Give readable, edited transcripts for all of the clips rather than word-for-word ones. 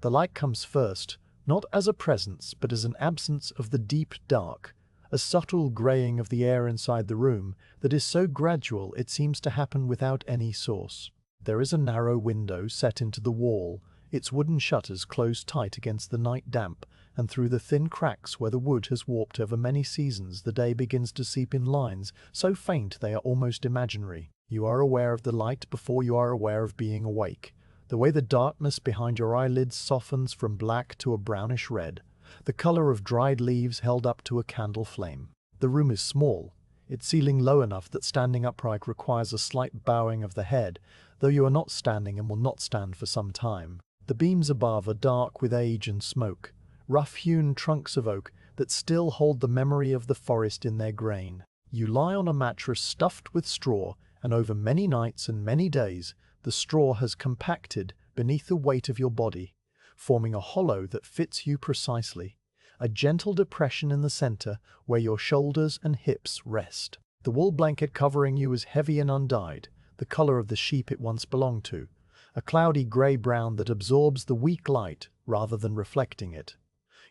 The light comes first, not as a presence but as an absence of the deep dark, a subtle graying of the air inside the room that is so gradual it seems to happen without any source. There is a narrow window set into the wall, its wooden shutters closed tight against the night damp, and through the thin cracks where the wood has warped over many seasons the day begins to seep in lines so faint they are almost imaginary. You are aware of the light before you are aware of being awake. The way the darkness behind your eyelids softens from black to a brownish red, the color of dried leaves held up to a candle flame. The room is small, its ceiling low enough that standing upright requires a slight bowing of the head, though you are not standing and will not stand for some time. The beams above are dark with age and smoke, rough-hewn trunks of oak that still hold the memory of the forest in their grain. You lie on a mattress stuffed with straw, and over many nights and many days, the straw has compacted beneath the weight of your body, forming a hollow that fits you precisely, a gentle depression in the center where your shoulders and hips rest. The wool blanket covering you is heavy and undyed, the color of the sheep it once belonged to, a cloudy gray-brown that absorbs the weak light rather than reflecting it.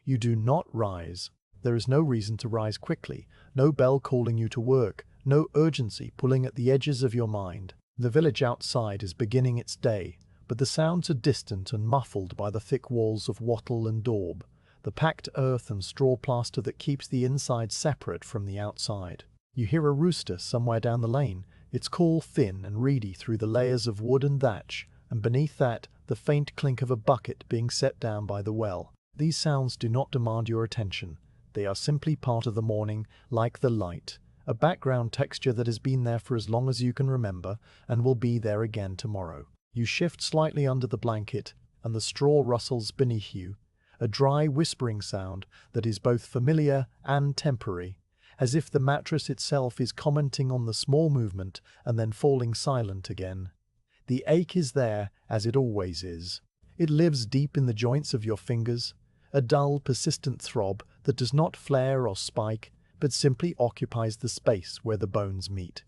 You do not rise. There is no reason to rise quickly, no bell calling you to work, no urgency pulling at the edges of your mind. The village outside is beginning its day, but the sounds are distant and muffled by the thick walls of wattle and daub, the packed earth and straw plaster that keeps the inside separate from the outside. You hear a rooster somewhere down the lane, its call thin and reedy through the layers of wood and thatch, and beneath that, the faint clink of a bucket being set down by the well. These sounds do not demand your attention. They are simply part of the morning, like the light, a background texture that has been there for as long as you can remember and will be there again tomorrow. You shift slightly under the blanket, and the straw rustles beneath you, a dry whispering sound that is both familiar and temporary, as if the mattress itself is commenting on the small movement and then falling silent again. The ache is there, as it always is. It lives deep in the joints of your fingers, a dull, persistent throb that does not flare or spike, but simply occupies the space where the bones meet.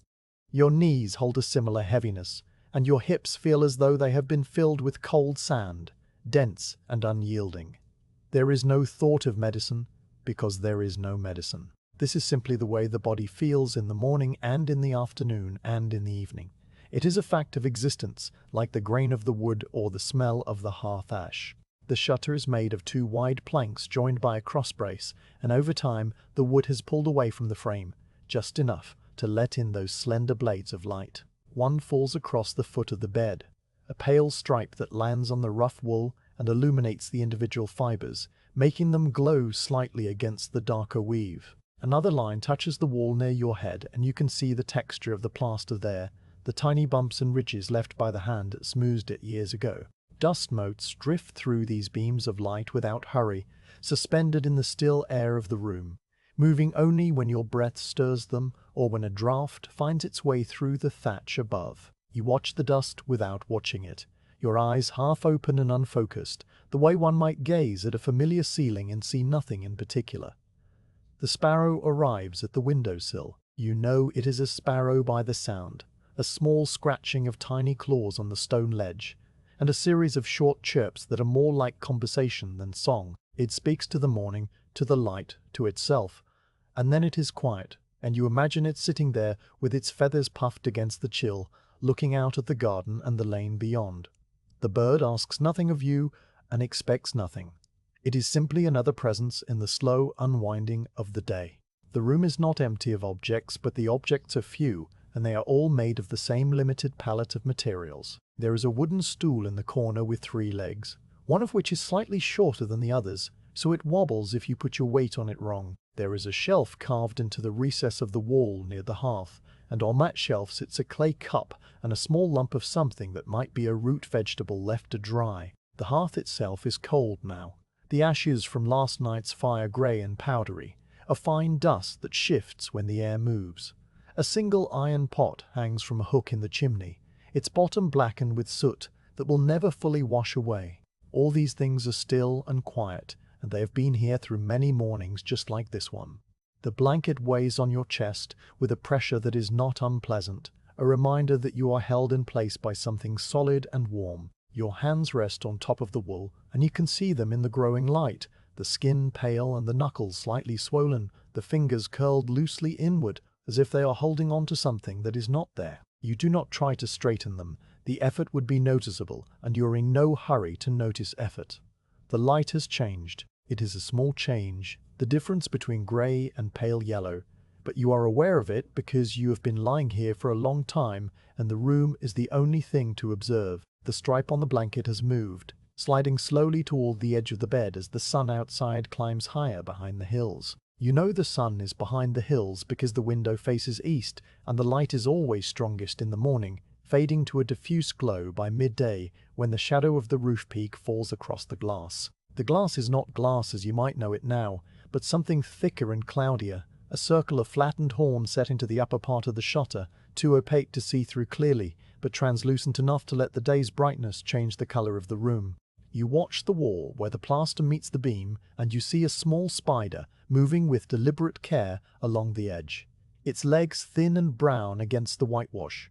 Your knees hold a similar heaviness, and your hips feel as though they have been filled with cold sand, dense and unyielding. There is no thought of medicine, because there is no medicine. This is simply the way the body feels in the morning and in the afternoon and in the evening. It is a fact of existence, like the grain of the wood or the smell of the hearth ash. The shutter is made of two wide planks joined by a crossbrace, and over time the wood has pulled away from the frame, just enough to let in those slender blades of light. One falls across the foot of the bed, a pale stripe that lands on the rough wool and illuminates the individual fibers, making them glow slightly against the darker weave. Another line touches the wall near your head, and you can see the texture of the plaster there, the tiny bumps and ridges left by the hand that smoothed it years ago. Dust motes drift through these beams of light without hurry, suspended in the still air of the room, moving only when your breath stirs them or when a draught finds its way through the thatch above. You watch the dust without watching it, your eyes half open and unfocused, the way one might gaze at a familiar ceiling and see nothing in particular. The sparrow arrives at the windowsill. You know it is a sparrow by the sound, a small scratching of tiny claws on the stone ledge, and a series of short chirps that are more like conversation than song. It speaks to the morning, to the light, to itself, and then it is quiet, and you imagine it sitting there with its feathers puffed against the chill, looking out at the garden and the lane beyond. The bird asks nothing of you and expects nothing. It is simply another presence in the slow unwinding of the day. The room is not empty of objects, but the objects are few, and they are all made of the same limited palette of materials. There is a wooden stool in the corner with 3 legs, one of which is slightly shorter than the others, so it wobbles if you put your weight on it wrong. There is a shelf carved into the recess of the wall near the hearth, and on that shelf sits a clay cup and a small lump of something that might be a root vegetable left to dry. The hearth itself is cold now, the ashes from last night's fire grey and powdery, a fine dust that shifts when the air moves. A single iron pot hangs from a hook in the chimney, its bottom blackened with soot that will never fully wash away. All these things are still and quiet, and they have been here through many mornings just like this one. The blanket weighs on your chest with a pressure that is not unpleasant, a reminder that you are held in place by something solid and warm. Your hands rest on top of the wool, and you can see them in the growing light, the skin pale and the knuckles slightly swollen, the fingers curled loosely inward, as if they are holding on to something that is not there. You do not try to straighten them. The effort would be noticeable, and you are in no hurry to notice effort. The light has changed. It is a small change, the difference between grey and pale yellow, but you are aware of it because you have been lying here for a long time, and the room is the only thing to observe. The stripe on the blanket has moved, sliding slowly toward the edge of the bed as the sun outside climbs higher behind the hills. You know the sun is behind the hills because the window faces east, and the light is always strongest in the morning, fading to a diffuse glow by midday when the shadow of the roof peak falls across the glass. The glass is not glass as you might know it now, but something thicker and cloudier, a circle of flattened horn set into the upper part of the shutter, too opaque to see through clearly, but translucent enough to let the day's brightness change the color of the room. You watch the wall where the plaster meets the beam, and you see a small spider moving with deliberate care along the edge, its legs thin and brown against the whitewash.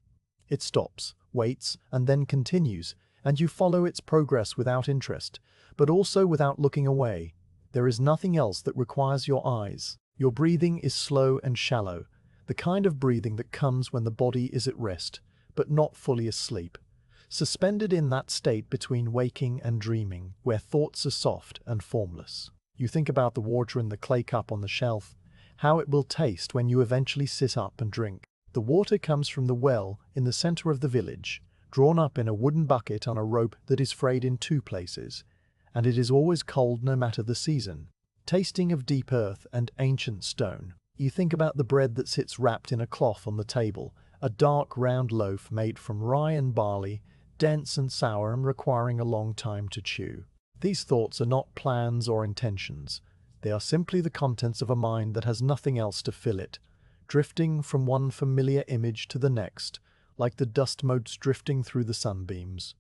It stops, waits, and then continues, and you follow its progress without interest, but also without looking away. There is nothing else that requires your eyes. Your breathing is slow and shallow, the kind of breathing that comes when the body is at rest, but not fully asleep. Suspended in that state between waking and dreaming, where thoughts are soft and formless. You think about the water in the clay cup on the shelf, how it will taste when you eventually sit up and drink. The water comes from the well in the center of the village, drawn up in a wooden bucket on a rope that is frayed in two places, and it is always cold no matter the season, tasting of deep earth and ancient stone. You think about the bread that sits wrapped in a cloth on the table, a dark round loaf made from rye and barley, dense and sour and requiring a long time to chew. These thoughts are not plans or intentions. They are simply the contents of a mind that has nothing else to fill it, drifting from one familiar image to the next, like the dust motes drifting through the sunbeams.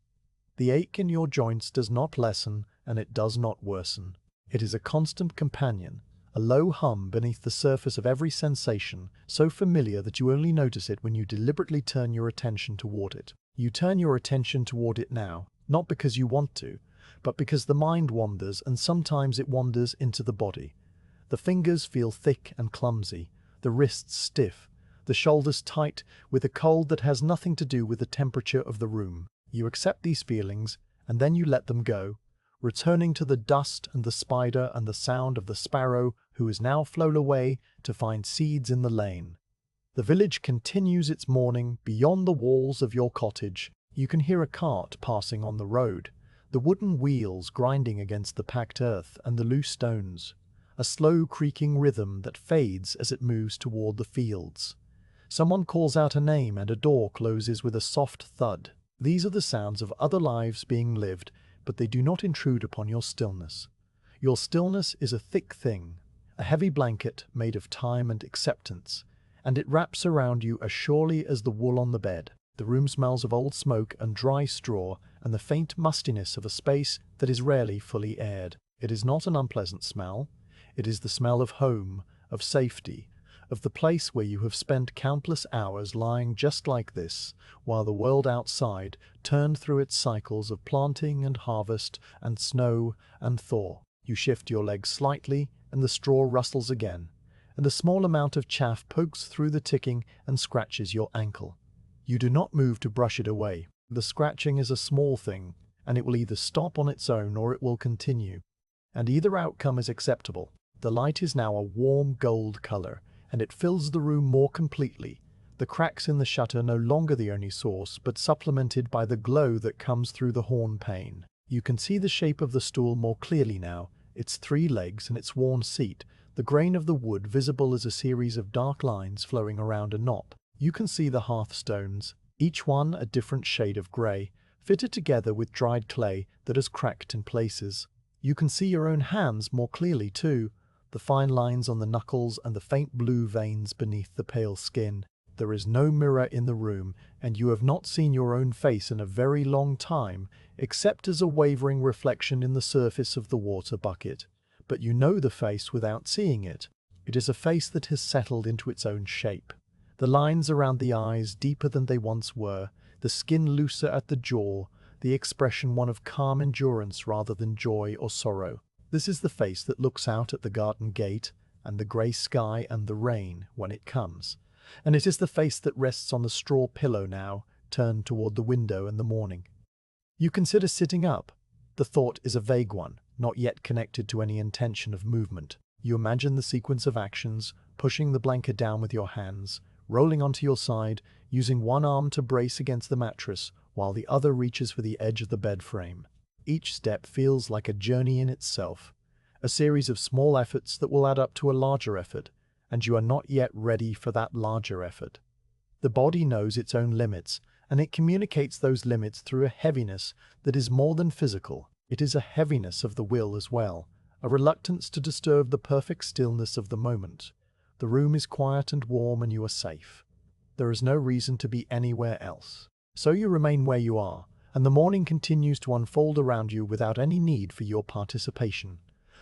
The ache in your joints does not lessen, and it does not worsen. It is a constant companion, a low hum beneath the surface of every sensation, so familiar that you only notice it when you deliberately turn your attention toward it. You turn your attention toward it now, not because you want to, but because the mind wanders, and sometimes it wanders into the body. The fingers feel thick and clumsy, the wrists stiff, the shoulders tight, with a cold that has nothing to do with the temperature of the room. You accept these feelings, and then you let them go, returning to the dust and the spider and the sound of the sparrow who has now flown away to find seeds in the lane. The village continues its morning beyond the walls of your cottage. You can hear a cart passing on the road, the wooden wheels grinding against the packed earth and the loose stones, a slow creaking rhythm that fades as it moves toward the fields. Someone calls out a name and a door closes with a soft thud. These are the sounds of other lives being lived, but they do not intrude upon your stillness. Your stillness is a thick thing, a heavy blanket made of time and acceptance, and it wraps around you as surely as the wool on the bed. The room smells of old smoke and dry straw and the faint mustiness of a space that is rarely fully aired. It is not an unpleasant smell. It is the smell of home, of safety, of the place where you have spent countless hours lying just like this, while the world outside turned through its cycles of planting and harvest and snow and thaw. You shift your legs slightly, and the straw rustles again, and a small amount of chaff pokes through the ticking and scratches your ankle. You do not move to brush it away. The scratching is a small thing, and it will either stop on its own or it will continue. And either outcome is acceptable. The light is now a warm gold color, and it fills the room more completely, the cracks in the shutter no longer the only source, but supplemented by the glow that comes through the horn pane. You can see the shape of the stool more clearly now, its three legs and its worn seat, the grain of the wood visible as a series of dark lines flowing around a knot. You can see the hearthstones, each one a different shade of grey, fitted together with dried clay that has cracked in places. You can see your own hands more clearly too, the fine lines on the knuckles and the faint blue veins beneath the pale skin. There is no mirror in the room, and you have not seen your own face in a very long time, except as a wavering reflection in the surface of the water bucket. But you know the face without seeing it. It is a face that has settled into its own shape. The lines around the eyes deeper than they once were, the skin looser at the jaw, the expression one of calm endurance rather than joy or sorrow. This is the face that looks out at the garden gate and the grey sky and the rain when it comes. And it is the face that rests on the straw pillow now, turned toward the window in the morning. You consider sitting up. The thought is a vague one, not yet connected to any intention of movement. You imagine the sequence of actions, pushing the blanket down with your hands, rolling onto your side, using one arm to brace against the mattress while the other reaches for the edge of the bed frame. Each step feels like a journey in itself, a series of small efforts that will add up to a larger effort, and you are not yet ready for that larger effort. The body knows its own limits, and it communicates those limits through a heaviness that is more than physical. It is a heaviness of the will as well, a reluctance to disturb the perfect stillness of the moment. The room is quiet and warm and you are safe. There is no reason to be anywhere else. So you remain where you are, and the morning continues to unfold around you without any need for your participation.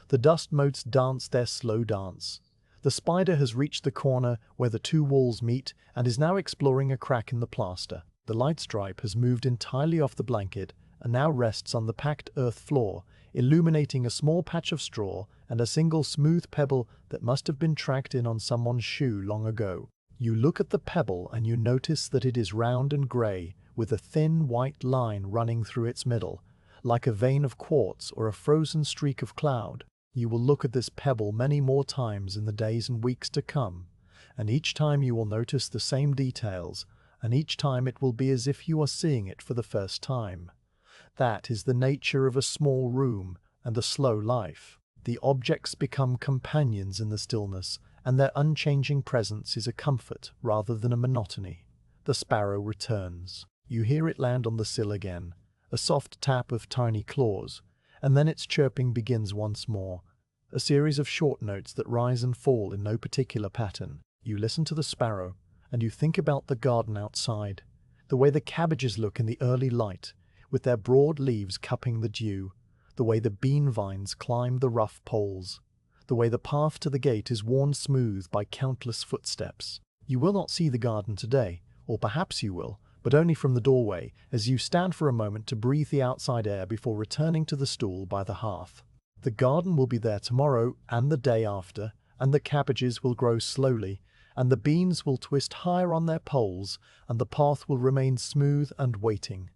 The dust motes dance their slow dance. The spider has reached the corner where the two walls meet and is now exploring a crack in the plaster. The light stripe has moved entirely off the blanket and now rests on the packed earth floor, illuminating a small patch of straw and a single smooth pebble that must have been tracked in on someone's shoe long ago. You look at the pebble and you notice that it is round and grey, with a thin white line running through its middle, like a vein of quartz or a frozen streak of cloud. You will look at this pebble many more times in the days and weeks to come, and each time you will notice the same details, and each time it will be as if you are seeing it for the first time. That is the nature of a small room and a slow life. The objects become companions in the stillness, and their unchanging presence is a comfort rather than a monotony. The sparrow returns. You hear it land on the sill again, a soft tap of tiny claws, and then its chirping begins once more, a series of short notes that rise and fall in no particular pattern. You listen to the sparrow, and you think about the garden outside, the way the cabbages look in the early light, with their broad leaves cupping the dew, the way the bean vines climb the rough poles, the way the path to the gate is worn smooth by countless footsteps. You will not see the garden today, or perhaps you will, but only from the doorway, as you stand for a moment to breathe the outside air before returning to the stool by the hearth. The garden will be there tomorrow and the day after, and the cabbages will grow slowly, and the beans will twist higher on their poles, and the path will remain smooth and waiting.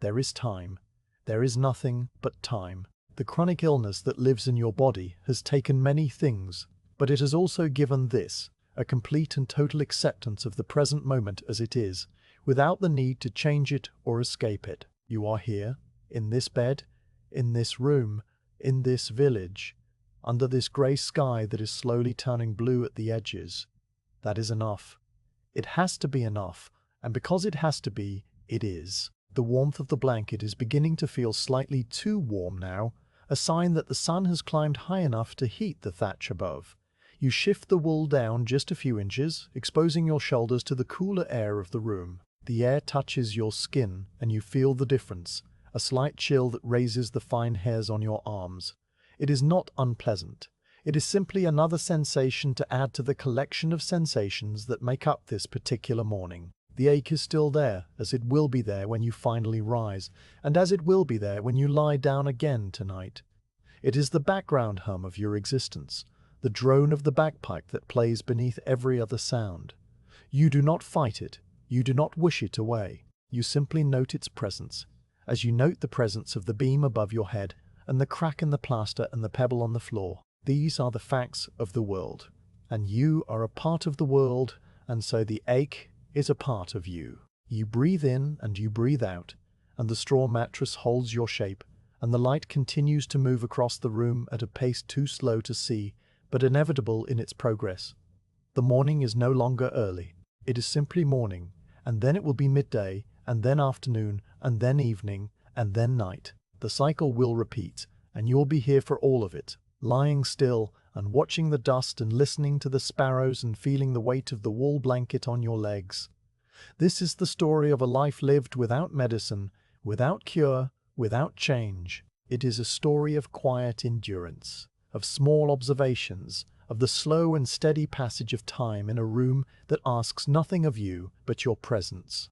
There is time. There is nothing but time. The chronic illness that lives in your body has taken many things, but it has also given this, a complete and total acceptance of the present moment as it is, without the need to change it or escape it. You are here, in this bed, in this room, in this village, under this grey sky that is slowly turning blue at the edges. That is enough. It has to be enough, and because it has to be, it is. The warmth of the blanket is beginning to feel slightly too warm now, a sign that the sun has climbed high enough to heat the thatch above. You shift the wool down just a few inches, exposing your shoulders to the cooler air of the room. The air touches your skin, and you feel the difference, a slight chill that raises the fine hairs on your arms. It is not unpleasant. It is simply another sensation to add to the collection of sensations that make up this particular morning. The ache is still there, as it will be there when you finally rise, and as it will be there when you lie down again tonight. It is the background hum of your existence, the drone of the bagpipe that plays beneath every other sound. You do not fight it. You do not wish it away. You simply note its presence, as you note the presence of the beam above your head, and the crack in the plaster and the pebble on the floor. These are the facts of the world, and you are a part of the world, and so the ache is a part of you. You breathe in and you breathe out, and the straw mattress holds your shape, and the light continues to move across the room at a pace too slow to see, but inevitable in its progress. The morning is no longer early. It is simply morning, and then it will be midday, and then afternoon, and then evening, and then night. The cycle will repeat, and you'll be here for all of it, lying still and watching the dust and listening to the sparrows and feeling the weight of the wool blanket on your legs. This is the story of a life lived without medicine, without cure, without change. It is a story of quiet endurance, of small observations, of the slow and steady passage of time in a room that asks nothing of you but your presence.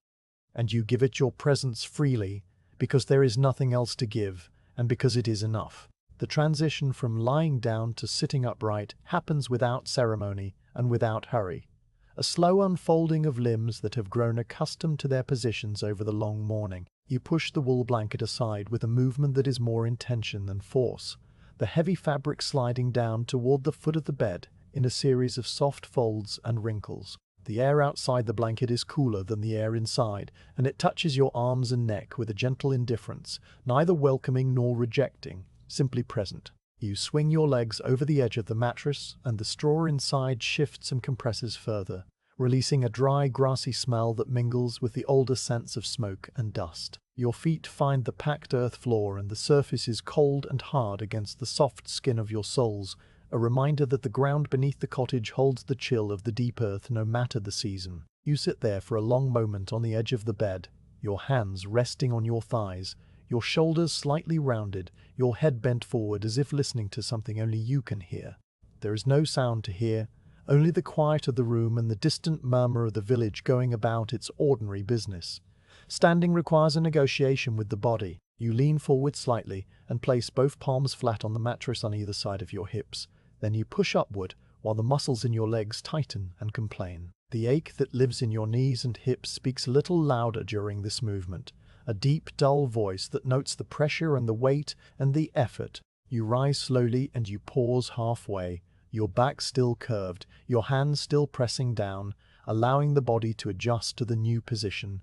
And you give it your presence freely, because there is nothing else to give, and because it is enough. The transition from lying down to sitting upright happens without ceremony and without hurry. A slow unfolding of limbs that have grown accustomed to their positions over the long morning. You push the wool blanket aside with a movement that is more intention than force, the heavy fabric sliding down toward the foot of the bed in a series of soft folds and wrinkles. The air outside the blanket is cooler than the air inside, and it touches your arms and neck with a gentle indifference, neither welcoming nor rejecting, simply present. You swing your legs over the edge of the mattress, and the straw inside shifts and compresses further, releasing a dry, grassy smell that mingles with the older scents of smoke and dust. Your feet find the packed earth floor, and the surface is cold and hard against the soft skin of your soles, a reminder that the ground beneath the cottage holds the chill of the deep earth no matter the season. You sit there for a long moment on the edge of the bed, your hands resting on your thighs, your shoulders slightly rounded, your head bent forward as if listening to something only you can hear. There is no sound to hear, only the quiet of the room and the distant murmur of the village going about its ordinary business. Standing requires a negotiation with the body. You lean forward slightly and place both palms flat on the mattress on either side of your hips. Then you push upward while the muscles in your legs tighten and complain. The ache that lives in your knees and hips speaks a little louder during this movement, a deep, dull voice that notes the pressure and the weight and the effort. You rise slowly and you pause halfway, your back still curved, your hands still pressing down, allowing the body to adjust to the new position.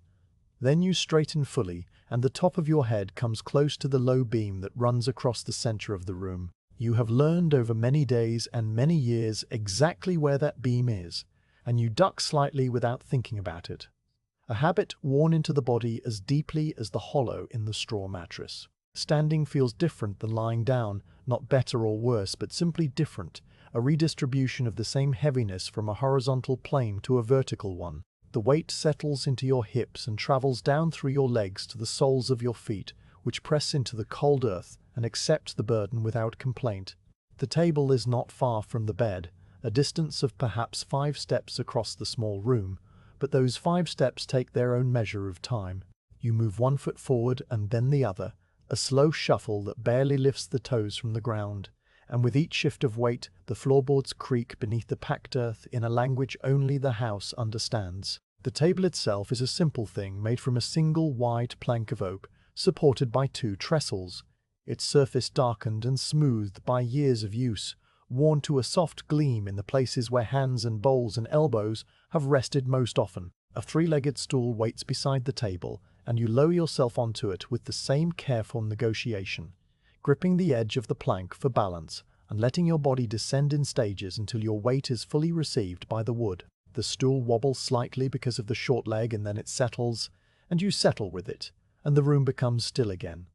Then you straighten fully, and the top of your head comes close to the low beam that runs across the center of the room. You have learned over many days and many years exactly where that beam is, and you duck slightly without thinking about it. A habit worn into the body as deeply as the hollow in the straw mattress. Standing feels different than lying down, not better or worse, but simply different, a redistribution of the same heaviness from a horizontal plane to a vertical one. The weight settles into your hips and travels down through your legs to the soles of your feet, which press into the cold earth and accept the burden without complaint. The table is not far from the bed, a distance of perhaps 5 steps across the small room, but those 5 steps take their own measure of time. You move one foot forward and then the other, a slow shuffle that barely lifts the toes from the ground, and with each shift of weight, the floorboards creak beneath the packed earth in a language only the house understands. The table itself is a simple thing made from a single wide plank of oak, supported by 2 trestles, its surface darkened and smoothed by years of use, worn to a soft gleam in the places where hands and bowls and elbows have rested most often. A 3-legged stool waits beside the table, and you lower yourself onto it with the same careful negotiation, gripping the edge of the plank for balance and letting your body descend in stages until your weight is fully received by the wood. The stool wobbles slightly because of the short leg, and then it settles, and you settle with it, and the room becomes still again.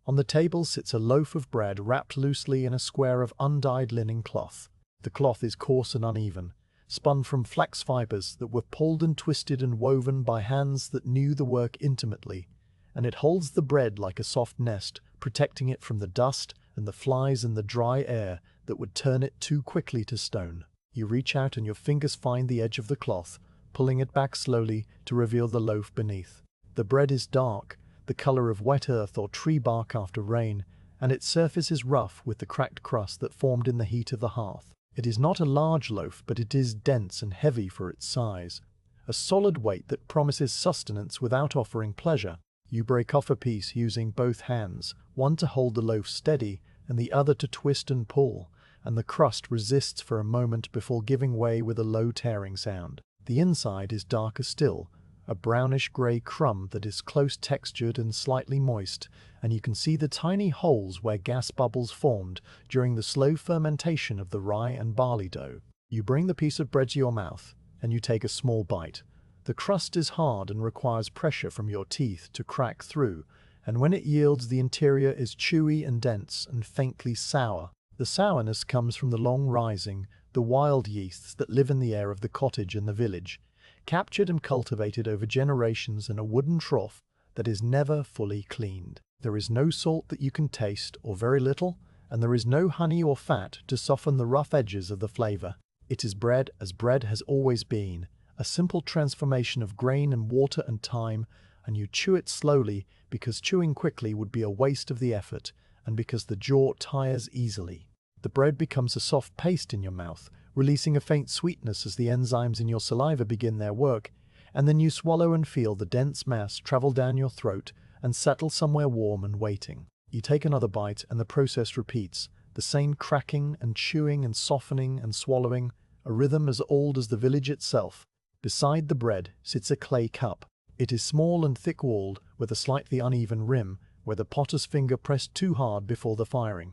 On the table sits a loaf of bread wrapped loosely in a square of undyed linen cloth. The cloth is coarse and uneven, spun from flax fibers that were pulled and twisted and woven by hands that knew the work intimately, and it holds the bread like a soft nest, protecting it from the dust and the flies and the dry air that would turn it too quickly to stone. You reach out and your fingers find the edge of the cloth, pulling it back slowly to reveal the loaf beneath. The bread is dark, the color of wet earth or tree bark after rain, and its surface is rough with the cracked crust that formed in the heat of the hearth. It is not a large loaf, but it is dense and heavy for its size, a solid weight that promises sustenance without offering pleasure. You break off a piece using both hands, one to hold the loaf steady and the other to twist and pull, and the crust resists for a moment before giving way with a low tearing sound. The inside is darker still, a brownish-grey crumb that is close textured and slightly moist, and you can see the tiny holes where gas bubbles formed during the slow fermentation of the rye and barley dough. You bring the piece of bread to your mouth, and you take a small bite. The crust is hard and requires pressure from your teeth to crack through, and when it yields, the interior is chewy and dense and faintly sour. The sourness comes from the long rising, the wild yeasts that live in the air of the cottage and the village, captured and cultivated over generations in a wooden trough that is never fully cleaned. There is no salt that you can taste, or very little, and there is no honey or fat to soften the rough edges of the flavor. It is bread as bread has always been, a simple transformation of grain and water and time, and you chew it slowly because chewing quickly would be a waste of the effort, and because the jaw tires easily. The bread becomes a soft paste in your mouth, releasing a faint sweetness as the enzymes in your saliva begin their work, and then you swallow and feel the dense mass travel down your throat and settle somewhere warm and waiting. You take another bite and the process repeats, the same cracking and chewing and softening and swallowing, a rhythm as old as the village itself. Beside the bread sits a clay cup. It is small and thick-walled, with a slightly uneven rim, where the potter's finger pressed too hard before the firing.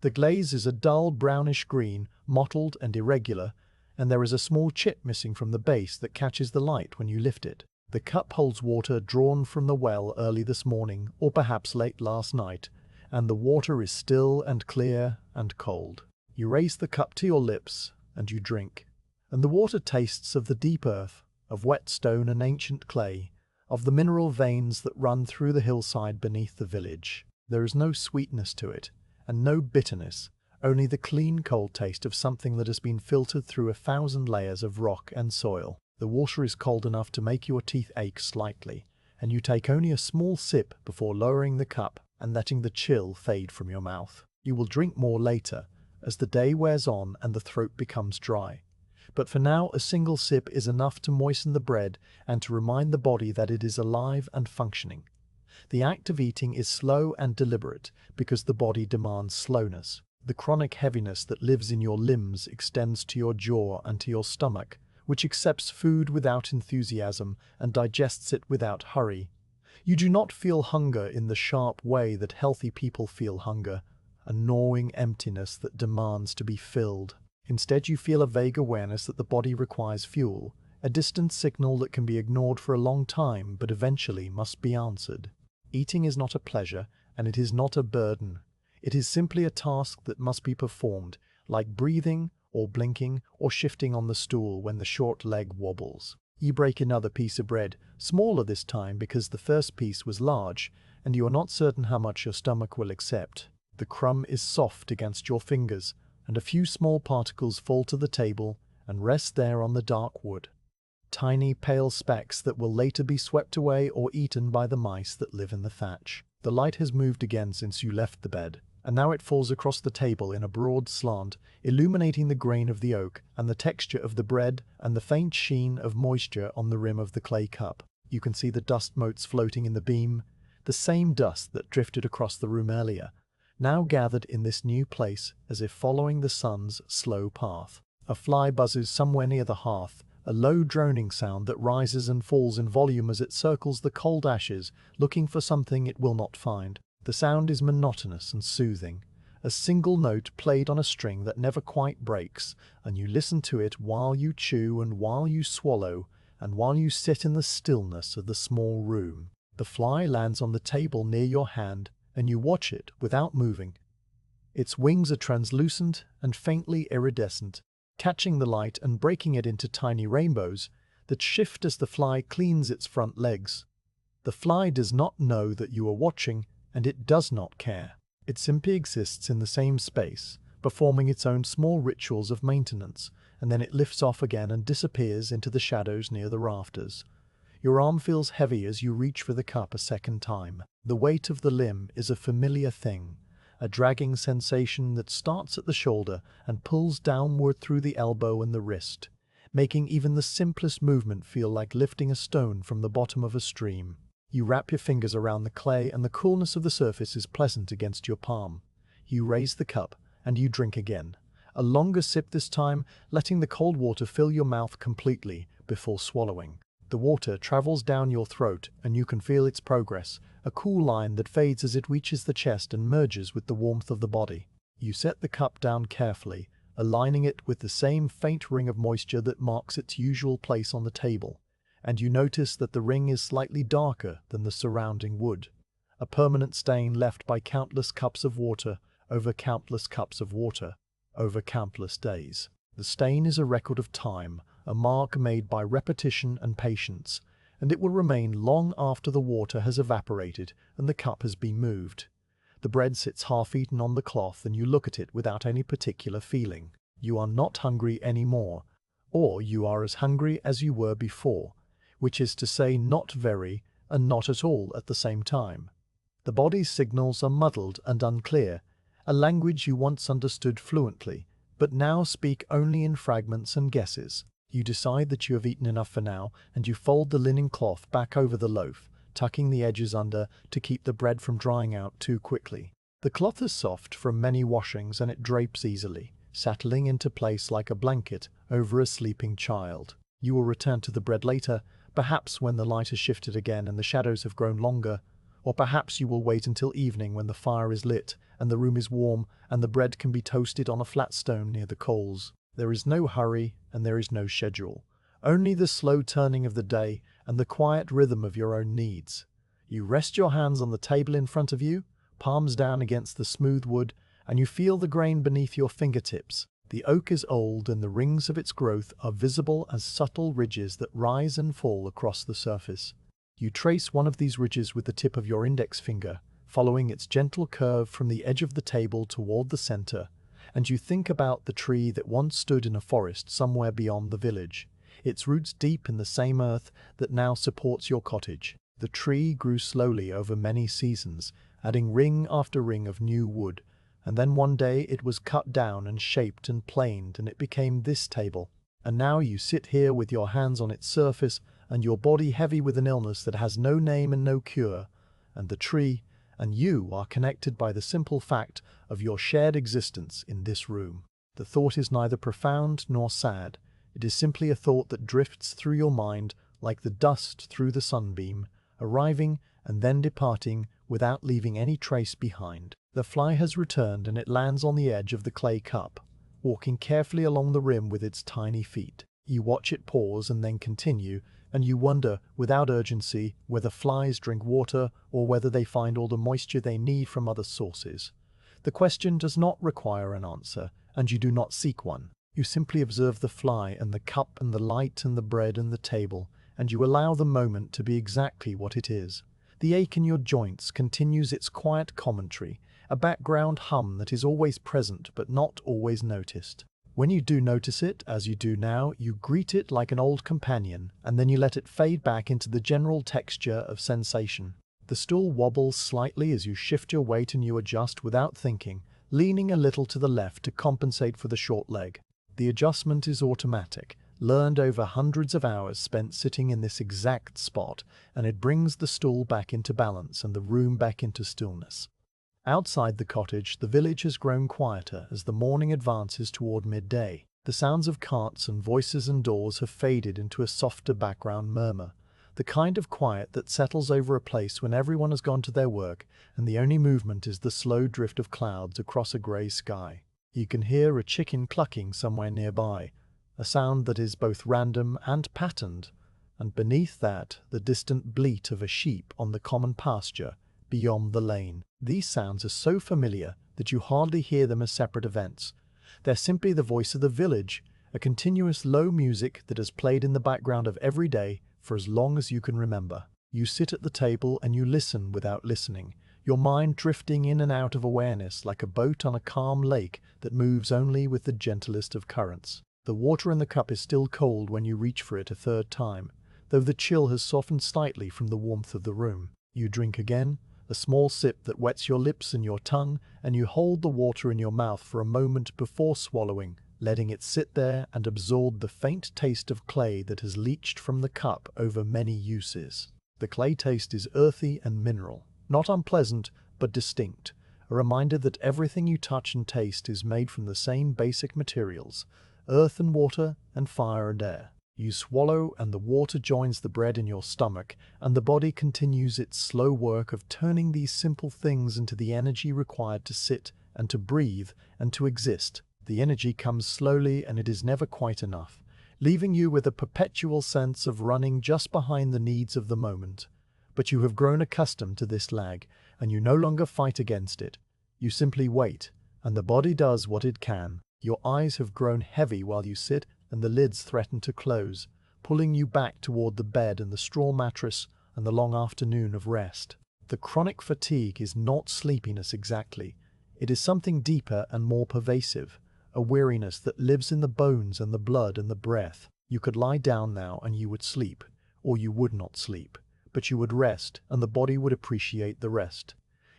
The glaze is a dull brownish green, mottled and irregular, and there is a small chip missing from the base that catches the light when you lift it. The cup holds water drawn from the well early this morning, or perhaps late last night, and the water is still and clear and cold. You raise the cup to your lips, and you drink. And the water tastes of the deep earth, of wet stone and ancient clay, of the mineral veins that run through the hillside beneath the village. There is no sweetness to it, and no bitterness, only the clean cold taste of something that has been filtered through 1,000 layers of rock and soil. The water is cold enough to make your teeth ache slightly, and you take only a small sip before lowering the cup and letting the chill fade from your mouth. You will drink more later, as the day wears on and the throat becomes dry. But for now, a single sip is enough to moisten the bread and to remind the body that it is alive and functioning. The act of eating is slow and deliberate because the body demands slowness. The chronic heaviness that lives in your limbs extends to your jaw and to your stomach, which accepts food without enthusiasm and digests it without hurry. You do not feel hunger in the sharp way that healthy people feel hunger, a gnawing emptiness that demands to be filled. Instead, you feel a vague awareness that the body requires fuel, a distant signal that can be ignored for a long time but eventually must be answered. Eating is not a pleasure, and it is not a burden. It is simply a task that must be performed, like breathing or blinking or shifting on the stool when the short leg wobbles. You break another piece of bread, smaller this time because the first piece was large, and you are not certain how much your stomach will accept. The crumb is soft against your fingers, and a few small particles fall to the table and rest there on the dark wood. Tiny pale specks that will later be swept away or eaten by the mice that live in the thatch. The light has moved again since you left the bed, and now it falls across the table in a broad slant, illuminating the grain of the oak and the texture of the bread and the faint sheen of moisture on the rim of the clay cup. You can see the dust motes floating in the beam, the same dust that drifted across the room earlier, now gathered in this new place as if following the sun's slow path. A fly buzzes somewhere near the hearth, a low droning sound that rises and falls in volume as it circles the cold ashes, looking for something it will not find. The sound is monotonous and soothing, a single note played on a string that never quite breaks, and you listen to it while you chew and while you swallow, and while you sit in the stillness of the small room. The fly lands on the table near your hand, and you watch it without moving. Its wings are translucent and faintly iridescent, catching the light and breaking it into tiny rainbows that shift as the fly cleans its front legs. The fly does not know that you are watching, and it does not care. It simply exists in the same space, performing its own small rituals of maintenance, and then it lifts off again and disappears into the shadows near the rafters. Your arm feels heavy as you reach for the cup a second time. The weight of the limb is a familiar thing, a dragging sensation that starts at the shoulder and pulls downward through the elbow and the wrist, making even the simplest movement feel like lifting a stone from the bottom of a stream. You wrap your fingers around the clay and the coolness of the surface is pleasant against your palm. You raise the cup and you drink again, a longer sip this time, letting the cold water fill your mouth completely before swallowing. The water travels down your throat and you can feel its progress, a cool line that fades as it reaches the chest and merges with the warmth of the body. You set the cup down carefully, aligning it with the same faint ring of moisture that marks its usual place on the table, and you notice that the ring is slightly darker than the surrounding wood, a permanent stain left by countless cups of water over countless cups of water over countless days. The stain is a record of time, a mark made by repetition and patience, and it will remain long after the water has evaporated and the cup has been moved. The bread sits half-eaten on the cloth and you look at it without any particular feeling. You are not hungry anymore, or you are as hungry as you were before, which is to say not very, and not at all at the same time. The body's signals are muddled and unclear, a language you once understood fluently, but now speak only in fragments and guesses. You decide that you have eaten enough for now, and you fold the linen cloth back over the loaf, tucking the edges under to keep the bread from drying out too quickly. The cloth is soft from many washings and it drapes easily, settling into place like a blanket over a sleeping child. You will return to the bread later, perhaps when the light has shifted again and the shadows have grown longer, or perhaps you will wait until evening when the fire is lit and the room is warm and the bread can be toasted on a flat stone near the coals. There is no hurry and there is no schedule, only the slow turning of the day and the quiet rhythm of your own needs. You rest your hands on the table in front of you, palms down against the smooth wood, and you feel the grain beneath your fingertips. The oak is old and the rings of its growth are visible as subtle ridges that rise and fall across the surface. You trace one of these ridges with the tip of your index finger, following its gentle curve from the edge of the table toward the center, and you think about the tree that once stood in a forest somewhere beyond the village, its roots deep in the same earth that now supports your cottage. The tree grew slowly over many seasons, adding ring after ring of new wood, and then one day it was cut down and shaped and planed, and it became this table. And now you sit here with your hands on its surface, and your body heavy with an illness that has no name and no cure, and the tree and you are connected by the simple fact of your shared existence in this room. The thought is neither profound nor sad. It is simply a thought that drifts through your mind like the dust through the sunbeam, arriving and then departing without leaving any trace behind. The fly has returned and it lands on the edge of the clay cup, walking carefully along the rim with its tiny feet. You watch it pause and then continue, and you wonder, without urgency, whether flies drink water or whether they find all the moisture they need from other sources. The question does not require an answer, and you do not seek one. You simply observe the fly and the cup and the light and the bread and the table, and you allow the moment to be exactly what it is. The ache in your joints continues its quiet commentary, a background hum that is always present but not always noticed. When you do notice it, as you do now, you greet it like an old companion, and then you let it fade back into the general texture of sensation. The stool wobbles slightly as you shift your weight and you adjust without thinking, leaning a little to the left to compensate for the short leg. The adjustment is automatic, learned over hundreds of hours spent sitting in this exact spot, and it brings the stool back into balance and the room back into stillness. Outside the cottage, the village has grown quieter as the morning advances toward midday. The sounds of carts and voices and doors have faded into a softer background murmur, the kind of quiet that settles over a place when everyone has gone to their work and the only movement is the slow drift of clouds across a grey sky. You can hear a chicken clucking somewhere nearby, a sound that is both random and patterned, and beneath that, the distant bleat of a sheep on the common pasture beyond the lane. These sounds are so familiar that you hardly hear them as separate events. They're simply the voice of the village, a continuous low music that has played in the background of every day for as long as you can remember. You sit at the table and you listen without listening, your mind drifting in and out of awareness like a boat on a calm lake that moves only with the gentlest of currents. The water in the cup is still cold when you reach for it a third time, though the chill has softened slightly from the warmth of the room. You drink again, a small sip that wets your lips and your tongue, and you hold the water in your mouth for a moment before swallowing, letting it sit there and absorb the faint taste of clay that has leached from the cup over many uses. The clay taste is earthy and mineral, not unpleasant, but distinct, a reminder that everything you touch and taste is made from the same basic materials, earth and water and fire and air. You swallow and the water joins the bread in your stomach, and the body continues its slow work of turning these simple things into the energy required to sit and to breathe and to exist. The energy comes slowly and it is never quite enough, leaving you with a perpetual sense of running just behind the needs of the moment. But you have grown accustomed to this lag, and you no longer fight against it. You simply wait, and the body does what it can. Your eyes have grown heavy while you sit, and the lids threaten to close, pulling you back toward the bed and the straw mattress and the long afternoon of rest. The chronic fatigue is not sleepiness exactly. It is something deeper and more pervasive, a weariness that lives in the bones and the blood and the breath. You could lie down now and you would sleep, or you would not sleep, but you would rest, and the body would appreciate the rest.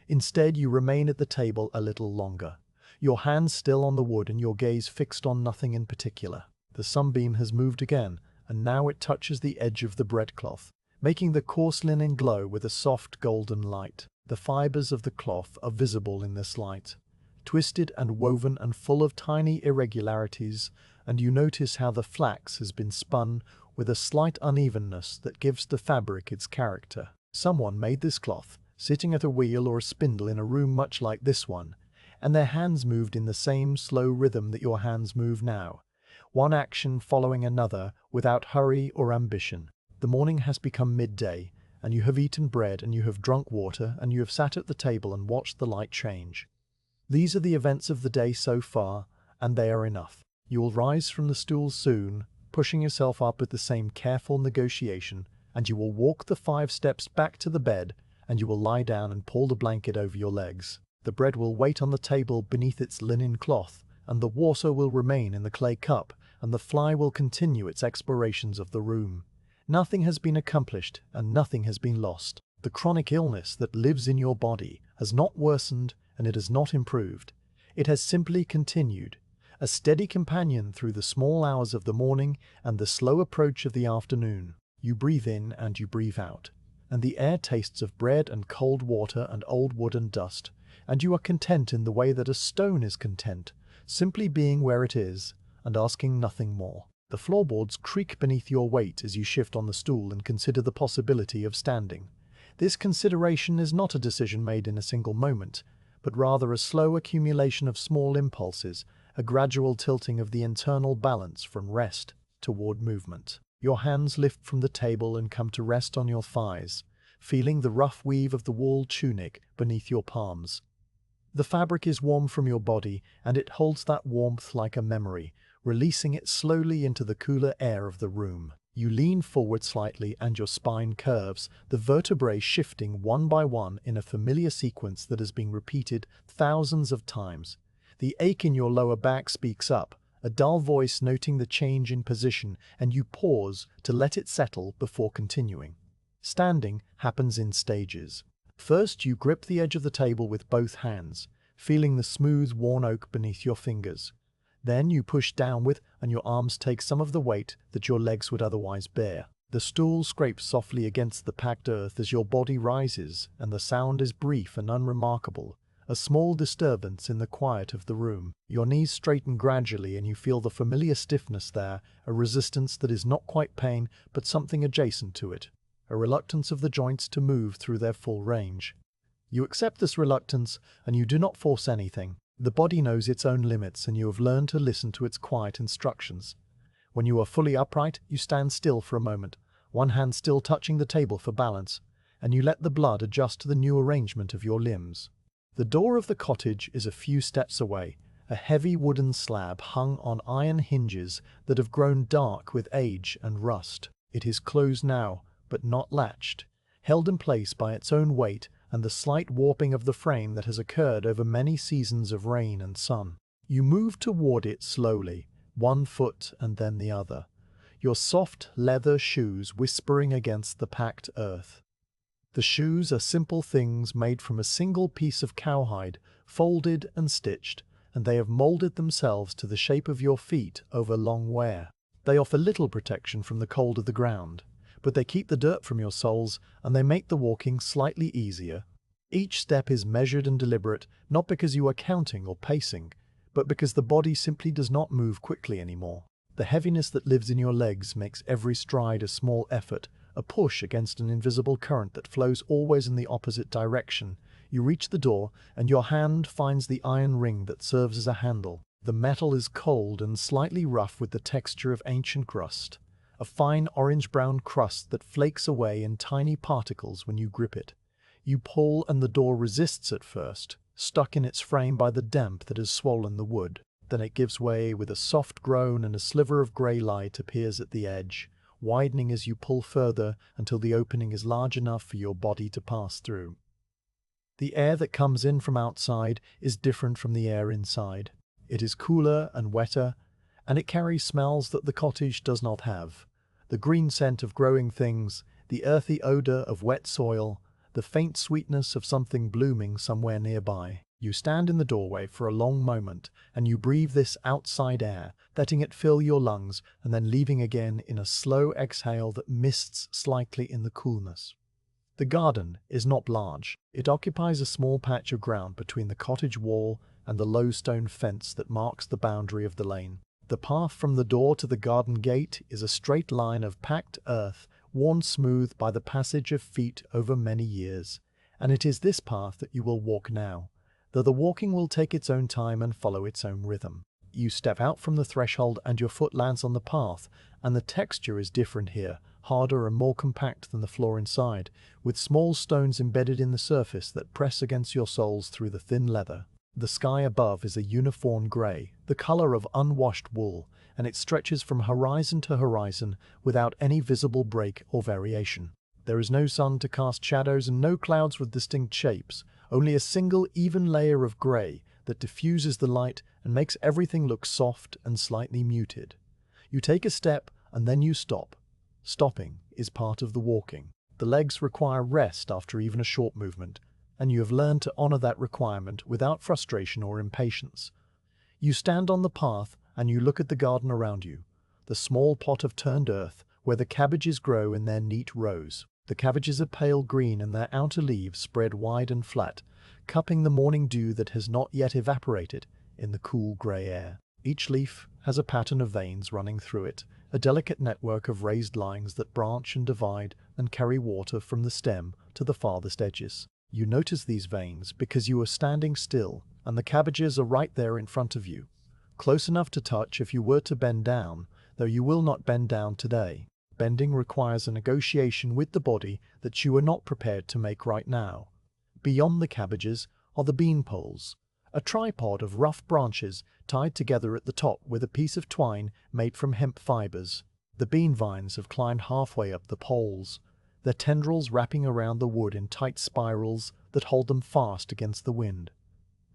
Instead, you remain at the table a little longer, your hands still on the wood and your gaze fixed on nothing in particular. The sunbeam has moved again, and now it touches the edge of the breadcloth, making the coarse linen glow with a soft golden light. The fibers of the cloth are visible in this light, twisted and woven and full of tiny irregularities, and you notice how the flax has been spun with a slight unevenness that gives the fabric its character. Someone made this cloth, sitting at a wheel or a spindle in a room much like this one, and their hands moved in the same slow rhythm that your hands move now, one action following another without hurry or ambition. The morning has become midday, and you have eaten bread and you have drunk water and you have sat at the table and watched the light change. These are the events of the day so far, and they are enough. You will rise from the stool soon, pushing yourself up with the same careful negotiation, and you will walk the 5 steps back to the bed, and you will lie down and pull the blanket over your legs. The bread will wait on the table beneath its linen cloth, and the water will remain in the clay cup, and the fly will continue its explorations of the room. Nothing has been accomplished, and nothing has been lost. The chronic illness that lives in your body has not worsened, and it has not improved. It has simply continued, a steady companion through the small hours of the morning and the slow approach of the afternoon. You breathe in and you breathe out, and the air tastes of bread and cold water and old wood and dust, and you are content in the way that a stone is content, simply being where it is, and asking nothing more. The floorboards creak beneath your weight as you shift on the stool and consider the possibility of standing. This consideration is not a decision made in a single moment, but rather a slow accumulation of small impulses, a gradual tilting of the internal balance from rest toward movement. Your hands lift from the table and come to rest on your thighs, feeling the rough weave of the wool tunic beneath your palms. The fabric is warm from your body, and it holds that warmth like a memory, releasing it slowly into the cooler air of the room. You lean forward slightly and your spine curves, the vertebrae shifting one by one in a familiar sequence that has been repeated thousands of times. The ache in your lower back speaks up, a dull voice noting the change in position, and you pause to let it settle before continuing. Standing happens in stages. First, you grip the edge of the table with both hands, feeling the smooth, worn oak beneath your fingers. Then you push downward and your arms take some of the weight that your legs would otherwise bear. The stool scrapes softly against the packed earth as your body rises, and the sound is brief and unremarkable, a small disturbance in the quiet of the room. Your knees straighten gradually and you feel the familiar stiffness there, a resistance that is not quite pain but something adjacent to it, a reluctance of the joints to move through their full range. You accept this reluctance and you do not force anything. The body knows its own limits and you have learned to listen to its quiet instructions. When you are fully upright, you stand still for a moment, one hand still touching the table for balance, and you let the blood adjust to the new arrangement of your limbs. The door of the cottage is a few steps away, a heavy wooden slab hung on iron hinges that have grown dark with age and rust. It is closed now, but not latched, held in place by its own weight and the slight warping of the frame that has occurred over many seasons of rain and sun. You move toward it slowly, one foot and then the other, your soft leather shoes whispering against the packed earth. The shoes are simple things made from a single piece of cowhide, folded and stitched, and they have molded themselves to the shape of your feet over long wear. They offer little protection from the cold of the ground, but they keep the dirt from your soles and they make the walking slightly easier. Each step is measured and deliberate, not because you are counting or pacing, but because the body simply does not move quickly anymore. The heaviness that lives in your legs makes every stride a small effort, a push against an invisible current that flows always in the opposite direction. You reach the door, and your hand finds the iron ring that serves as a handle. The metal is cold and slightly rough with the texture of ancient rust, a fine orange-brown crust that flakes away in tiny particles when you grip it. You pull and the door resists at first, stuck in its frame by the damp that has swollen the wood. Then it gives way with a soft groan and a sliver of grey light appears at the edge, widening as you pull further until the opening is large enough for your body to pass through. The air that comes in from outside is different from the air inside. It is cooler and wetter, and it carries smells that the cottage does not have. The green scent of growing things, the earthy odor of wet soil, the faint sweetness of something blooming somewhere nearby. You stand in the doorway for a long moment, and you breathe this outside air, letting it fill your lungs and then leaving again in a slow exhale that mists slightly in the coolness. The garden is not large. It occupies a small patch of ground between the cottage wall and the low stone fence that marks the boundary of the lane. The path from the door to the garden gate is a straight line of packed earth, worn smooth by the passage of feet over many years, and it is this path that you will walk now, though the walking will take its own time and follow its own rhythm. You step out from the threshold and your foot lands on the path, and the texture is different here, harder and more compact than the floor inside, with small stones embedded in the surface that press against your soles through the thin leather. The sky above is a uniform grey, the colour of unwashed wool, and it stretches from horizon to horizon without any visible break or variation. There is no sun to cast shadows and no clouds with distinct shapes, only a single even layer of grey that diffuses the light and makes everything look soft and slightly muted. You take a step and then you stop. Stopping is part of the walking. The legs require rest after even a short movement, and you have learned to honor that requirement without frustration or impatience. You stand on the path and you look at the garden around you, the small plot of turned earth where the cabbages grow in their neat rows. The cabbages are pale green and their outer leaves spread wide and flat, cupping the morning dew that has not yet evaporated in the cool grey air. Each leaf has a pattern of veins running through it, a delicate network of raised lines that branch and divide and carry water from the stem to the farthest edges. You notice these veins because you are standing still and the cabbages are right there in front of you, close enough to touch if you were to bend down, though you will not bend down today. Bending requires a negotiation with the body that you are not prepared to make right now. Beyond the cabbages are the bean poles, a tripod of rough branches tied together at the top with a piece of twine made from hemp fibers. The bean vines have climbed halfway up the poles, their tendrils wrapping around the wood in tight spirals that hold them fast against the wind.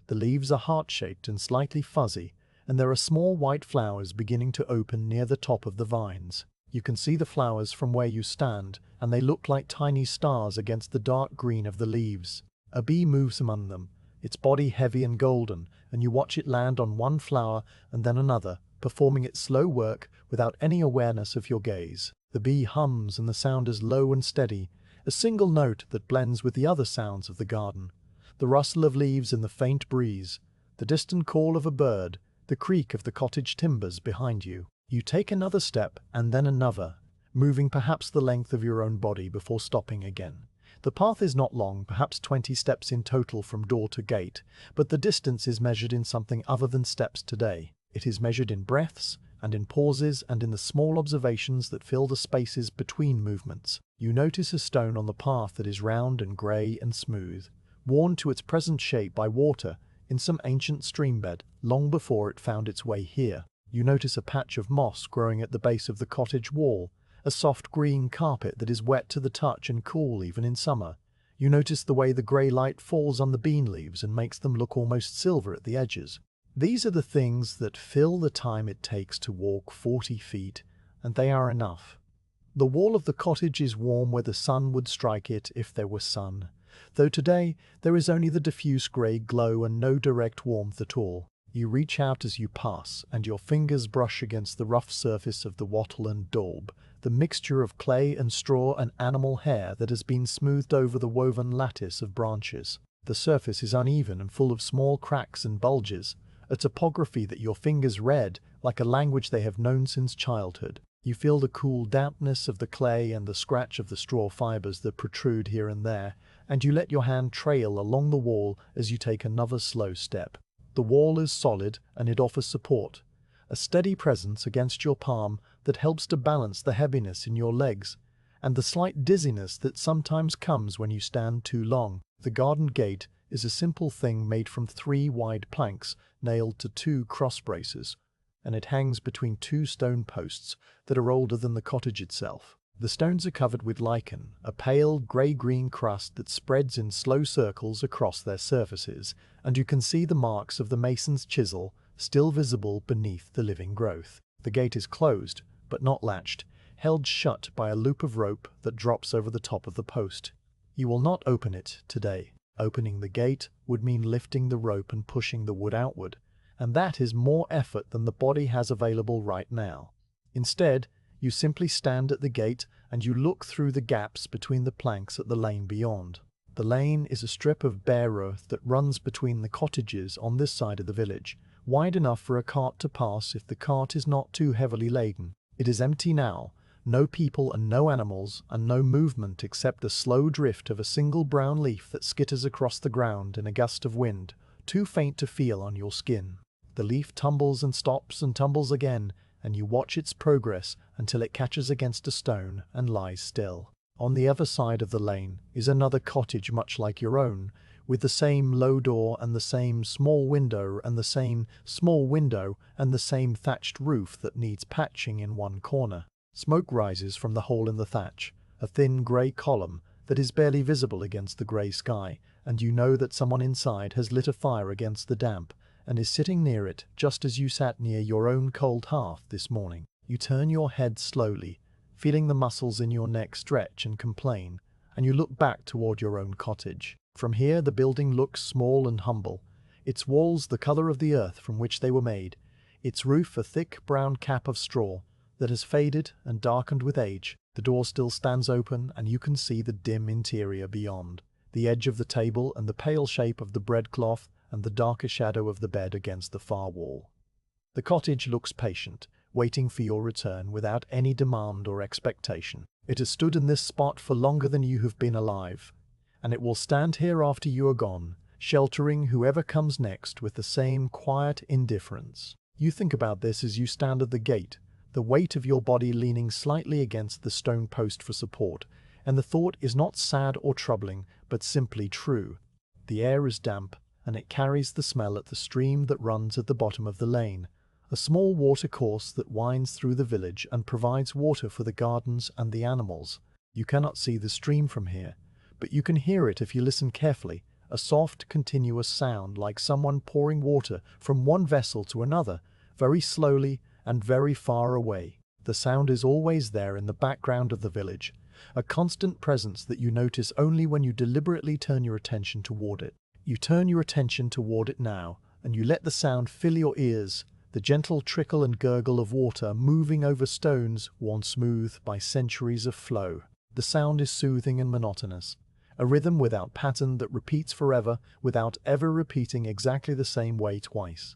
The leaves are heart-shaped and slightly fuzzy, and there are small white flowers beginning to open near the top of the vines. You can see the flowers from where you stand, and they look like tiny stars against the dark green of the leaves. A bee moves among them, its body heavy and golden, and you watch it land on one flower and then another, performing its slow work without any awareness of your gaze. The bee hums and the sound is low and steady, a single note that blends with the other sounds of the garden. The rustle of leaves in the faint breeze, the distant call of a bird, the creak of the cottage timbers behind you. You take another step and then another, moving perhaps the length of your own body before stopping again. The path is not long, perhaps 20 steps in total from door to gate, but the distance is measured in something other than steps today. It is measured in breaths, and in pauses, and in the small observations that fill the spaces between movements. You notice a stone on the path that is round and grey and smooth, worn to its present shape by water in some ancient streambed, long before it found its way here. You notice a patch of moss growing at the base of the cottage wall, a soft green carpet that is wet to the touch and cool even in summer. You notice the way the grey light falls on the bean leaves and makes them look almost silver at the edges. These are the things that fill the time it takes to walk 40 feet, and they are enough. The wall of the cottage is warm where the sun would strike it if there were sun, though today there is only the diffuse grey glow and no direct warmth at all. You reach out as you pass, and your fingers brush against the rough surface of the wattle and daub, the mixture of clay and straw and animal hair that has been smoothed over the woven lattice of branches. The surface is uneven and full of small cracks and bulges, a topography that your fingers read like a language they have known since childhood. You feel the cool dampness of the clay and the scratch of the straw fibers that protrude here and there, and you let your hand trail along the wall as you take another slow step. The wall is solid and it offers support, a steady presence against your palm that helps to balance the heaviness in your legs and the slight dizziness that sometimes comes when you stand too long. The garden gate is a simple thing made from 3 wide planks nailed to 2 cross braces, and it hangs between 2 stone posts that are older than the cottage itself. The stones are covered with lichen, a pale grey-green crust that spreads in slow circles across their surfaces, and you can see the marks of the mason's chisel still visible beneath the living growth. The gate is closed, but not latched, held shut by a loop of rope that drops over the top of the post. You will not open it today. Opening the gate would mean lifting the rope and pushing the wood outward, and that is more effort than the body has available right now. Instead, you simply stand at the gate and you look through the gaps between the planks at the lane beyond. The lane is a strip of bare earth that runs between the cottages on this side of the village, wide enough for a cart to pass if the cart is not too heavily laden. It is empty now, no people and no animals, and no movement except the slow drift of a single brown leaf that skitters across the ground in a gust of wind, too faint to feel on your skin. The leaf tumbles and stops and tumbles again, and you watch its progress until it catches against a stone and lies still. On the other side of the lane is another cottage much like your own, with the same low door and the same small window and the same small window and the same thatched roof that needs patching in one corner. Smoke rises from the hole in the thatch, a thin grey column that is barely visible against the grey sky, and you know that someone inside has lit a fire against the damp and is sitting near it just as you sat near your own cold hearth this morning. You turn your head slowly, feeling the muscles in your neck stretch and complain, and you look back toward your own cottage. From here the building looks small and humble, its walls the colour of the earth from which they were made, its roof a thick brown cap of straw that has faded and darkened with age. The door still stands open and you can see the dim interior beyond, the edge of the table and the pale shape of the breadcloth and the darker shadow of the bed against the far wall. The cottage looks patient, waiting for your return without any demand or expectation. It has stood in this spot for longer than you have been alive, and it will stand here after you are gone, sheltering whoever comes next with the same quiet indifference. You think about this as you stand at the gate, the weight of your body leaning slightly against the stone post for support, and the thought is not sad or troubling, but simply true. The air is damp, and it carries the smell at the stream that runs at the bottom of the lane, a small water course that winds through the village and provides water for the gardens and the animals. You cannot see the stream from here, but you can hear it if you listen carefully, a soft, continuous sound like someone pouring water from one vessel to another, very slowly and very far away. The sound is always there in the background of the village, a constant presence that you notice only when you deliberately turn your attention toward it. You turn your attention toward it now, and you let the sound fill your ears, the gentle trickle and gurgle of water moving over stones worn smooth by centuries of flow. The sound is soothing and monotonous, a rhythm without pattern that repeats forever without ever repeating exactly the same way twice.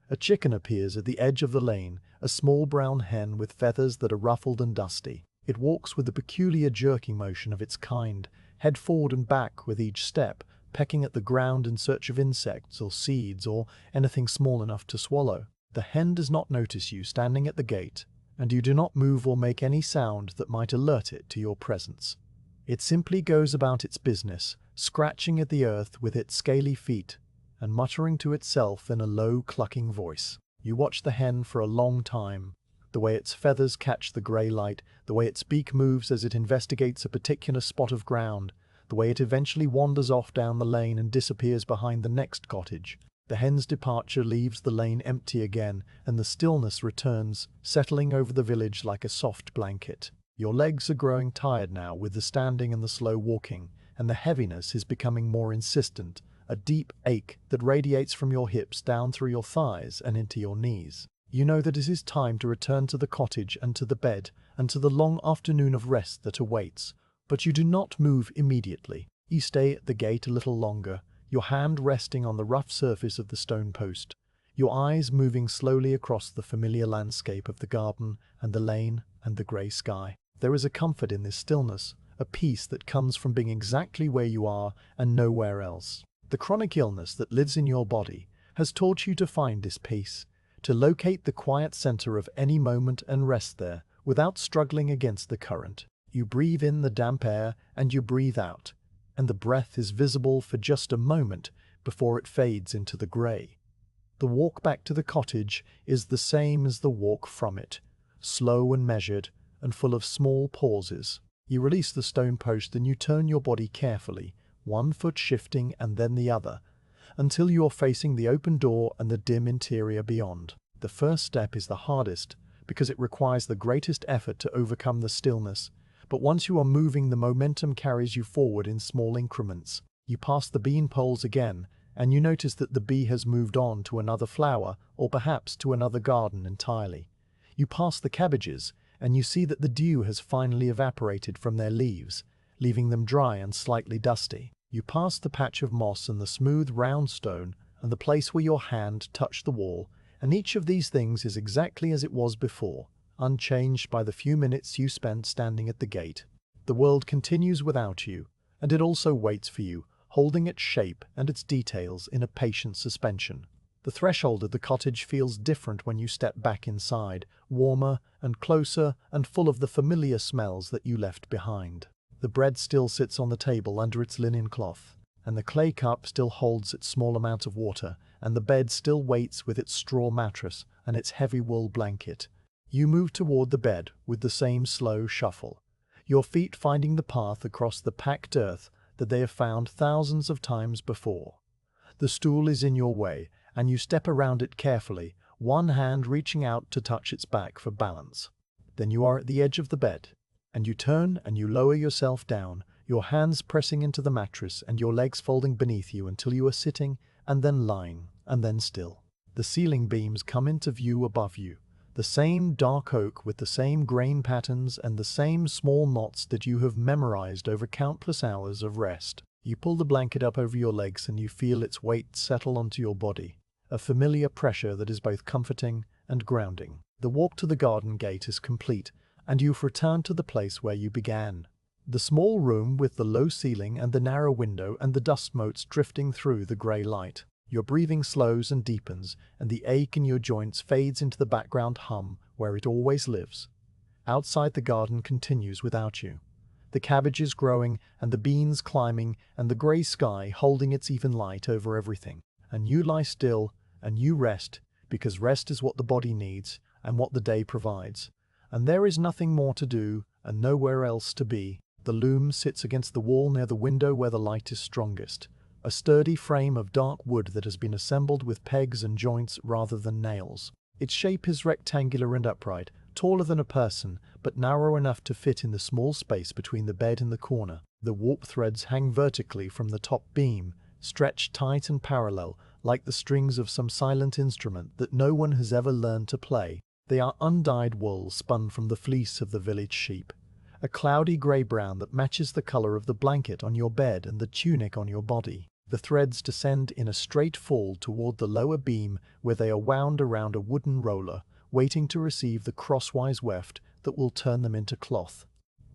A chicken appears at the edge of the lane, a small brown hen with feathers that are ruffled and dusty. It walks with the peculiar jerking motion of its kind, head forward and back with each step, pecking at the ground in search of insects or seeds or anything small enough to swallow. The hen does not notice you standing at the gate, and you do not move or make any sound that might alert it to your presence. It simply goes about its business, scratching at the earth with its scaly feet, and muttering to itself in a low, clucking voice. You watch the hen for a long time, the way its feathers catch the grey light, the way its beak moves as it investigates a particular spot of ground, the way it eventually wanders off down the lane and disappears behind the next cottage. The hen's departure leaves the lane empty again, and the stillness returns, settling over the village like a soft blanket. Your legs are growing tired now with the standing and the slow walking, and the heaviness is becoming more insistent, a deep ache that radiates from your hips down through your thighs and into your knees. You know that it is time to return to the cottage and to the bed and to the long afternoon of rest that awaits, but you do not move immediately. You stay at the gate a little longer, your hand resting on the rough surface of the stone post, your eyes moving slowly across the familiar landscape of the garden and the lane and the grey sky. There is a comfort in this stillness, a peace that comes from being exactly where you are and nowhere else. The chronic illness that lives in your body has taught you to find this peace, to locate the quiet center of any moment and rest there without struggling against the current. You breathe in the damp air and you breathe out, and the breath is visible for just a moment before it fades into the grey. The walk back to the cottage is the same as the walk from it, slow and measured and full of small pauses. You release the stone post and you turn your body carefully, one foot shifting and then the other, until you are facing the open door and the dim interior beyond. The first step is the hardest, because it requires the greatest effort to overcome the stillness. But once you are moving, the momentum carries you forward in small increments. You pass the bean poles again, and you notice that the bee has moved on to another flower, or perhaps to another garden entirely. You pass the cabbages, and you see that the dew has finally evaporated from their leaves, leaving them dry and slightly dusty. You pass the patch of moss and the smooth round stone, and the place where your hand touched the wall, and each of these things is exactly as it was before, unchanged by the few minutes you spent standing at the gate. The world continues without you, and it also waits for you, holding its shape and its details in a patient suspension. The threshold of the cottage feels different when you step back inside, warmer and closer and full of the familiar smells that you left behind. The bread still sits on the table under its linen cloth, and the clay cup still holds its small amount of water, and the bed still waits with its straw mattress and its heavy wool blanket. You move toward the bed with the same slow shuffle, your feet finding the path across the packed earth that they have found thousands of times before. The stool is in your way, and you step around it carefully, one hand reaching out to touch its back for balance. Then you are at the edge of the bed, and you turn and you lower yourself down, your hands pressing into the mattress and your legs folding beneath you until you are sitting, and then lying, and then still. The ceiling beams come into view above you, the same dark oak with the same grain patterns and the same small knots that you have memorized over countless hours of rest. You pull the blanket up over your legs and you feel its weight settle onto your body, a familiar pressure that is both comforting and grounding. The walk to the garden gate is complete, and you've returned to the place where you began. The small room with the low ceiling and the narrow window and the dust motes drifting through the grey light. Your breathing slows and deepens, and the ache in your joints fades into the background hum where it always lives. Outside, the garden continues without you. The cabbages growing, and the beans climbing, and the grey sky holding its even light over everything. And you lie still, and you rest, because rest is what the body needs, and what the day provides. And there is nothing more to do, and nowhere else to be. The loom sits against the wall near the window where the light is strongest. A sturdy frame of dark wood that has been assembled with pegs and joints rather than nails. Its shape is rectangular and upright, taller than a person, but narrow enough to fit in the small space between the bed and the corner. The warp threads hang vertically from the top beam, stretched tight and parallel, like the strings of some silent instrument that no one has ever learned to play. They are undyed wool spun from the fleece of the village sheep, a cloudy grey-brown that matches the color of the blanket on your bed and the tunic on your body. The threads descend in a straight fall toward the lower beam where they are wound around a wooden roller, waiting to receive the crosswise weft that will turn them into cloth.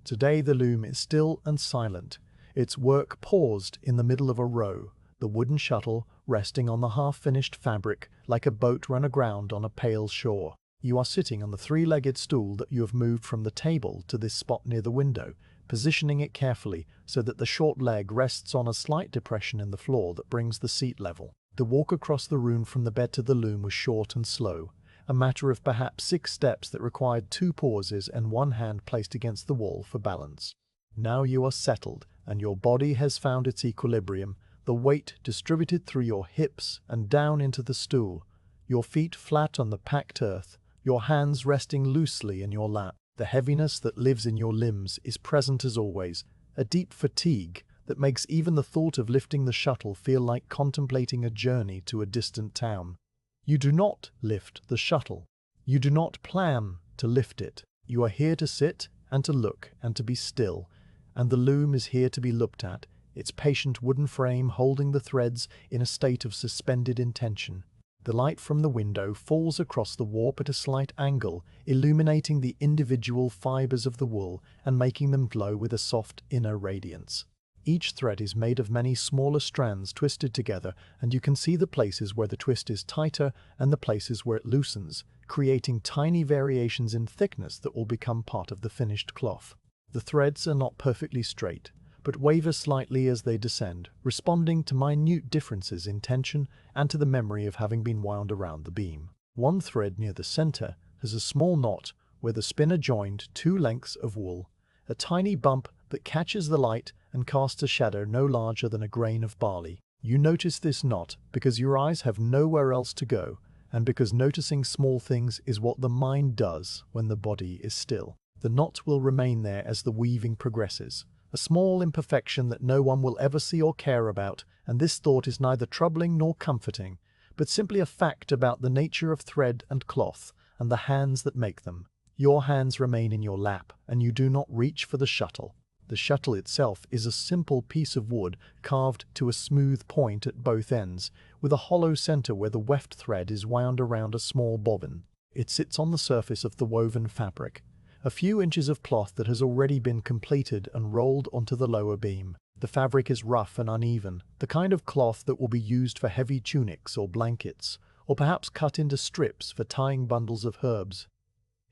Today the loom is still and silent, its work paused in the middle of a row, the wooden shuttle resting on the half-finished fabric like a boat run aground on a pale shore. You are sitting on the three-legged stool that you have moved from the table to this spot near the window, positioning it carefully so that the short leg rests on a slight depression in the floor that brings the seat level. The walk across the room from the bed to the loom was short and slow, a matter of perhaps 6 steps that required 2 pauses and one hand placed against the wall for balance. Now you are settled, and your body has found its equilibrium, the weight distributed through your hips and down into the stool, your feet flat on the packed earth, your hands resting loosely in your lap. The heaviness that lives in your limbs is present as always, a deep fatigue that makes even the thought of lifting the shuttle feel like contemplating a journey to a distant town. You do not lift the shuttle. You do not plan to lift it. You are here to sit and to look and to be still, and the loom is here to be looked at, its patient wooden frame holding the threads in a state of suspended intention. The light from the window falls across the warp at a slight angle, illuminating the individual fibers of the wool and making them glow with a soft inner radiance. Each thread is made of many smaller strands twisted together, and you can see the places where the twist is tighter and the places where it loosens, creating tiny variations in thickness that will become part of the finished cloth. The threads are not perfectly straight, but waver slightly as they descend, responding to minute differences in tension and to the memory of having been wound around the beam. One thread near the center has a small knot where the spinner joined 2 lengths of wool, a tiny bump that catches the light and casts a shadow no larger than a grain of barley. You notice this knot because your eyes have nowhere else to go, and because noticing small things is what the mind does when the body is still. The knot will remain there as the weaving progresses, a small imperfection that no one will ever see or care about, and this thought is neither troubling nor comforting, but simply a fact about the nature of thread and cloth, and the hands that make them. Your hands remain in your lap, and you do not reach for the shuttle. The shuttle itself is a simple piece of wood carved to a smooth point at both ends, with a hollow center where the weft thread is wound around a small bobbin. It sits on the surface of the woven fabric, a few inches of cloth that has already been completed and rolled onto the lower beam. The fabric is rough and uneven, the kind of cloth that will be used for heavy tunics or blankets, or perhaps cut into strips for tying bundles of herbs.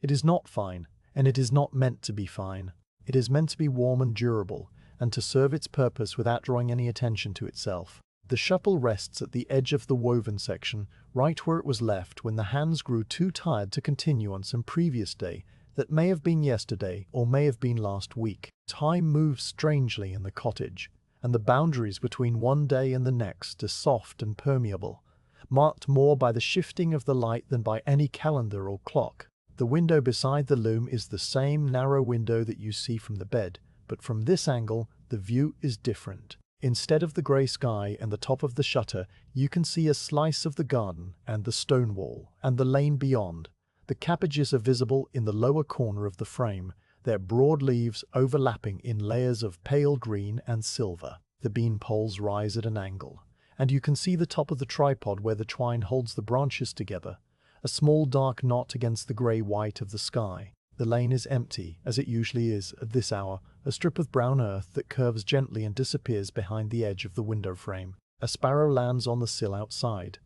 It is not fine, and it is not meant to be fine. It is meant to be warm and durable, and to serve its purpose without drawing any attention to itself. The shuttle rests at the edge of the woven section, right where it was left when the hands grew too tired to continue on some previous day that may have been yesterday or may have been last week. Time moves strangely in the cottage, and the boundaries between one day and the next are soft and permeable, marked more by the shifting of the light than by any calendar or clock. The window beside the loom is the same narrow window that you see from the bed, but from this angle, the view is different. Instead of the grey sky and the top of the shutter, you can see a slice of the garden and the stone wall and the lane beyond. The cabbages are visible in the lower corner of the frame, their broad leaves overlapping in layers of pale green and silver. The bean poles rise at an angle, and you can see the top of the tripod where the twine holds the branches together, a small dark knot against the grey-white of the sky. The lane is empty, as it usually is at this hour, a strip of brown earth that curves gently and disappears behind the edge of the window frame. A sparrow lands on the sill outside.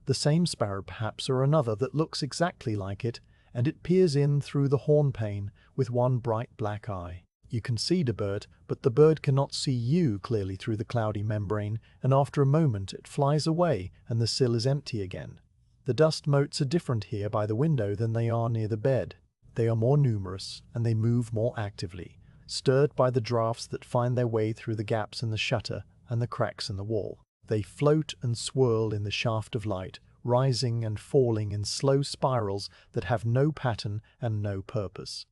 The same sparrow perhaps, or another that looks exactly like it, and it peers in through the horn pane with one bright black eye. You can see the bird, but the bird cannot see you clearly through the cloudy membrane, and after a moment it flies away and the sill is empty again. The dust motes are different here by the window than they are near the bed. They are more numerous, and they move more actively, stirred by the draughts that find their way through the gaps in the shutter and the cracks in the wall. They float and swirl in the shaft of light, rising and falling in slow spirals that have no pattern and no purpose.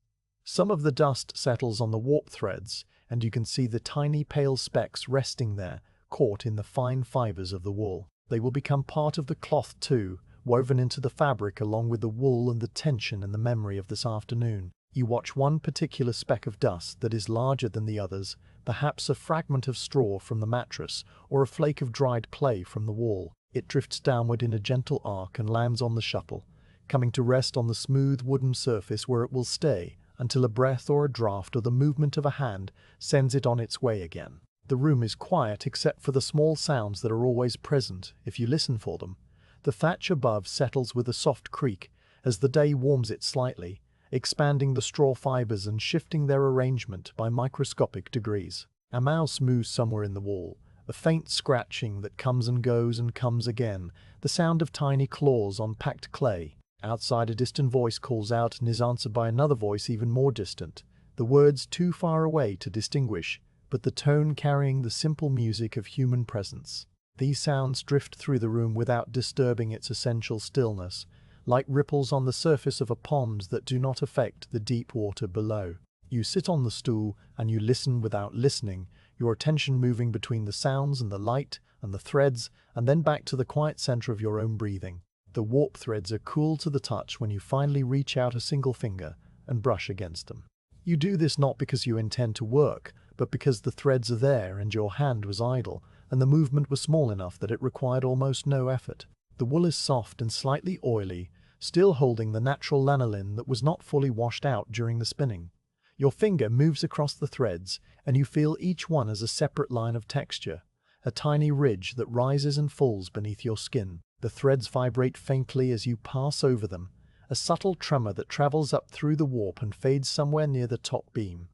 Some of the dust settles on the warp threads, and you can see the tiny pale specks resting there, caught in the fine fibers of the wool. They will become part of the cloth too, woven into the fabric along with the wool and the tension and the memory of this afternoon. You watch one particular speck of dust that is larger than the others, perhaps a fragment of straw from the mattress or a flake of dried clay from the wall. It drifts downward in a gentle arc and lands on the shuttle, coming to rest on the smooth wooden surface where it will stay until a breath or a draught or the movement of a hand sends it on its way again. The room is quiet except for the small sounds that are always present if you listen for them. The thatch above settles with a soft creak as the day warms it slightly, expanding the straw fibers and shifting their arrangement by microscopic degrees. A mouse moves somewhere in the wall, a faint scratching that comes and goes and comes again, the sound of tiny claws on packed clay. Outside, a distant voice calls out and is answered by another voice even more distant, the words too far away to distinguish, but the tone carrying the simple music of human presence. These sounds drift through the room without disturbing its essential stillness, like ripples on the surface of a pond that do not affect the deep water below. You sit on the stool and you listen without listening, your attention moving between the sounds and the light and the threads, and then back to the quiet center of your own breathing. The warp threads are cool to the touch when you finally reach out a single finger and brush against them. You do this not because you intend to work, but because the threads are there and your hand was idle, and the movement was small enough that it required almost no effort. The wool is soft and slightly oily, still holding the natural lanolin that was not fully washed out during the spinning. Your finger moves across the threads, and you feel each one as a separate line of texture, a tiny ridge that rises and falls beneath your skin. The threads vibrate faintly as you pass over them, a subtle tremor that travels up through the warp and fades somewhere near the top beam.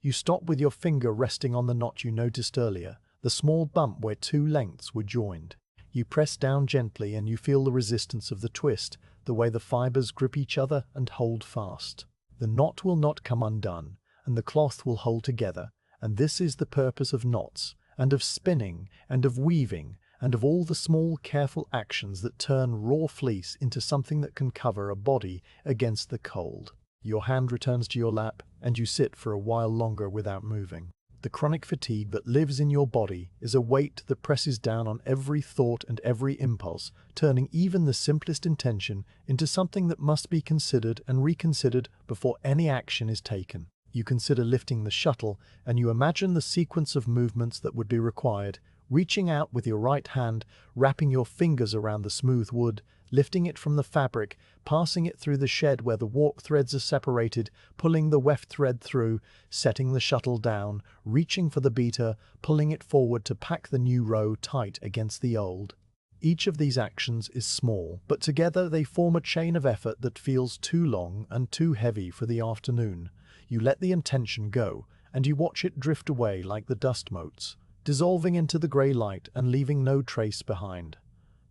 You stop with your finger resting on the knot you noticed earlier, the small bump where two lengths were joined. You press down gently and you feel the resistance of the twist, the way the fibers grip each other and hold fast. The knot will not come undone, and the cloth will hold together, and this is the purpose of knots, and of spinning, and of weaving, and of all the small, careful actions that turn raw fleece into something that can cover a body against the cold. Your hand returns to your lap, and you sit for a while longer without moving. The chronic fatigue that lives in your body is a weight that presses down on every thought and every impulse, turning even the simplest intention into something that must be considered and reconsidered before any action is taken. You consider lifting the shuttle, and you imagine the sequence of movements that would be required, reaching out with your right hand, wrapping your fingers around the smooth wood, lifting it from the fabric, passing it through the shed where the warp threads are separated, pulling the weft thread through, setting the shuttle down, reaching for the beater, pulling it forward to pack the new row tight against the old. Each of these actions is small, but together they form a chain of effort that feels too long and too heavy for the afternoon. You let the intention go, and you watch it drift away like the dust motes, dissolving into the grey light and leaving no trace behind.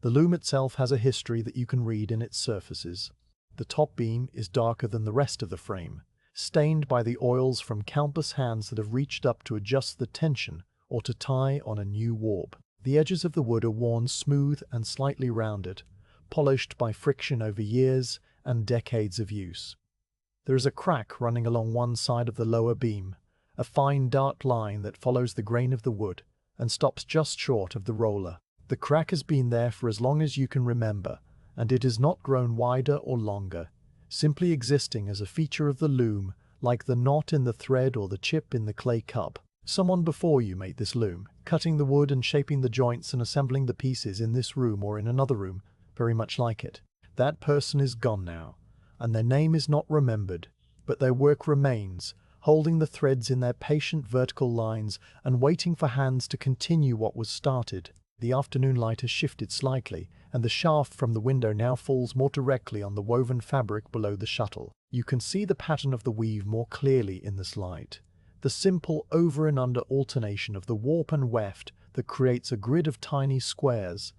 The loom itself has a history that you can read in its surfaces. The top beam is darker than the rest of the frame, stained by the oils from countless hands that have reached up to adjust the tension or to tie on a new warp. The edges of the wood are worn smooth and slightly rounded, polished by friction over years and decades of use. There is a crack running along one side of the lower beam, a fine dark line that follows the grain of the wood and stops just short of the roller. The crack has been there for as long as you can remember, and it has not grown wider or longer, simply existing as a feature of the loom, like the knot in the thread or the chip in the clay cup. Someone before you made this loom, cutting the wood and shaping the joints and assembling the pieces in this room or in another room, very much like it. That person is gone now, and their name is not remembered, but their work remains, holding the threads in their patient vertical lines and waiting for hands to continue what was started. The afternoon light has shifted slightly, and the shaft from the window now falls more directly on the woven fabric below the shuttle. You can see the pattern of the weave more clearly in this light. The simple over and under alternation of the warp and weft that creates a grid of tiny squares.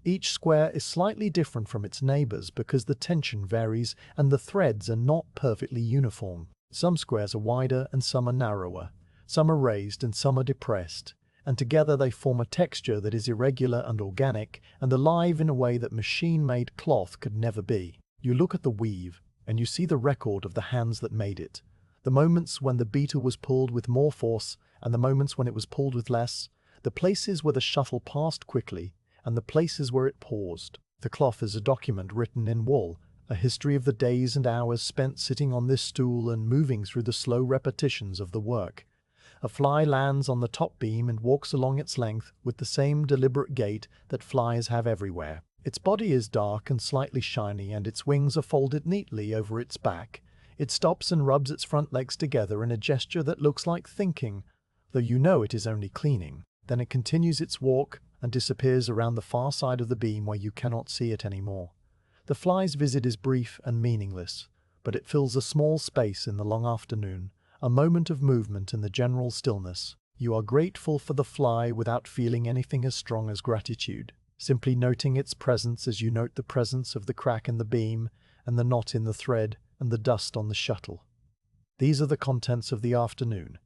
Each square is slightly different from its neighbors because the tension varies and the threads are not perfectly uniform. Some squares are wider and some are narrower. Some are raised and some are depressed, and together they form a texture that is irregular and organic and alive in a way that machine-made cloth could never be. You look at the weave, and you see the record of the hands that made it. The moments when the beater was pulled with more force, and the moments when it was pulled with less. The places where the shuttle passed quickly, and the places where it paused. The cloth is a document written in wool, a history of the days and hours spent sitting on this stool and moving through the slow repetitions of the work. A fly lands on the top beam and walks along its length with the same deliberate gait that flies have everywhere. Its body is dark and slightly shiny, and its wings are folded neatly over its back. It stops and rubs its front legs together in a gesture that looks like thinking, though you know it is only cleaning. Then it continues its walk and disappears around the far side of the beam where you cannot see it anymore. The fly's visit is brief and meaningless, but it fills a small space in the long afternoon, a moment of movement in the general stillness. You are grateful for the fly without feeling anything as strong as gratitude, simply noting its presence as you note the presence of the crack in the beam and the knot in the thread and the dust on the shuttle. These are the contents of the afternoon,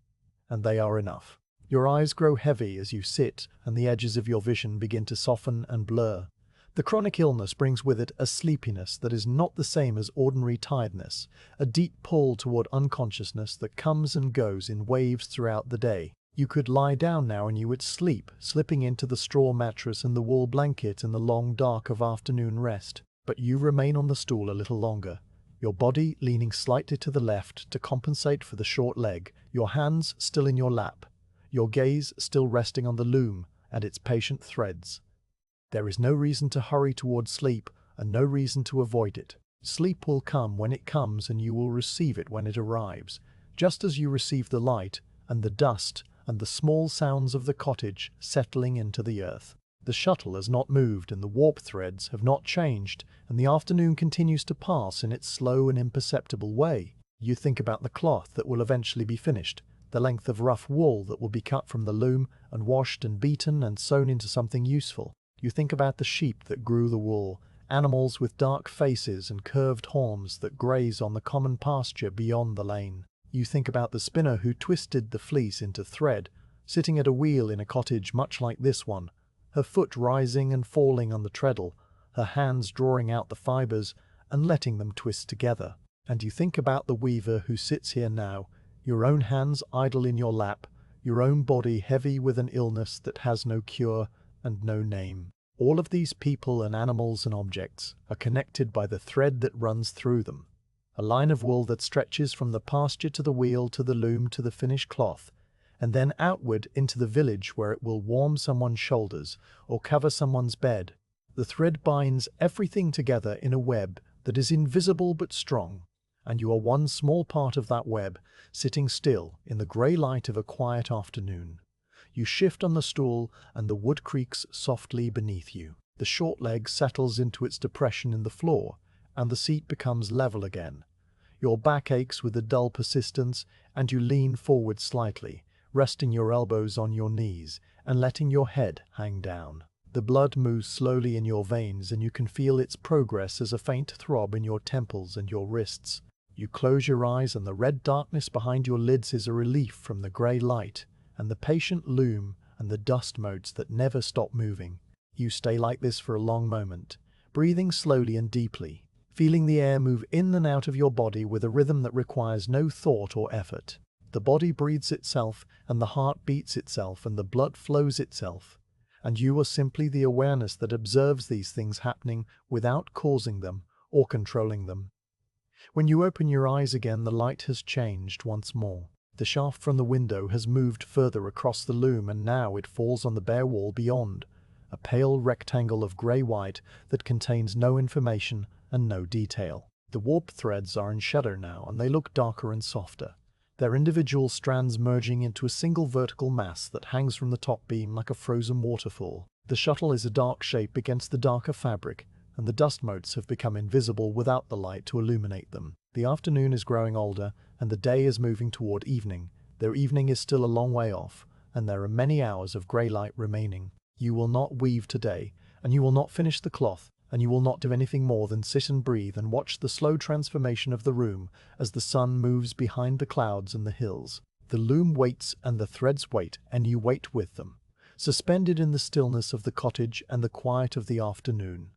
and they are enough. Your eyes grow heavy as you sit, and the edges of your vision begin to soften and blur. The chronic illness brings with it a sleepiness that is not the same as ordinary tiredness, a deep pull toward unconsciousness that comes and goes in waves throughout the day. You could lie down now and you would sleep, slipping into the straw mattress and the wool blanket in the long dark of afternoon rest. But you remain on the stool a little longer, your body leaning slightly to the left to compensate for the short leg, your hands still in your lap, your gaze still resting on the loom and its patient threads. There is no reason to hurry towards sleep and no reason to avoid it. Sleep will come when it comes, and you will receive it when it arrives, just as you receive the light and the dust and the small sounds of the cottage settling into the earth. The shuttle has not moved and the warp threads have not changed, and the afternoon continues to pass in its slow and imperceptible way. You think about the cloth that will eventually be finished, the length of rough wool that will be cut from the loom and washed and beaten and sewn into something useful. You think about the sheep that grew the wool, animals with dark faces and curved horns that graze on the common pasture beyond the lane. You think about the spinner who twisted the fleece into thread, sitting at a wheel in a cottage much like this one, her foot rising and falling on the treadle, her hands drawing out the fibers and letting them twist together. And you think about the weaver who sits here now, your own hands idle in your lap, your own body heavy with an illness that has no cure and no name. All of these people and animals and objects are connected by the thread that runs through them, a line of wool that stretches from the pasture to the wheel to the loom to the finished cloth, and then outward into the village where it will warm someone's shoulders or cover someone's bed. The thread binds everything together in a web that is invisible but strong, and you are one small part of that web, sitting still in the grey light of a quiet afternoon. You shift on the stool, and the wood creaks softly beneath you. The short leg settles into its depression in the floor, and the seat becomes level again. Your back aches with a dull persistence, and you lean forward slightly, resting your elbows on your knees and letting your head hang down. The blood moves slowly in your veins, and you can feel its progress as a faint throb in your temples and your wrists. You close your eyes, and the red darkness behind your lids is a relief from the grey light and the patient loom and the dust motes that never stop moving. You stay like this for a long moment, breathing slowly and deeply, feeling the air move in and out of your body with a rhythm that requires no thought or effort. The body breathes itself, and the heart beats itself, and the blood flows itself, and you are simply the awareness that observes these things happening without causing them or controlling them. When you open your eyes again, the light has changed once more. The shaft from the window has moved further across the loom, and now it falls on the bare wall beyond, a pale rectangle of grey-white that contains no information and no detail. The warp threads are in shadow now, and they look darker and softer, their individual strands merging into a single vertical mass that hangs from the top beam like a frozen waterfall. The shuttle is a dark shape against the darker fabric, and the dust motes have become invisible without the light to illuminate them. The afternoon is growing older, and the day is moving toward evening. Their evening is still a long way off, and there are many hours of grey light remaining. You will not weave today, and you will not finish the cloth, and you will not do anything more than sit and breathe and watch the slow transformation of the room as the sun moves behind the clouds and the hills. The loom waits, and the threads wait, and you wait with them, suspended in the stillness of the cottage and the quiet of the afternoon.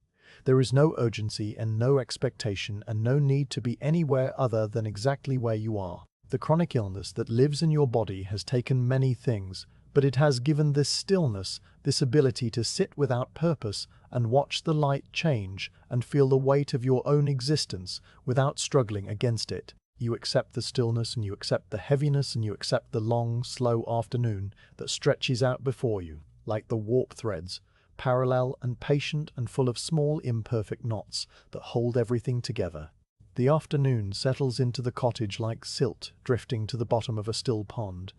There is no urgency and no expectation, and no need to be anywhere other than exactly where you are. The chronic illness that lives in your body has taken many things, but it has given this stillness, this ability to sit without purpose and watch the light change and feel the weight of your own existence without struggling against it. You accept the stillness, and you accept the heaviness, and you accept the long, slow afternoon that stretches out before you, like the warp threads, parallel and patient and full of small imperfect knots that hold everything together. The afternoon settles into the cottage like silt drifting to the bottom of a still pond,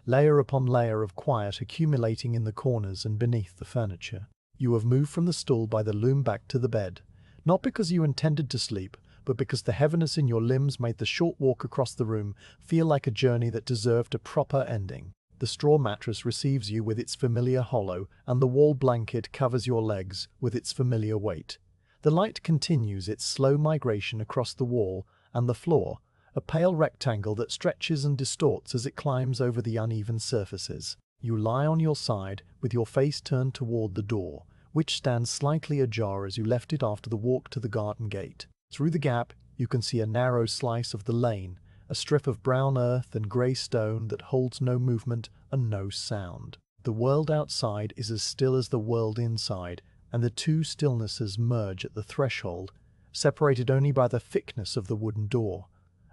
layer upon layer of quiet accumulating in the corners and beneath the furniture. You have moved from the stool by the loom back to the bed, not because you intended to sleep, but because the heaviness in your limbs made the short walk across the room feel like a journey that deserved a proper ending. The straw mattress receives you with its familiar hollow, and the wall blanket covers your legs with its familiar weight. The light continues its slow migration across the wall and the floor, a pale rectangle that stretches and distorts as it climbs over the uneven surfaces. You lie on your side with your face turned toward the door, which stands slightly ajar as you left it after the walk to the garden gate. Through the gap, you can see a narrow slice of the lane, a strip of brown earth and grey stone that holds no movement and no sound. The world outside is as still as the world inside, and the two stillnesses merge at the threshold, separated only by the thickness of the wooden door.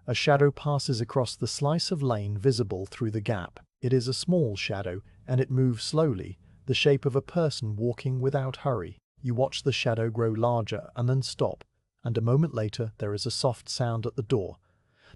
A shadow passes across the slice of lane visible through the gap. It is a small shadow, and it moves slowly, the shape of a person walking without hurry. You watch the shadow grow larger and then stop, and a moment later there is a soft sound at the door.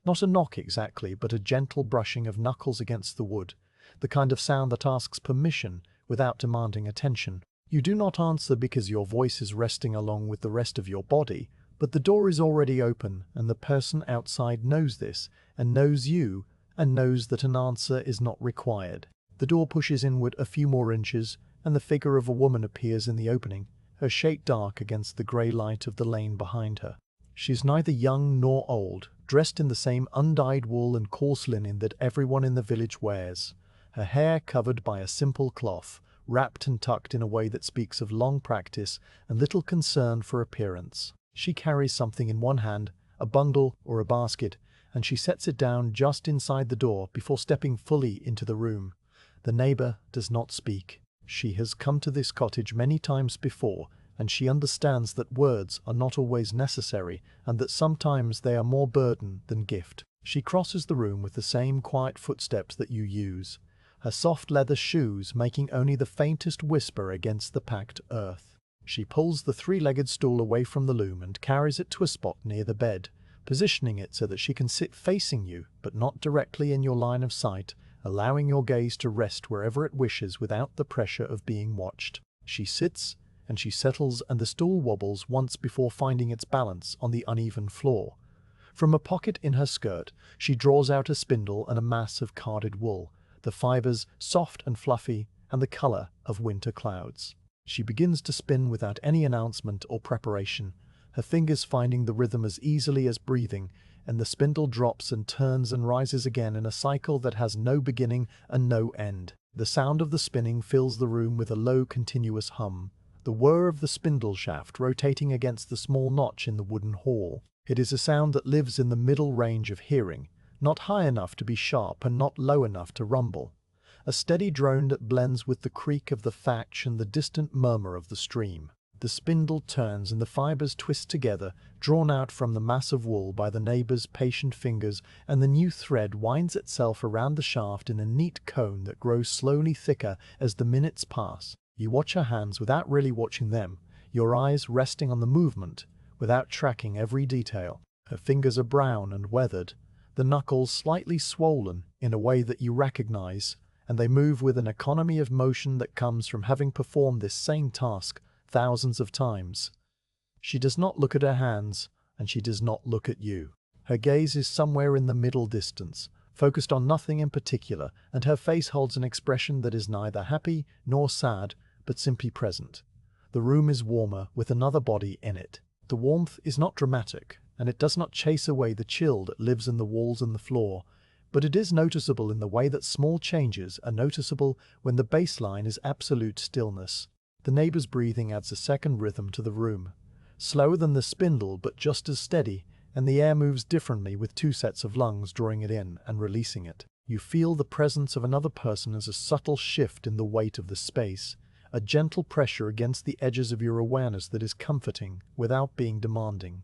Not a knock exactly, but a gentle brushing of knuckles against the wood, the kind of sound that asks permission without demanding attention. You do not answer because your voice is resting along with the rest of your body, but the door is already open, and the person outside knows this, and knows you, and knows that an answer is not required. The door pushes inward a few more inches, and the figure of a woman appears in the opening, her shape dark against the grey light of the lane behind her. She is neither young nor old, dressed in the same undyed wool and coarse linen that everyone in the village wears, her hair covered by a simple cloth, wrapped and tucked in a way that speaks of long practice and little concern for appearance. She carries something in one hand, a bundle or a basket, and she sets it down just inside the door before stepping fully into the room. The neighbor does not speak. She has come to this cottage many times before, and she understands that words are not always necessary and that sometimes they are more burden than gift. She crosses the room with the same quiet footsteps that you use, her soft leather shoes making only the faintest whisper against the packed earth. She pulls the three-legged stool away from the loom and carries it to a spot near the bed, positioning it so that she can sit facing you but not directly in your line of sight, allowing your gaze to rest wherever it wishes without the pressure of being watched. She sits, and she settles, and the stool wobbles once before finding its balance on the uneven floor. From a pocket in her skirt, she draws out a spindle and a mass of carded wool, the fibers soft and fluffy and the color of winter clouds. She begins to spin without any announcement or preparation, her fingers finding the rhythm as easily as breathing, and the spindle drops and turns and rises again in a cycle that has no beginning and no end. The sound of the spinning fills the room with a low, continuous hum, the whir of the spindle shaft rotating against the small notch in the wooden hall. It is a sound that lives in the middle range of hearing, not high enough to be sharp and not low enough to rumble. A steady drone that blends with the creak of the thatch and the distant murmur of the stream. The spindle turns and the fibers twist together, drawn out from the mass of wool by the neighbor's patient fingers, and the new thread winds itself around the shaft in a neat cone that grows slowly thicker as the minutes pass. You watch her hands without really watching them, your eyes resting on the movement, without tracking every detail. Her fingers are brown and weathered, the knuckles slightly swollen in a way that you recognize, and they move with an economy of motion that comes from having performed this same task thousands of times. She does not look at her hands, and she does not look at you. Her gaze is somewhere in the middle distance, focused on nothing in particular, and her face holds an expression that is neither happy nor sad, but simply present. The room is warmer with another body in it. The warmth is not dramatic, and it does not chase away the chill that lives in the walls and the floor, but it is noticeable in the way that small changes are noticeable when the baseline is absolute stillness. The neighbor's breathing adds a second rhythm to the room, slower than the spindle but just as steady, and the air moves differently with two sets of lungs drawing it in and releasing it. You feel the presence of another person as a subtle shift in the weight of the space, a gentle pressure against the edges of your awareness that is comforting without being demanding.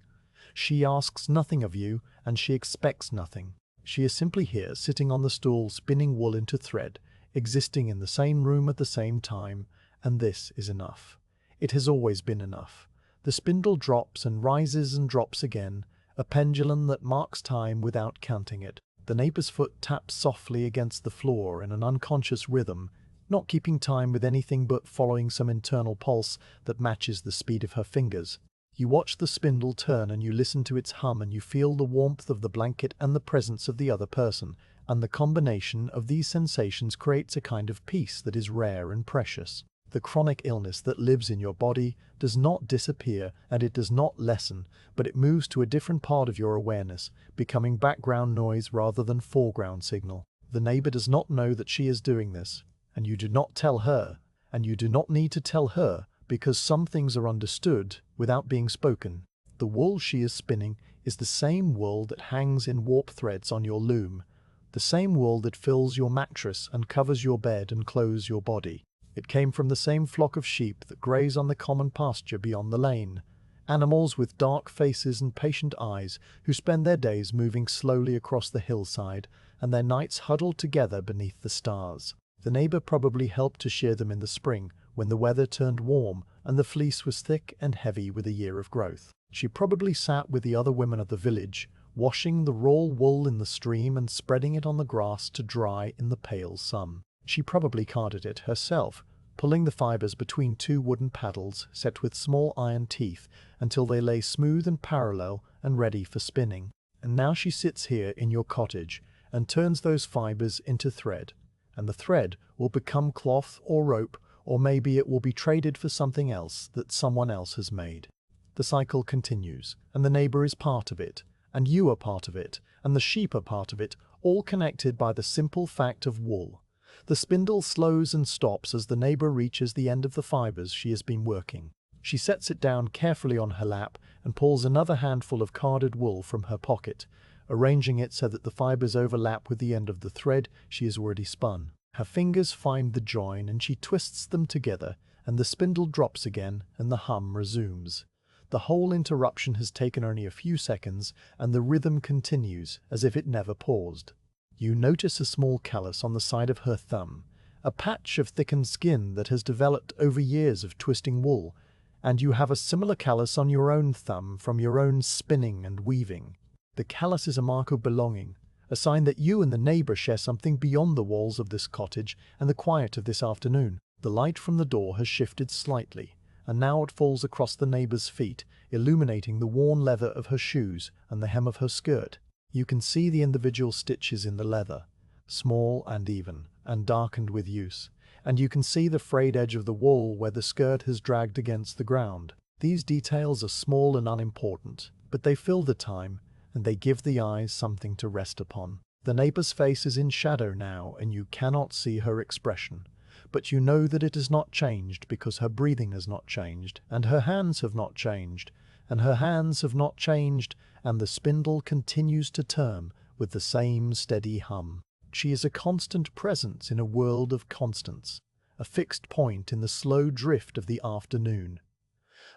She asks nothing of you, and she expects nothing. She is simply here, sitting on the stool, spinning wool into thread, existing in the same room at the same time, and this is enough. It has always been enough. The spindle drops and rises and drops again, a pendulum that marks time without counting it. The neighbor's foot taps softly against the floor in an unconscious rhythm, not keeping time with anything but following some internal pulse that matches the speed of her fingers. You watch the spindle turn and you listen to its hum, and you feel the warmth of the blanket and the presence of the other person, and the combination of these sensations creates a kind of peace that is rare and precious. The chronic illness that lives in your body does not disappear, and it does not lessen, but it moves to a different part of your awareness, becoming background noise rather than foreground signal. The neighbor does not know that she is doing this, and you do not tell her, and you do not need to tell her, because some things are understood without being spoken. The wool she is spinning is the same wool that hangs in warp threads on your loom, the same wool that fills your mattress and covers your bed and clothes your body. It came from the same flock of sheep that graze on the common pasture beyond the lane, animals with dark faces and patient eyes who spend their days moving slowly across the hillside and their nights huddled together beneath the stars. The neighbor probably helped to shear them in the spring when the weather turned warm and the fleece was thick and heavy with a year of growth. She probably sat with the other women of the village, washing the raw wool in the stream and spreading it on the grass to dry in the pale sun. She probably carded it herself, pulling the fibers between two wooden paddles set with small iron teeth until they lay smooth and parallel and ready for spinning. And now she sits here in your cottage and turns those fibers into thread, and the thread will become cloth or rope, or maybe it will be traded for something else that someone else has made. The cycle continues, and the neighbor is part of it, and you are part of it, and the sheep are part of it, all connected by the simple fact of wool. The spindle slows and stops as the neighbor reaches the end of the fibers she has been working. She sets it down carefully on her lap and pulls another handful of carded wool from her pocket, arranging it so that the fibers overlap with the end of the thread she has already spun. Her fingers find the join and she twists them together, and the spindle drops again and the hum resumes. The whole interruption has taken only a few seconds, and the rhythm continues as if it never paused. You notice a small callus on the side of her thumb, a patch of thickened skin that has developed over years of twisting wool, and you have a similar callus on your own thumb from your own spinning and weaving. The callus is a mark of belonging, a sign that you and the neighbor share something beyond the walls of this cottage and the quiet of this afternoon. The light from the door has shifted slightly, and now it falls across the neighbor's feet, illuminating the worn leather of her shoes and the hem of her skirt. You can see the individual stitches in the leather, small and even, and darkened with use, and you can see the frayed edge of the wool where the skirt has dragged against the ground. These details are small and unimportant, but they fill the time, and they give the eyes something to rest upon. The neighbor's face is in shadow now, and you cannot see her expression. But you know that it has not changed because her breathing has not changed, and her hands have not changed, and her hands have not changed, and the spindle continues to turn with the same steady hum. She is a constant presence in a world of constants, a fixed point in the slow drift of the afternoon.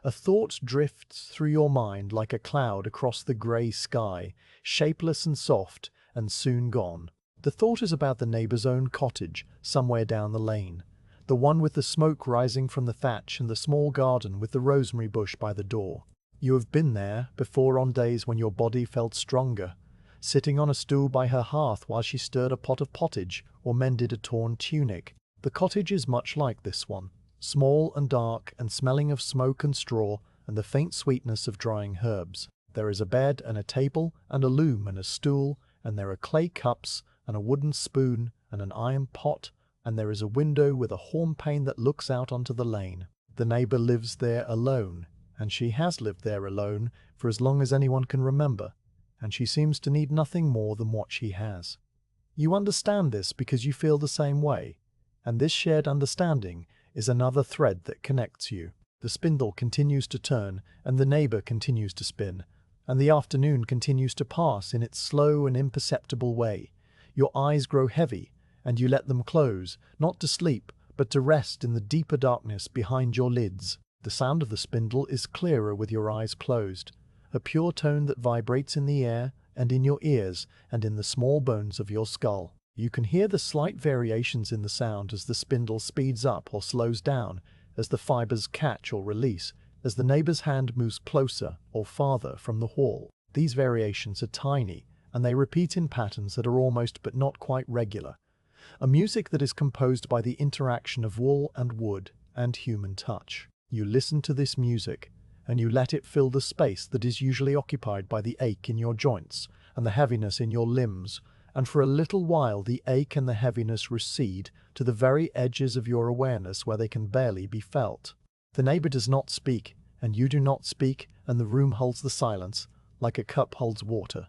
A thought drifts through your mind like a cloud across the grey sky, shapeless and soft, and soon gone. The thought is about the neighbor's own cottage, somewhere down the lane. The one with the smoke rising from the thatch and the small garden with the rosemary bush by the door. You have been there before on days when your body felt stronger, sitting on a stool by her hearth while she stirred a pot of pottage or mended a torn tunic. The cottage is much like this one, small and dark and smelling of smoke and straw and the faint sweetness of drying herbs. There is a bed and a table and a loom and a stool, and there are clay cups and a wooden spoon and an iron pot, and there is a window with a horn pane that looks out onto the lane. The neighbor lives there alone, and she has lived there alone for as long as anyone can remember, and she seems to need nothing more than what she has. You understand this because you feel the same way, and this shared understanding is another thread that connects you. The spindle continues to turn, and the neighbor continues to spin, and the afternoon continues to pass in its slow and imperceptible way. Your eyes grow heavy, and you let them close, not to sleep, but to rest in the deeper darkness behind your lids. The sound of the spindle is clearer with your eyes closed, a pure tone that vibrates in the air and in your ears and in the small bones of your skull. You can hear the slight variations in the sound as the spindle speeds up or slows down, as the fibers catch or release, as the neighbor's hand moves closer or farther from the wall. These variations are tiny, and they repeat in patterns that are almost but not quite regular. A music that is composed by the interaction of wool and wood and human touch. You listen to this music, and you let it fill the space that is usually occupied by the ache in your joints and the heaviness in your limbs, and for a little while the ache and the heaviness recede to the very edges of your awareness where they can barely be felt. The neighbor does not speak, and you do not speak, and the room holds the silence, like a cup holds water.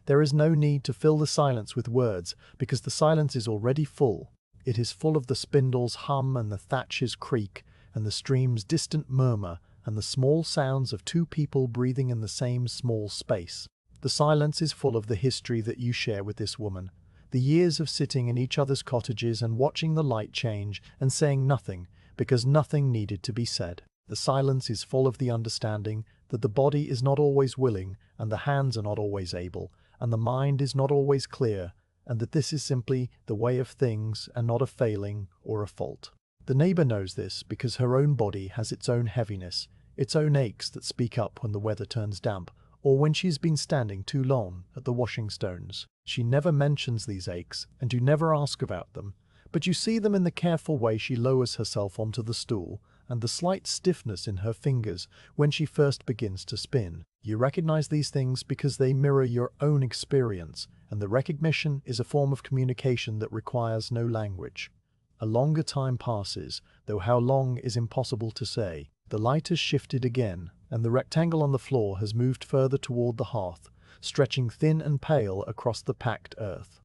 There is no need to fill the silence with words, because the silence is already full. It is full of the spindle's hum and the thatch's creak, and the stream's distant murmur, and the small sounds of two people breathing in the same small space. The silence is full of the history that you share with this woman, the years of sitting in each other's cottages and watching the light change and saying nothing, because nothing needed to be said. The silence is full of the understanding that the body is not always willing, and the hands are not always able, and the mind is not always clear, and that this is simply the way of things and not a failing or a fault. The neighbor knows this because her own body has its own heaviness, its own aches that speak up when the weather turns damp, or when she's been standing too long at the washing stones. She never mentions these aches, and you never ask about them, but you see them in the careful way she lowers herself onto the stool, and the slight stiffness in her fingers when she first begins to spin. You recognize these things because they mirror your own experience, and the recognition is a form of communication that requires no language. A longer time passes, though how long is impossible to say. The light has shifted again, and the rectangle on the floor has moved further toward the hearth, stretching thin and pale across the packed earth.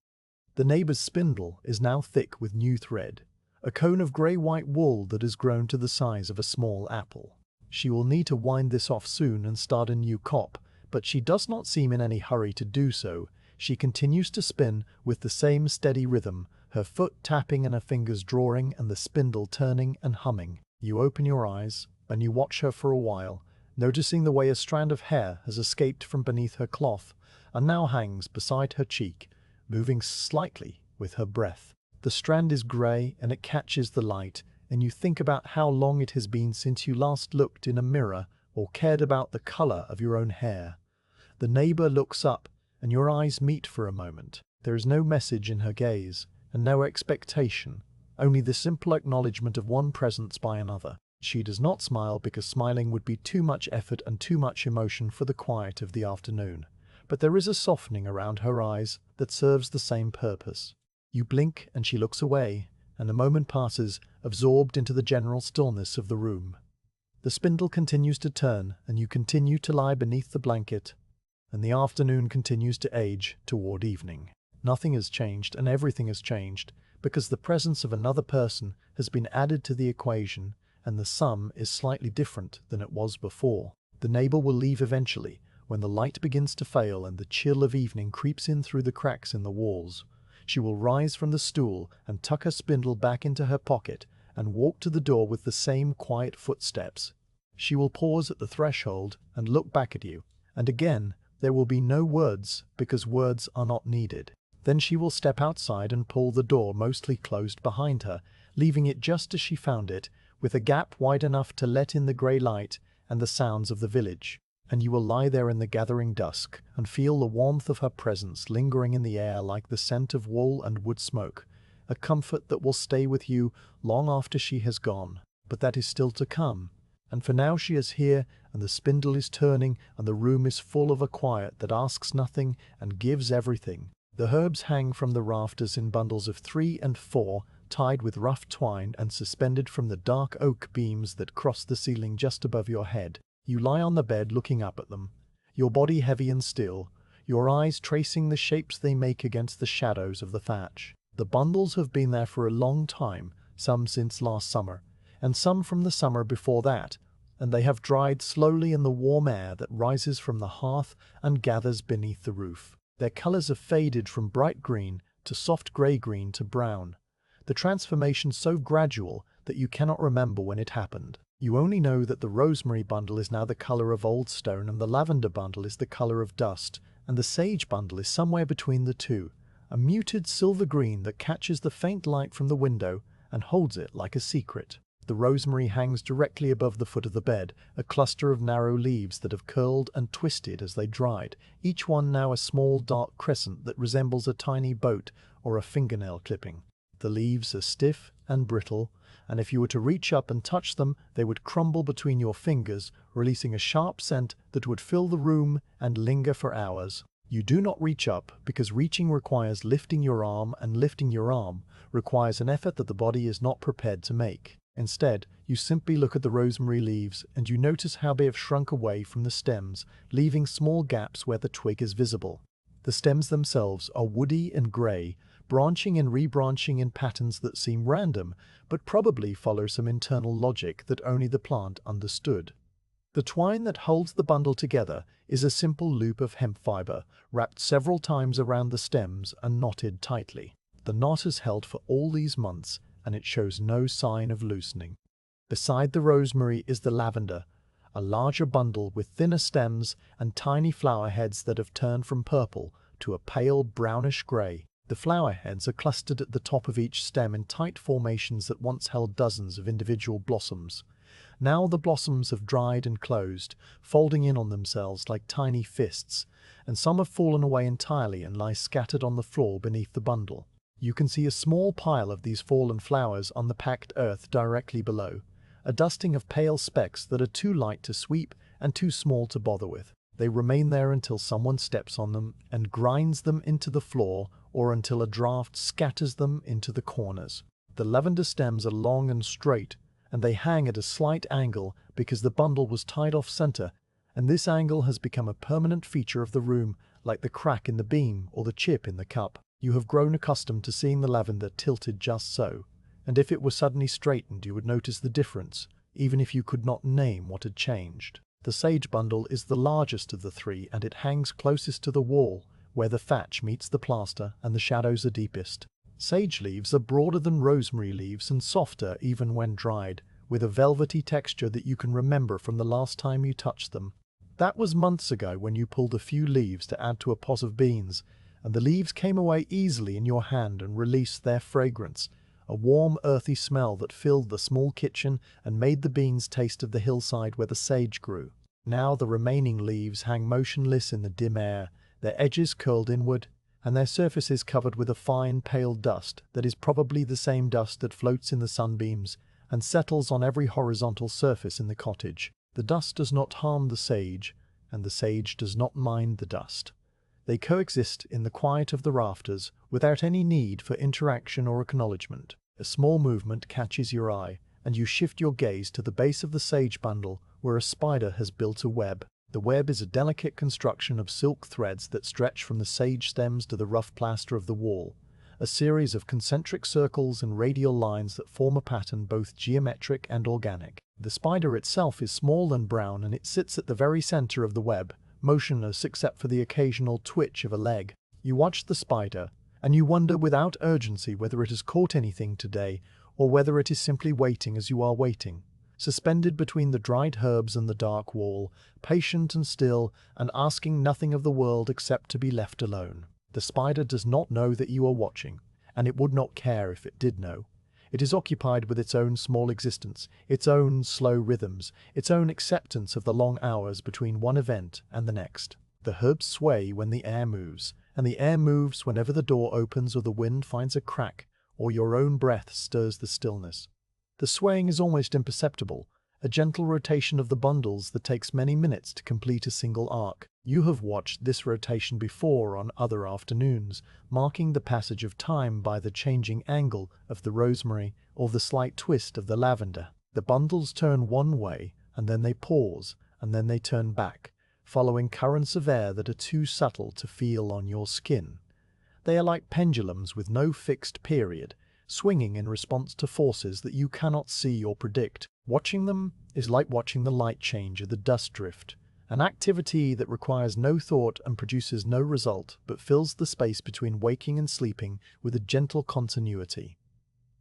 The neighbor's spindle is now thick with new thread, a cone of grey-white wool that has grown to the size of a small apple. She will need to wind this off soon and start a new cop, but she does not seem in any hurry to do so. She continues to spin with the same steady rhythm, her foot tapping and her fingers drawing and the spindle turning and humming. You open your eyes and you watch her for a while, noticing the way a strand of hair has escaped from beneath her cloth and now hangs beside her cheek, moving slightly with her breath. The strand is grey and it catches the light, and you think about how long it has been since you last looked in a mirror or cared about the color of your own hair. The neighbor looks up and your eyes meet for a moment. There is no message in her gaze and no expectation, only the simple acknowledgement of one presence by another. She does not smile because smiling would be too much effort and too much emotion for the quiet of the afternoon, but there is a softening around her eyes that serves the same purpose. You blink and she looks away, and a moment passes, absorbed into the general stillness of the room. The spindle continues to turn and you continue to lie beneath the blanket, and the afternoon continues to age toward evening. Nothing has changed and everything has changed because the presence of another person has been added to the equation, and the sum is slightly different than it was before. The neighbor will leave eventually when the light begins to fail and the chill of evening creeps in through the cracks in the walls. She will rise from the stool and tuck her spindle back into her pocket and walk to the door with the same quiet footsteps. She will pause at the threshold and look back at you, and again there will be no words because words are not needed. Then she will step outside and pull the door mostly closed behind her, leaving it just as she found it, with a gap wide enough to let in the grey light and the sounds of the village. And you will lie there in the gathering dusk and feel the warmth of her presence lingering in the air like the scent of wool and wood smoke, a comfort that will stay with you long after she has gone. But that is still to come. And for now she is here, and the spindle is turning, and the room is full of a quiet that asks nothing and gives everything. The herbs hang from the rafters in bundles of 3 and 4, tied with rough twine and suspended from the dark oak beams that cross the ceiling just above your head. You lie on the bed looking up at them, your body heavy and still, your eyes tracing the shapes they make against the shadows of the thatch. The bundles have been there for a long time, some since last summer, and some from the summer before that, and they have dried slowly in the warm air that rises from the hearth and gathers beneath the roof. Their colors have faded from bright green to soft grey-green to brown, the transformation so gradual that you cannot remember when it happened. You only know that the rosemary bundle is now the color of old stone and the lavender bundle is the color of dust, and the sage bundle is somewhere between the two, a muted silver green that catches the faint light from the window and holds it like a secret. The rosemary hangs directly above the foot of the bed, a cluster of narrow leaves that have curled and twisted as they dried, each one now a small dark crescent that resembles a tiny boat or a fingernail clipping. The leaves are stiff and brittle, and if you were to reach up and touch them, they would crumble between your fingers, releasing a sharp scent that would fill the room and linger for hours. You do not reach up because reaching requires lifting your arm, and lifting your arm requires an effort that the body is not prepared to make. Instead, you simply look at the rosemary leaves and you notice how they have shrunk away from the stems, leaving small gaps where the twig is visible. The stems themselves are woody and grey, branching and rebranching in patterns that seem random, but probably follow some internal logic that only the plant understood. The twine that holds the bundle together is a simple loop of hemp fiber, wrapped several times around the stems and knotted tightly. The knot has held for all these months, and it shows no sign of loosening. Beside the rosemary is the lavender, a larger bundle with thinner stems and tiny flower heads that have turned from purple to a pale brownish grey. The flower heads are clustered at the top of each stem in tight formations that once held dozens of individual blossoms. Now the blossoms have dried and closed, folding in on themselves like tiny fists, and some have fallen away entirely and lie scattered on the floor beneath the bundle. You can see a small pile of these fallen flowers on the packed earth directly below, a dusting of pale specks that are too light to sweep and too small to bother with. They remain there until someone steps on them and grinds them into the floor, or until a draft scatters them into the corners. The lavender stems are long and straight, and they hang at a slight angle because the bundle was tied off center, and this angle has become a permanent feature of the room, like the crack in the beam or the chip in the cup. You have grown accustomed to seeing the lavender tilted just so, and if it were suddenly straightened you would notice the difference, even if you could not name what had changed. The sage bundle is the largest of the three, and it hangs closest to the wall, where the thatch meets the plaster and the shadows are deepest. Sage leaves are broader than rosemary leaves and softer even when dried, with a velvety texture that you can remember from the last time you touched them. That was months ago when you pulled a few leaves to add to a pot of beans, and the leaves came away easily in your hand and released their fragrance, a warm, earthy smell that filled the small kitchen and made the beans taste of the hillside where the sage grew. Now the remaining leaves hang motionless in the dim air, their edges curled inward, and their surfaces covered with a fine, pale dust that is probably the same dust that floats in the sunbeams and settles on every horizontal surface in the cottage. The dust does not harm the sage, and the sage does not mind the dust. They coexist in the quiet of the rafters without any need for interaction or acknowledgement. A small movement catches your eye, and you shift your gaze to the base of the sage bundle where a spider has built a web. The web is a delicate construction of silk threads that stretch from the sage stems to the rough plaster of the wall, a series of concentric circles and radial lines that form a pattern both geometric and organic. The spider itself is small and brown, and it sits at the very center of the web, motionless except for the occasional twitch of a leg. You watch the spider, and you wonder without urgency whether it has caught anything today, or whether it is simply waiting as you are waiting, suspended between the dried herbs and the dark wall, patient and still, and asking nothing of the world except to be left alone. The spider does not know that you are watching, and it would not care if it did know. It is occupied with its own small existence, its own slow rhythms, its own acceptance of the long hours between one event and the next. The herbs sway when the air moves, and the air moves whenever the door opens or the wind finds a crack, or your own breath stirs the stillness. The swaying is almost imperceptible, a gentle rotation of the bundles that takes many minutes to complete a single arc. You have watched this rotation before on other afternoons, marking the passage of time by the changing angle of the rosemary or the slight twist of the lavender. The bundles turn one way, and then they pause, and then they turn back, following currents of air that are too subtle to feel on your skin. They are like pendulums with no fixed period, swinging in response to forces that you cannot see or predict. Watching them is like watching the light change or the dust drift, an activity that requires no thought and produces no result, but fills the space between waking and sleeping with a gentle continuity.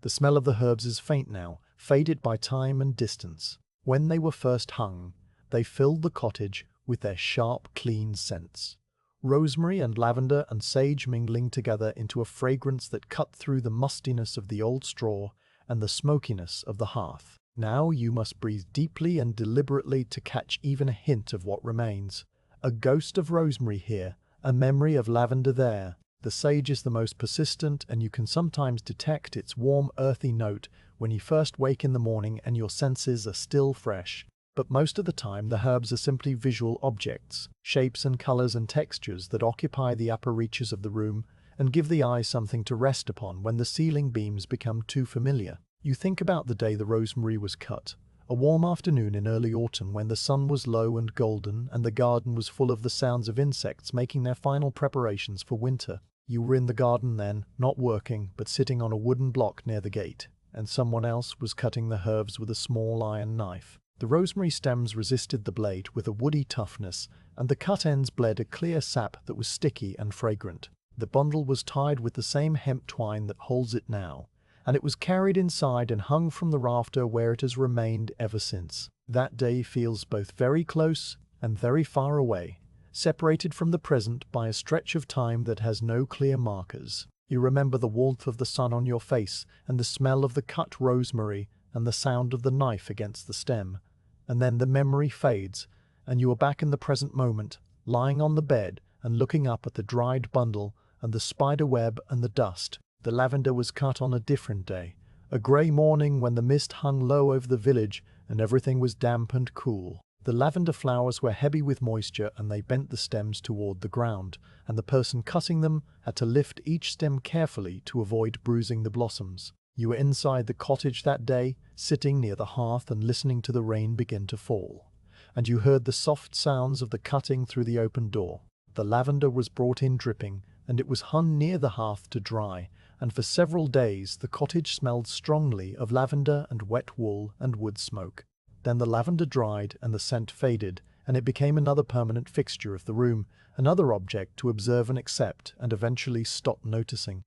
The smell of the herbs is faint now, faded by time and distance. When they were first hung, they filled the cottage with their sharp, clean scents. Rosemary and lavender and sage mingling together into a fragrance that cut through the mustiness of the old straw and the smokiness of the hearth. Now you must breathe deeply and deliberately to catch even a hint of what remains. A ghost of rosemary here, a memory of lavender there. The sage is the most persistent, and you can sometimes detect its warm, earthy note when you first wake in the morning and your senses are still fresh. But most of the time the herbs are simply visual objects, shapes and colors and textures that occupy the upper reaches of the room and give the eye something to rest upon when the ceiling beams become too familiar. You think about the day the rosemary was cut, a warm afternoon in early autumn when the sun was low and golden and the garden was full of the sounds of insects making their final preparations for winter. You were in the garden then, not working, but sitting on a wooden block near the gate, and someone else was cutting the herbs with a small iron knife. The rosemary stems resisted the blade with a woody toughness, and the cut ends bled a clear sap that was sticky and fragrant. The bundle was tied with the same hemp twine that holds it now, and it was carried inside and hung from the rafter where it has remained ever since. That day feels both very close and very far away, separated from the present by a stretch of time that has no clear markers. You remember the warmth of the sun on your face, and the smell of the cut rosemary, and the sound of the knife against the stem. And then the memory fades, and you are back in the present moment, lying on the bed and looking up at the dried bundle and the spider web and the dust. The lavender was cut on a different day, a grey morning when the mist hung low over the village and everything was damp and cool. The lavender flowers were heavy with moisture, and they bent the stems toward the ground, and the person cutting them had to lift each stem carefully to avoid bruising the blossoms. You were inside the cottage that day, sitting near the hearth and listening to the rain begin to fall, and you heard the soft sounds of the cutting through the open door. The lavender was brought in dripping, and it was hung near the hearth to dry, and for several days the cottage smelled strongly of lavender and wet wool and wood smoke. Then the lavender dried and the scent faded, and it became another permanent fixture of the room, another object to observe and accept and eventually stop noticing.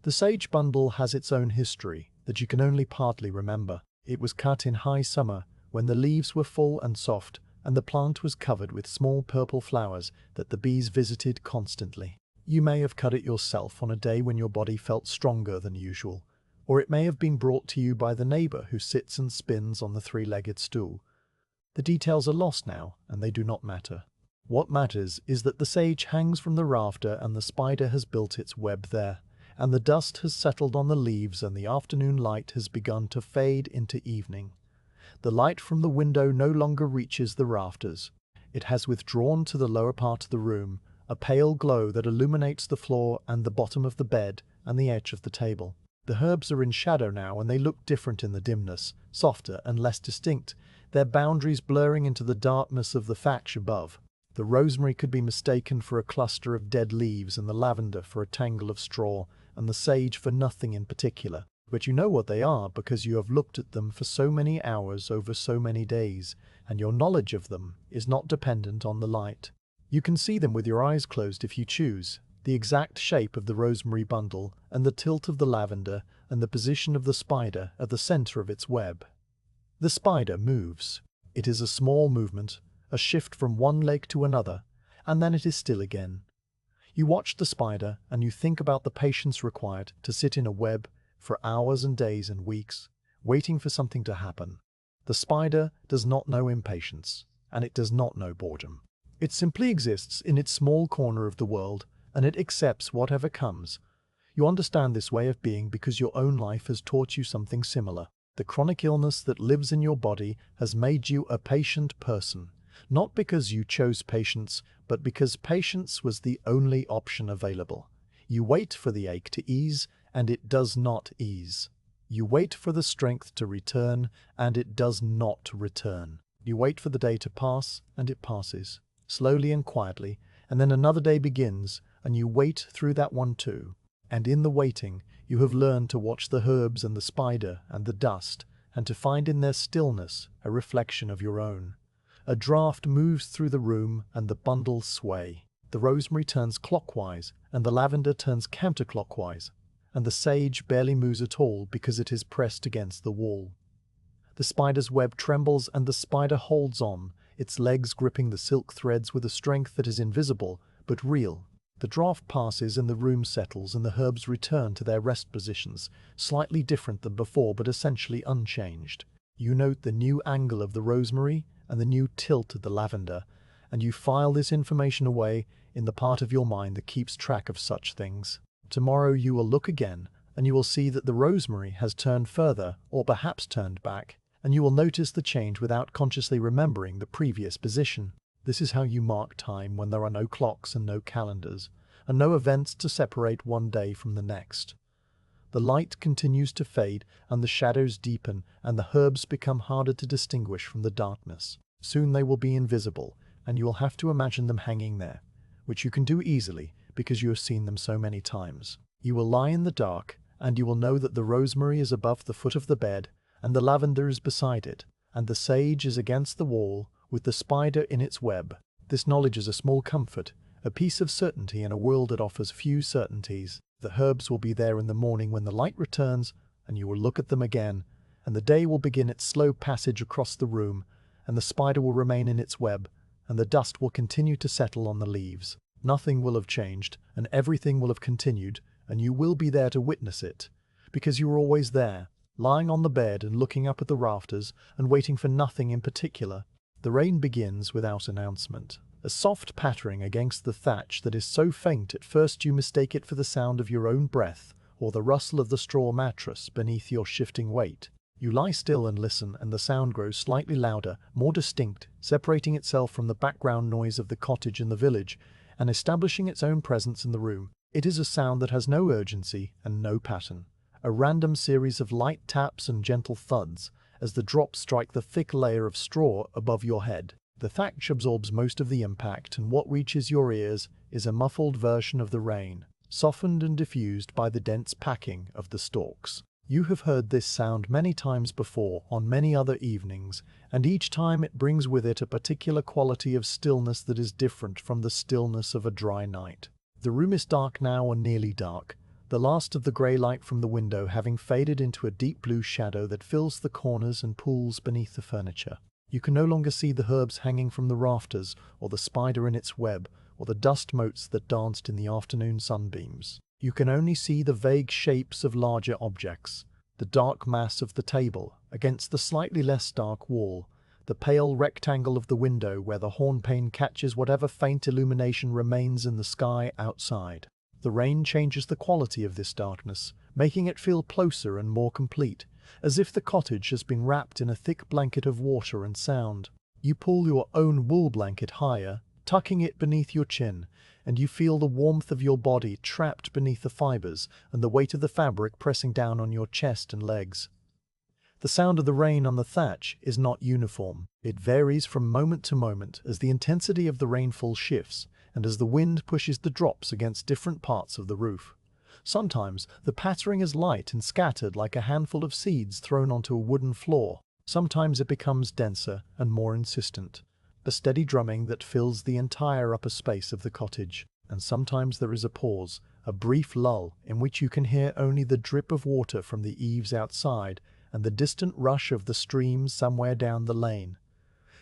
The sage bundle has its own history that you can only partly remember. It was cut in high summer, when the leaves were full and soft, and the plant was covered with small purple flowers that the bees visited constantly. You may have cut it yourself on a day when your body felt stronger than usual, or it may have been brought to you by the neighbor who sits and spins on the three-legged stool. The details are lost now, and they do not matter. What matters is that the sage hangs from the rafter and the spider has built its web there, and the dust has settled on the leaves and the afternoon light has begun to fade into evening. The light from the window no longer reaches the rafters. It has withdrawn to the lower part of the room, a pale glow that illuminates the floor and the bottom of the bed and the edge of the table. The herbs are in shadow now, and they look different in the dimness, softer and less distinct, their boundaries blurring into the darkness of the thatch above. The rosemary could be mistaken for a cluster of dead leaves, and the lavender for a tangle of straw, and the sage for nothing in particular. But you know what they are because you have looked at them for so many hours over so many days, and your knowledge of them is not dependent on the light. You can see them with your eyes closed if you choose. The exact shape of the rosemary bundle, and the tilt of the lavender, and the position of the spider at the center of its web. The spider moves. It is a small movement, a shift from one leg to another, and then it is still again. You watch the spider, and you think about the patience required to sit in a web for hours and days and weeks, waiting for something to happen. The spider does not know impatience, and it does not know boredom. It simply exists in its small corner of the world, and it accepts whatever comes. You understand this way of being because your own life has taught you something similar. The chronic illness that lives in your body has made you a patient person, not because you chose patience, but because patience was the only option available. You wait for the ache to ease, and it does not ease. You wait for the strength to return, and it does not return. You wait for the day to pass, and it passes, slowly and quietly, and then another day begins, and you wait through that one too. And in the waiting, you have learned to watch the herbs and the spider and the dust, and to find in their stillness a reflection of your own. A draught moves through the room, and the bundles sway. The rosemary turns clockwise, and the lavender turns counterclockwise, and the sage barely moves at all because it is pressed against the wall. The spider's web trembles, and the spider holds on, its legs gripping the silk threads with a strength that is invisible, but real. The draught passes and the room settles, and the herbs return to their rest positions, slightly different than before but essentially unchanged. You note the new angle of the rosemary and the new tilt of the lavender, and you file this information away in the part of your mind that keeps track of such things. Tomorrow you will look again, and you will see that the rosemary has turned further, or perhaps turned back, and you will notice the change without consciously remembering the previous position. This is how you mark time when there are no clocks and no calendars, and no events to separate one day from the next. The light continues to fade, and the shadows deepen, and the herbs become harder to distinguish from the darkness. Soon they will be invisible, and you will have to imagine them hanging there, which you can do easily because you have seen them so many times. You will lie in the dark, and you will know that the rosemary is above the foot of the bed, and the lavender is beside it, and the sage is against the wall, with the spider in its web. This knowledge is a small comfort, a piece of certainty in a world that offers few certainties. The herbs will be there in the morning when the light returns, and you will look at them again, and the day will begin its slow passage across the room, and the spider will remain in its web, and the dust will continue to settle on the leaves. Nothing will have changed, and everything will have continued, and you will be there to witness it, because you are always there, lying on the bed and looking up at the rafters and waiting for nothing in particular. The rain begins without announcement. A soft pattering against the thatch that is so faint at first you mistake it for the sound of your own breath or the rustle of the straw mattress beneath your shifting weight. You lie still and listen, and the sound grows slightly louder, more distinct, separating itself from the background noise of the cottage in the village and establishing its own presence in the room. It is a sound that has no urgency and no pattern. A random series of light taps and gentle thuds as the drops strike the thick layer of straw above your head. The thatch absorbs most of the impact, and what reaches your ears is a muffled version of the rain, softened and diffused by the dense packing of the stalks. You have heard this sound many times before on many other evenings, and each time it brings with it a particular quality of stillness that is different from the stillness of a dry night. The room is dark now, or nearly dark, the last of the grey light from the window having faded into a deep blue shadow that fills the corners and pools beneath the furniture. You can no longer see the herbs hanging from the rafters, or the spider in its web, or the dust motes that danced in the afternoon sunbeams. You can only see the vague shapes of larger objects, the dark mass of the table against the slightly less dark wall, the pale rectangle of the window where the hornpane catches whatever faint illumination remains in the sky outside. The rain changes the quality of this darkness, making it feel closer and more complete, as if the cottage has been wrapped in a thick blanket of water and sound. You pull your own wool blanket higher, tucking it beneath your chin, and you feel the warmth of your body trapped beneath the fibers and the weight of the fabric pressing down on your chest and legs. The sound of the rain on the thatch is not uniform. It varies from moment to moment as the intensity of the rainfall shifts and as the wind pushes the drops against different parts of the roof. Sometimes the pattering is light and scattered like a handful of seeds thrown onto a wooden floor. Sometimes it becomes denser and more insistent, a steady drumming that fills the entire upper space of the cottage. And sometimes there is a pause, a brief lull in which you can hear only the drip of water from the eaves outside and the distant rush of the stream somewhere down the lane.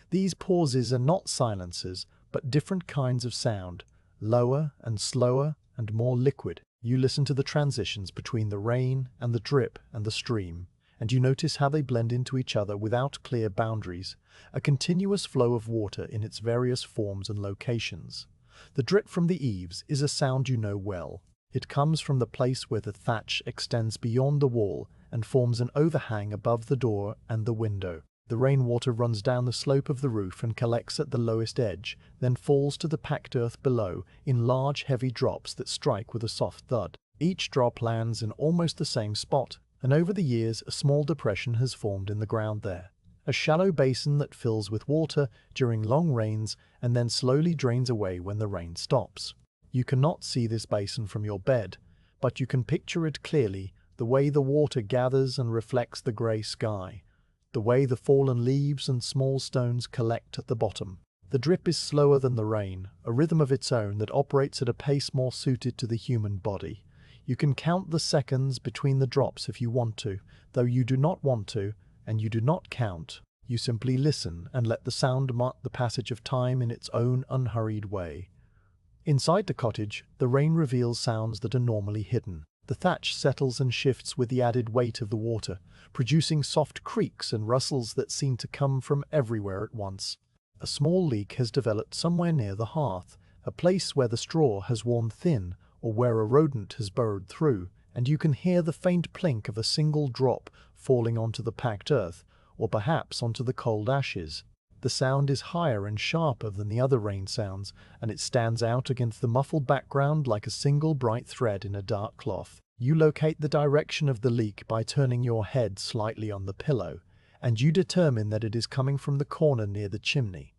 These pauses are not silences, but different kinds of sound, lower and slower and more liquid. You listen to the transitions between the rain and the drip and the stream, and you notice how they blend into each other without clear boundaries, a continuous flow of water in its various forms and locations. The drip from the eaves is a sound you know well. It comes from the place where the thatch extends beyond the wall and forms an overhang above the door and the window. The rainwater runs down the slope of the roof and collects at the lowest edge, then falls to the packed earth below in large heavy drops that strike with a soft thud. Each drop lands in almost the same spot, and over the years a small depression has formed in the ground there. A shallow basin that fills with water during long rains and then slowly drains away when the rain stops. You cannot see this basin from your bed, but you can picture it clearly, the way the water gathers and reflects the grey sky, the way the fallen leaves and small stones collect at the bottom. The drip is slower than the rain, a rhythm of its own that operates at a pace more suited to the human body. You can count the seconds between the drops if you want to, though you do not want to, and you do not count. You simply listen and let the sound mark the passage of time in its own unhurried way. Inside the cottage, the rain reveals sounds that are normally hidden. The thatch settles and shifts with the added weight of the water, producing soft creaks and rustles that seem to come from everywhere at once. A small leak has developed somewhere near the hearth, a place where the straw has worn thin or where a rodent has burrowed through, and you can hear the faint plink of a single drop falling onto the packed earth, or perhaps onto the cold ashes. The sound is higher and sharper than the other rain sounds, and it stands out against the muffled background like a single bright thread in a dark cloth. You locate the direction of the leak by turning your head slightly on the pillow, and you determine that it is coming from the corner near the chimney.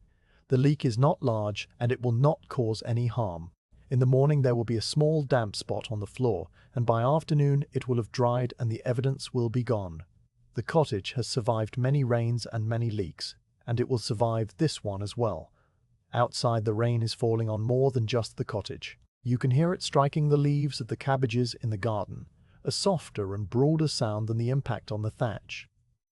The leak is not large, and it will not cause any harm. In the morning there will be a small damp spot on the floor, and by afternoon it will have dried and the evidence will be gone. The cottage has survived many rains and many leaks, and it will survive this one as well. Outside, the rain is falling on more than just the cottage. You can hear it striking the leaves of the cabbages in the garden, a softer and broader sound than the impact on the thatch.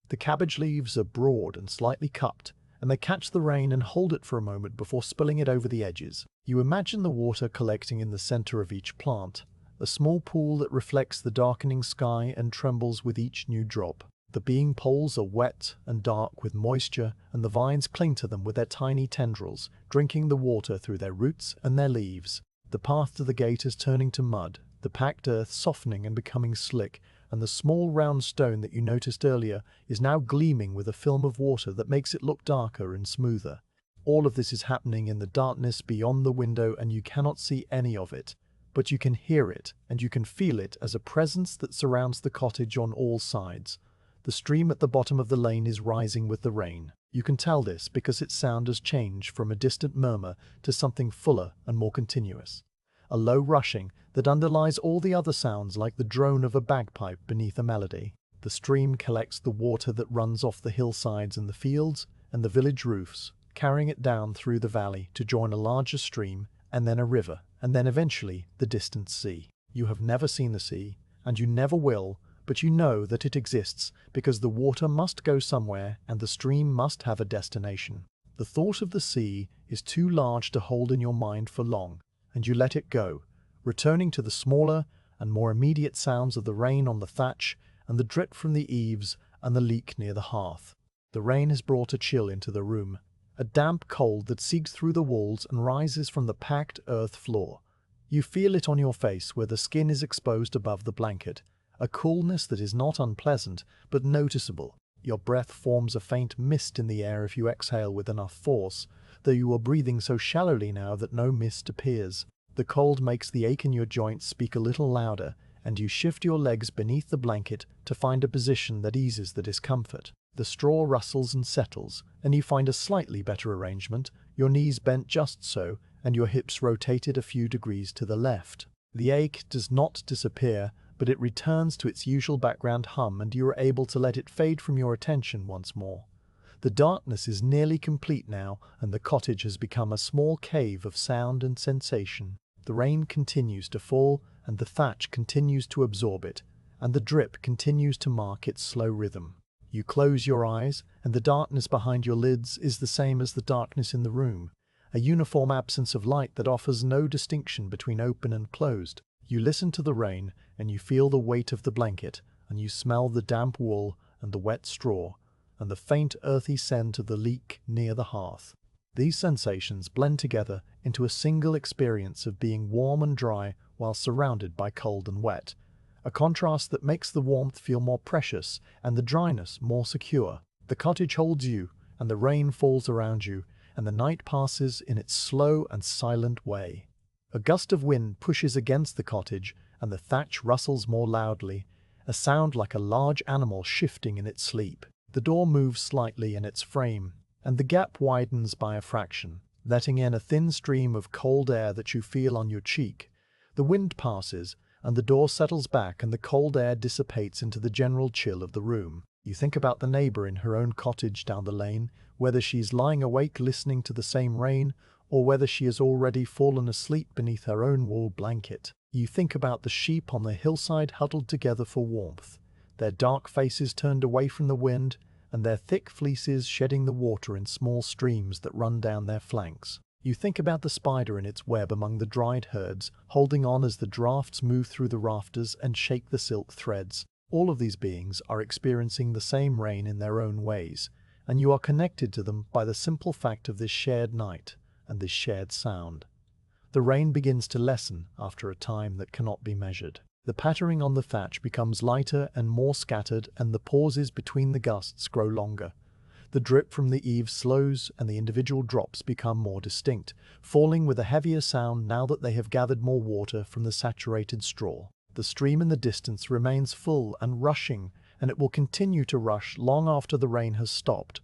The cabbage leaves are broad and slightly cupped, and they catch the rain and hold it for a moment before spilling it over the edges. You imagine the water collecting in the center of each plant, a small pool that reflects the darkening sky and trembles with each new drop. The bean poles are wet and dark with moisture, and the vines cling to them with their tiny tendrils, drinking the water through their roots and their leaves. The path to the gate is turning to mud, the packed earth softening and becoming slick, and the small round stone that you noticed earlier is now gleaming with a film of water that makes it look darker and smoother. All of this is happening in the darkness beyond the window, and you cannot see any of it, but you can hear it, and you can feel it as a presence that surrounds the cottage on all sides. The stream at the bottom of the lane is rising with the rain. You can tell this because its sound has changed from a distant murmur to something fuller and more continuous. a low rushing that underlies all the other sounds like the drone of a bagpipe beneath a melody. The stream collects the water that runs off the hillsides and the fields and the village roofs, carrying it down through the valley to join a larger stream and then a river, and then eventually the distant sea. You have never seen the sea, and you never will, but you know that it exists because the water must go somewhere and the stream must have a destination. The thought of the sea is too large to hold in your mind for long, and you let it go, returning to the smaller and more immediate sounds of the rain on the thatch and the drip from the eaves and the leak near the hearth. The rain has brought a chill into the room, a damp cold that seeks through the walls and rises from the packed earth floor. You feel it on your face where the skin is exposed above the blanket, a coolness that is not unpleasant but noticeable. Your breath forms a faint mist in the air if you exhale with enough force, though you are breathing so shallowly now that no mist appears. The cold makes the ache in your joints speak a little louder, and you shift your legs beneath the blanket to find a position that eases the discomfort. The straw rustles and settles, and you find a slightly better arrangement, your knees bent just so, and your hips rotated a few degrees to the left. The ache does not disappear, but it returns to its usual background hum, and you are able to let it fade from your attention once more. The darkness is nearly complete now, and the cottage has become a small cave of sound and sensation. The rain continues to fall, and the thatch continues to absorb it, and the drip continues to mark its slow rhythm. You close your eyes, and the darkness behind your lids is the same as the darkness in the room, a uniform absence of light that offers no distinction between open and closed. You listen to the rain, and you feel the weight of the blanket, and you smell the damp wool and the wet straw, and the faint earthy scent of the leek near the hearth. These sensations blend together into a single experience of being warm and dry while surrounded by cold and wet, a contrast that makes the warmth feel more precious and the dryness more secure. The cottage holds you, and the rain falls around you, and the night passes in its slow and silent way. A gust of wind pushes against the cottage, and the thatch rustles more loudly, a sound like a large animal shifting in its sleep. The door moves slightly in its frame, and the gap widens by a fraction, letting in a thin stream of cold air that you feel on your cheek. The wind passes, and the door settles back, and the cold air dissipates into the general chill of the room. You think about the neighbor in her own cottage down the lane, whether she's lying awake listening to the same rain, or whether she has already fallen asleep beneath her own wool blanket. You think about the sheep on the hillside huddled together for warmth, their dark faces turned away from the wind, and their thick fleeces shedding the water in small streams that run down their flanks. You think about the spider in its web among the dried herds, holding on as the drafts move through the rafters and shake the silk threads. All of these beings are experiencing the same rain in their own ways, and you are connected to them by the simple fact of this shared night and this shared sound. The rain begins to lessen after a time that cannot be measured. The pattering on the thatch becomes lighter and more scattered, and the pauses between the gusts grow longer. The drip from the eaves slows, and the individual drops become more distinct, falling with a heavier sound now that they have gathered more water from the saturated straw. The stream in the distance remains full and rushing, and it will continue to rush long after the rain has stopped,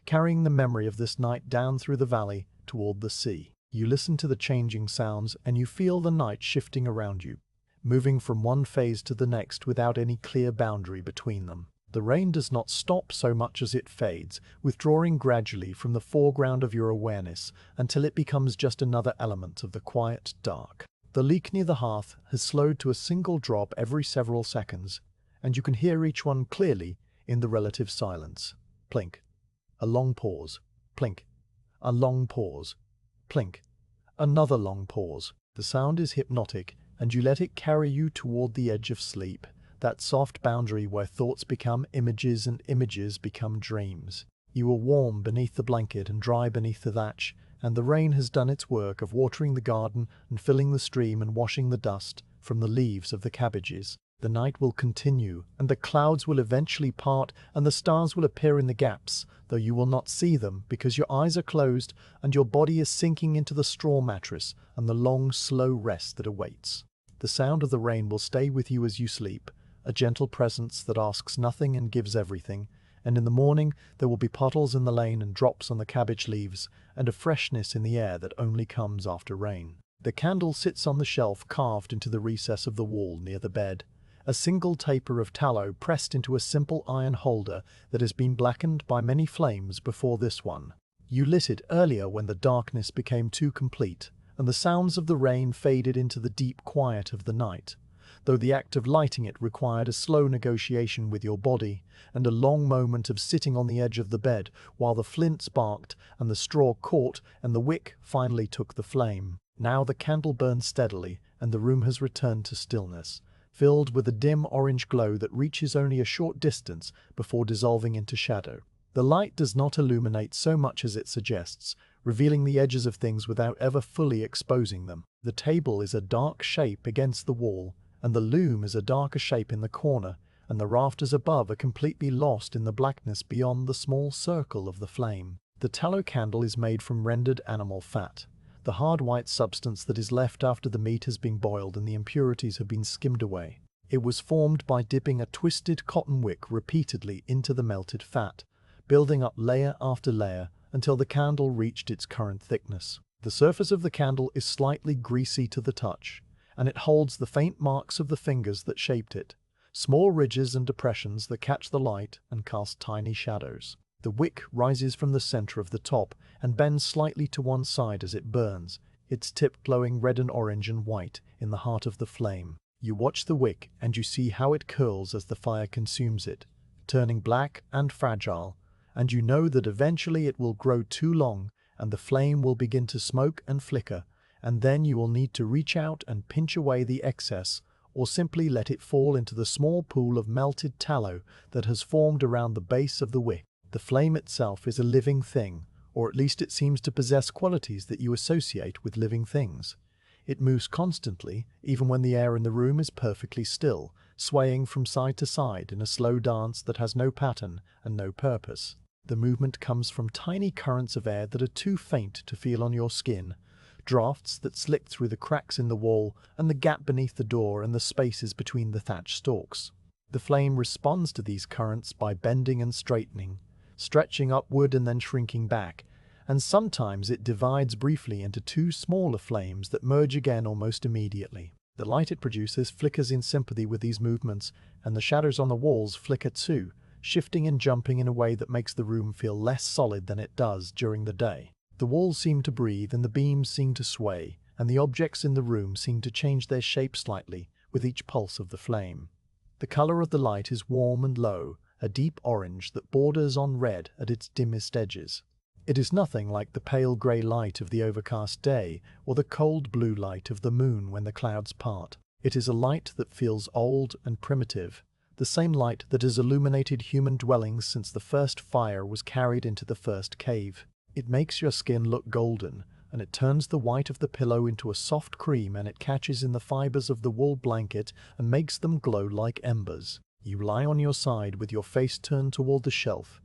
carrying the memory of this night down through the valley toward the sea. You listen to the changing sounds, and you feel the night shifting around you, moving from one phase to the next without any clear boundary between them. The rain does not stop so much as it fades, withdrawing gradually from the foreground of your awareness until it becomes just another element of the quiet dark. The leak near the hearth has slowed to a single drop every several seconds, and you can hear each one clearly in the relative silence. Plink. A long pause. Plink. A long pause. Plink. Another long pause. The sound is hypnotic, and you let it carry you toward the edge of sleep, that soft boundary where thoughts become images and images become dreams. You are warm beneath the blanket and dry beneath the thatch, and the rain has done its work of watering the garden and filling the stream and washing the dust from the leaves of the cabbages. The night will continue, and the clouds will eventually part, and the stars will appear in the gaps, though you will not see them because your eyes are closed and your body is sinking into the straw mattress and the long, slow rest that awaits. The sound of the rain will stay with you as you sleep, a gentle presence that asks nothing and gives everything, and in the morning there will be puddles in the lane and drops on the cabbage leaves, and a freshness in the air that only comes after rain. The candle sits on the shelf carved into the recess of the wall near the bed, a single taper of tallow pressed into a simple iron holder that has been blackened by many flames before this one. You lit it earlier when the darkness became too complete, and the sounds of the rain faded into the deep quiet of the night, though the act of lighting it required a slow negotiation with your body and a long moment of sitting on the edge of the bed while the flint sparked and the straw caught and the wick finally took the flame. Now the candle burns steadily and the room has returned to stillness, filled with a dim orange glow that reaches only a short distance before dissolving into shadow. The light does not illuminate so much as it suggests, revealing the edges of things without ever fully exposing them. The table is a dark shape against the wall, and the loom is a darker shape in the corner, and the rafters above are completely lost in the blackness beyond the small circle of the flame. The tallow candle is made from rendered animal fat, the hard white substance that is left after the meat has been boiled and the impurities have been skimmed away. It was formed by dipping a twisted cotton wick repeatedly into the melted fat, building up layer after layer until the candle reached its current thickness. The surface of the candle is slightly greasy to the touch, and it holds the faint marks of the fingers that shaped it, small ridges and depressions that catch the light and cast tiny shadows. The wick rises from the center of the top and bends slightly to one side as it burns, its tip glowing red and orange and white in the heart of the flame. You watch the wick and you see how it curls as the fire consumes it, turning black and fragile, and you know that eventually it will grow too long and the flame will begin to smoke and flicker, and then you will need to reach out and pinch away the excess, or simply let it fall into the small pool of melted tallow that has formed around the base of the wick. The flame itself is a living thing, or at least it seems to possess qualities that you associate with living things. It moves constantly, even when the air in the room is perfectly still, swaying from side to side in a slow dance that has no pattern and no purpose. The movement comes from tiny currents of air that are too faint to feel on your skin, drafts that slick through the cracks in the wall and the gap beneath the door and the spaces between the thatch stalks. The flame responds to these currents by bending and straightening, stretching upward and then shrinking back, and sometimes it divides briefly into two smaller flames that merge again almost immediately. The light it produces flickers in sympathy with these movements, and the shadows on the walls flicker too, shifting and jumping in a way that makes the room feel less solid than it does during the day. The walls seem to breathe and the beams seem to sway, and the objects in the room seem to change their shape slightly with each pulse of the flame. The color of the light is warm and low, a deep orange that borders on red at its dimmest edges. It is nothing like the pale grey light of the overcast day or the cold blue light of the moon when the clouds part. It is a light that feels old and primitive, the same light that has illuminated human dwellings since the first fire was carried into the first cave. It makes your skin look golden, and it turns the white of the pillow into a soft cream, and it catches in the fibers of the wool blanket and makes them glow like embers. You lie on your side with your face turned toward the shelf,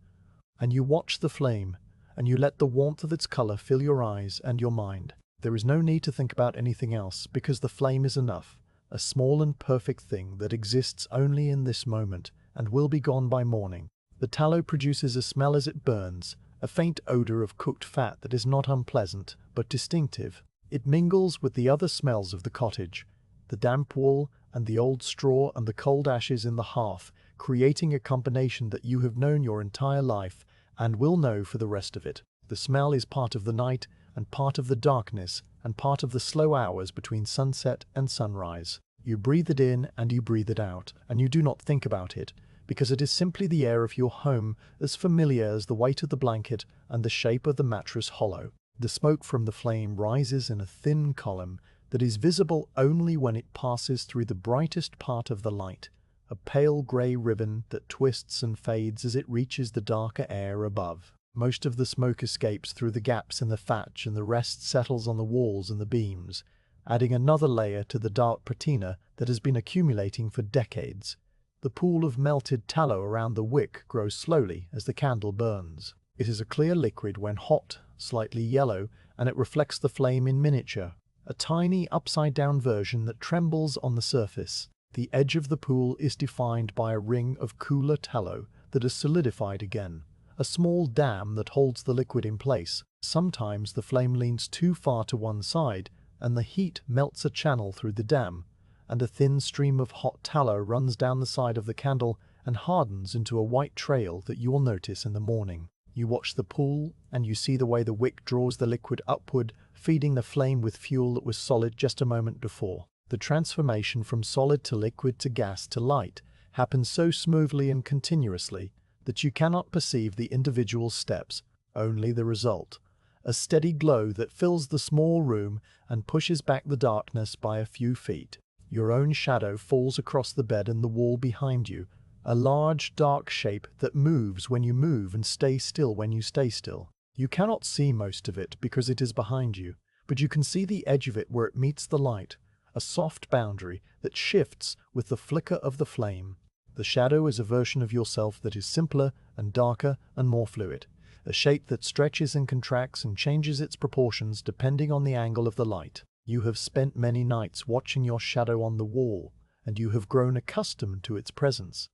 and you watch the flame, and you let the warmth of its color fill your eyes and your mind. There is no need to think about anything else, because the flame is enough, a small and perfect thing that exists only in this moment and will be gone by morning. The tallow produces a smell as it burns, a faint odor of cooked fat that is not unpleasant, but distinctive. It mingles with the other smells of the cottage, the damp wool and the old straw and the cold ashes in the hearth, creating a combination that you have known your entire life and will know for the rest of it. The smell is part of the night and part of the darkness and part of the slow hours between sunset and sunrise. You breathe it in and you breathe it out, and you do not think about it, because it is simply the air of your home, as familiar as the weight of the blanket and the shape of the mattress hollow. The smoke from the flame rises in a thin column that is visible only when it passes through the brightest part of the light, a pale grey ribbon that twists and fades as it reaches the darker air above. Most of the smoke escapes through the gaps in the thatch and the rest settles on the walls and the beams, adding another layer to the dark patina that has been accumulating for decades. The pool of melted tallow around the wick grows slowly as the candle burns. It is a clear liquid when hot, slightly yellow, and it reflects the flame in miniature, a tiny upside-down version that trembles on the surface. The edge of the pool is defined by a ring of cooler tallow that is solidified again, a small dam that holds the liquid in place. Sometimes the flame leans too far to one side, and the heat melts a channel through the dam, and a thin stream of hot tallow runs down the side of the candle and hardens into a white trail that you will notice in the morning. You watch the pool, and you see the way the wick draws the liquid upward, feeding the flame with fuel that was solid just a moment before. The transformation from solid to liquid to gas to light happens so smoothly and continuously that you cannot perceive the individual steps, only the result. A steady glow that fills the small room and pushes back the darkness by a few feet. Your own shadow falls across the bed and the wall behind you, a large, dark shape that moves when you move and stays still when you stay still. You cannot see most of it because it is behind you, but you can see the edge of it where it meets the light, a soft boundary that shifts with the flicker of the flame. The shadow is a version of yourself that is simpler and darker and more fluid, a shape that stretches and contracts and changes its proportions depending on the angle of the light. You have spent many nights watching your shadow on the wall, and you have grown accustomed to its presence.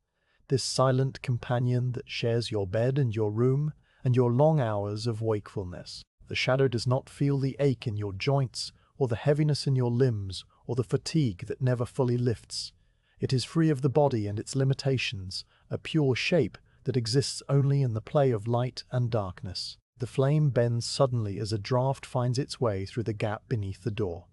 This silent companion that shares your bed and your room and your long hours of wakefulness. The shadow does not feel the ache in your joints or the heaviness in your limbs or the fatigue that never fully lifts. It is free of the body and its limitations, a pure shape that exists only in the play of light and darkness. The flame bends suddenly as a draught finds its way through the gap beneath the door.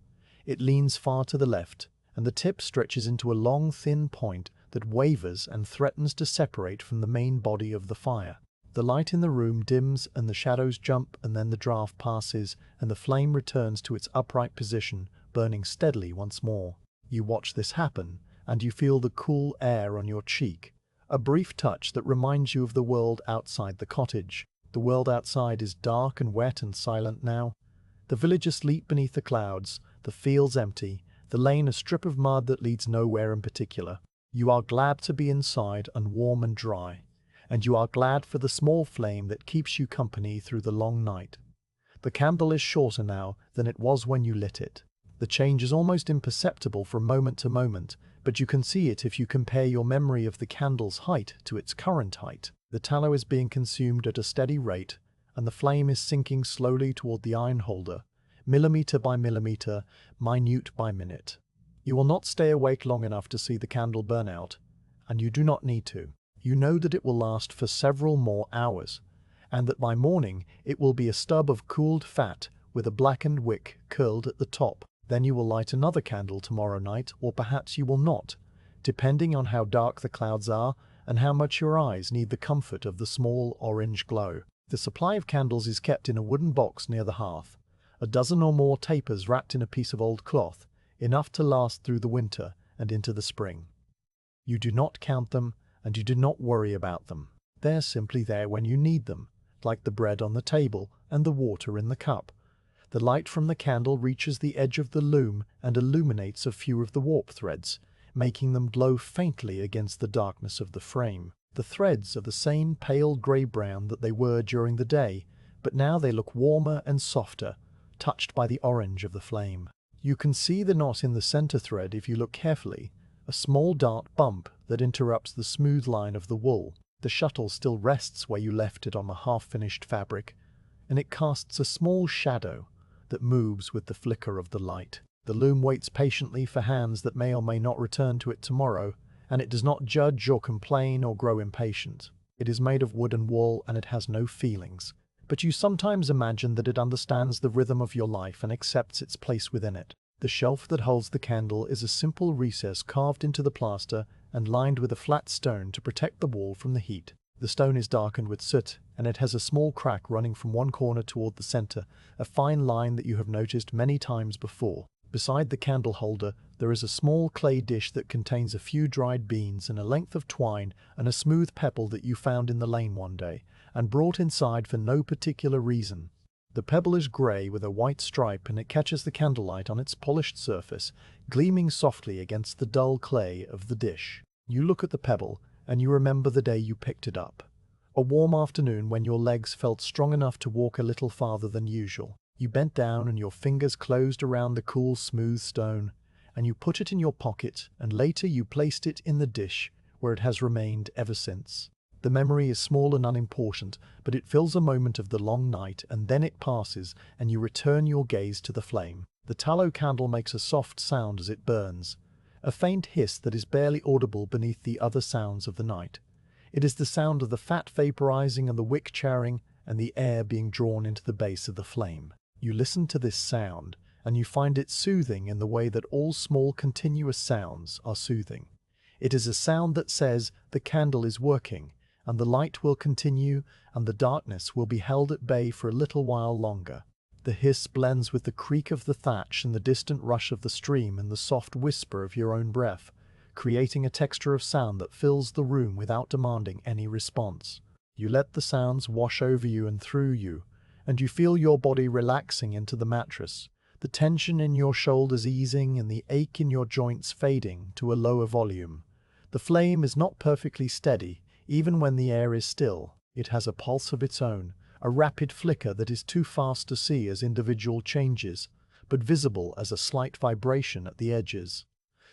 It leans far to the left, and the tip stretches into a long, thin point that wavers and threatens to separate from the main body of the fire. The light in the room dims and the shadows jump, and then the draft passes and the flame returns to its upright position, burning steadily once more. You watch this happen, and you feel the cool air on your cheek, a brief touch that reminds you of the world outside the cottage. The world outside is dark and wet and silent now. The village asleep beneath the clouds, the fields empty, the lane a strip of mud that leads nowhere in particular. You are glad to be inside and warm and dry, and you are glad for the small flame that keeps you company through the long night. The candle is shorter now than it was when you lit it. The change is almost imperceptible from moment to moment, but you can see it if you compare your memory of the candle's height to its current height. The tallow is being consumed at a steady rate, and the flame is sinking slowly toward the iron holder, millimeter by millimeter, minute by minute. You will not stay awake long enough to see the candle burn out, and you do not need to. You know that it will last for several more hours, and that by morning it will be a stub of cooled fat with a blackened wick curled at the top. Then you will light another candle tomorrow night, or perhaps you will not, depending on how dark the clouds are and how much your eyes need the comfort of the small orange glow. The supply of candles is kept in a wooden box near the hearth, a dozen or more tapers wrapped in a piece of old cloth, enough to last through the winter and into the spring. You do not count them, and you do not worry about them. They're simply there when you need them, like the bread on the table and the water in the cup. The light from the candle reaches the edge of the loom and illuminates a few of the warp threads, making them glow faintly against the darkness of the frame. The threads are the same pale grey-brown that they were during the day, but now they look warmer and softer, touched by the orange of the flame. You can see the knot in the center thread if you look carefully, a small dark bump that interrupts the smooth line of the wool. The shuttle still rests where you left it on the half-finished fabric, and it casts a small shadow that moves with the flicker of the light. The loom waits patiently for hands that may or may not return to it tomorrow, and it does not judge or complain or grow impatient. It is made of wood and wool, and it has no feelings, but you sometimes imagine that it understands the rhythm of your life and accepts its place within it. The shelf that holds the candle is a simple recess carved into the plaster and lined with a flat stone to protect the wall from the heat. The stone is darkened with soot, and it has a small crack running from one corner toward the center, a fine line that you have noticed many times before. Beside the candle holder, there is a small clay dish that contains a few dried beans and a length of twine and a smooth pebble that you found in the lane one day, and brought inside for no particular reason. The pebble is grey with a white stripe, and it catches the candlelight on its polished surface, gleaming softly against the dull clay of the dish. You look at the pebble, and you remember the day you picked it up. A warm afternoon when your legs felt strong enough to walk a little farther than usual. You bent down and your fingers closed around the cool, smooth stone, and you put it in your pocket, and later you placed it in the dish, where it has remained ever since. The memory is small and unimportant, but it fills a moment of the long night, and then it passes, and you return your gaze to the flame. The tallow candle makes a soft sound as it burns, a faint hiss that is barely audible beneath the other sounds of the night. It is the sound of the fat vaporizing and the wick charring and the air being drawn into the base of the flame. You listen to this sound, and you find it soothing in the way that all small continuous sounds are soothing. It is a sound that says the candle is working, and the light will continue, and the darkness will be held at bay for a little while longer. The hiss blends with the creak of the thatch and the distant rush of the stream and the soft whisper of your own breath, creating a texture of sound that fills the room without demanding any response. You let the sounds wash over you and through you, and you feel your body relaxing into the mattress, the tension in your shoulders easing and the ache in your joints fading to a lower volume. The flame is not perfectly steady, even when the air is still. It has a pulse of its own, a rapid flicker that is too fast to see as individual changes, but visible as a slight vibration at the edges.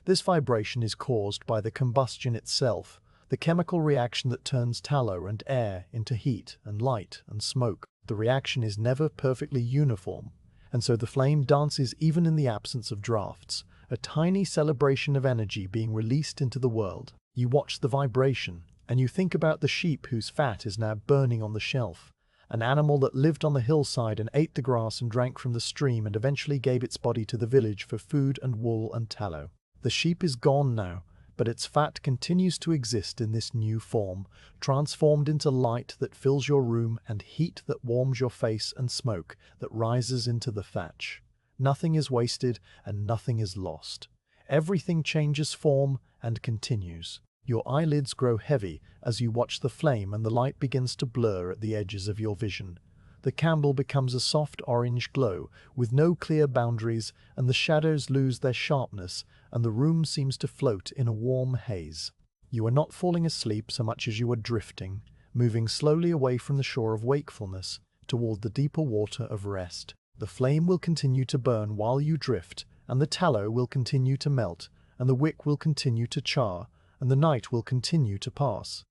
This vibration is caused by the combustion itself, the chemical reaction that turns tallow and air into heat and light and smoke. The reaction is never perfectly uniform, and so the flame dances even in the absence of drafts, a tiny celebration of energy being released into the world. You watch the vibration, and you think about the sheep whose fat is now burning on the shelf, an animal that lived on the hillside and ate the grass and drank from the stream and eventually gave its body to the village for food and wool and tallow. The sheep is gone now, but its fat continues to exist in this new form, transformed into light that fills your room and heat that warms your face and smoke that rises into the thatch. Nothing is wasted and nothing is lost. Everything changes form and continues. Your eyelids grow heavy as you watch the flame and the light begins to blur at the edges of your vision. The candle becomes a soft orange glow with no clear boundaries, and the shadows lose their sharpness, and the room seems to float in a warm haze. You are not falling asleep so much as you are drifting, moving slowly away from the shore of wakefulness toward the deeper water of rest. The flame will continue to burn while you drift, and the tallow will continue to melt, and the wick will continue to char, and the night will continue to pass.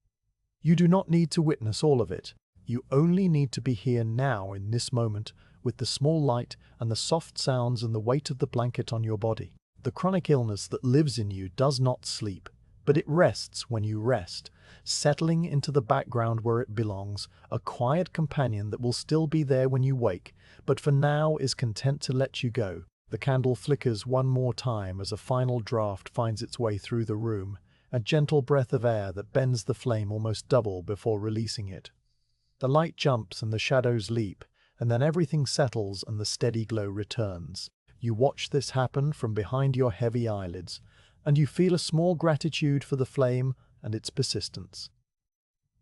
You do not need to witness all of it. You only need to be here now in this moment with the small light and the soft sounds and the weight of the blanket on your body. The chronic illness that lives in you does not sleep, but it rests when you rest, settling into the background where it belongs, a quiet companion that will still be there when you wake, but for now is content to let you go. The candle flickers one more time as a final draft finds its way through the room, a gentle breath of air that bends the flame almost double before releasing it. The light jumps and the shadows leap, and then everything settles and the steady glow returns. You watch this happen from behind your heavy eyelids, and you feel a small gratitude for the flame and its persistence.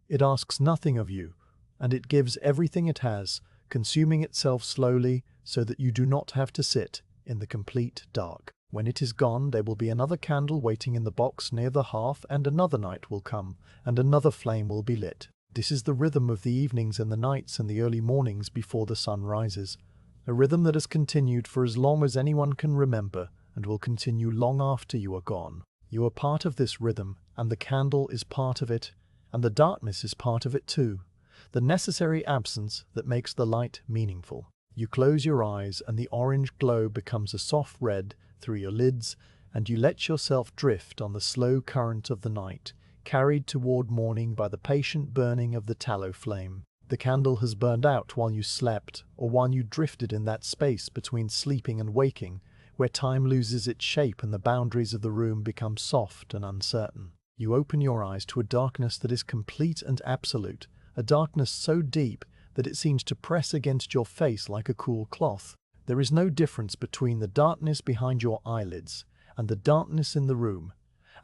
It asks nothing of you, and it gives everything it has, consuming itself slowly so that you do not have to sit in the complete dark. When it is gone, there will be another candle waiting in the box near the hearth, and another night will come, and another flame will be lit. This is the rhythm of the evenings and the nights and the early mornings before the sun rises, a rhythm that has continued for as long as anyone can remember and will continue long after you are gone. You are part of this rhythm, and the candle is part of it, and the darkness is part of it too, the necessary absence that makes the light meaningful. You close your eyes and the orange glow becomes a soft red through your lids, and you let yourself drift on the slow current of the night, carried toward morning by the patient burning of the tallow flame. The candle has burned out while you slept, or while you drifted in that space between sleeping and waking, where time loses its shape and the boundaries of the room become soft and uncertain. You open your eyes to a darkness that is complete and absolute, a darkness so deep that it seems to press against your face like a cool cloth. There is no difference between the darkness behind your eyelids and the darkness in the room,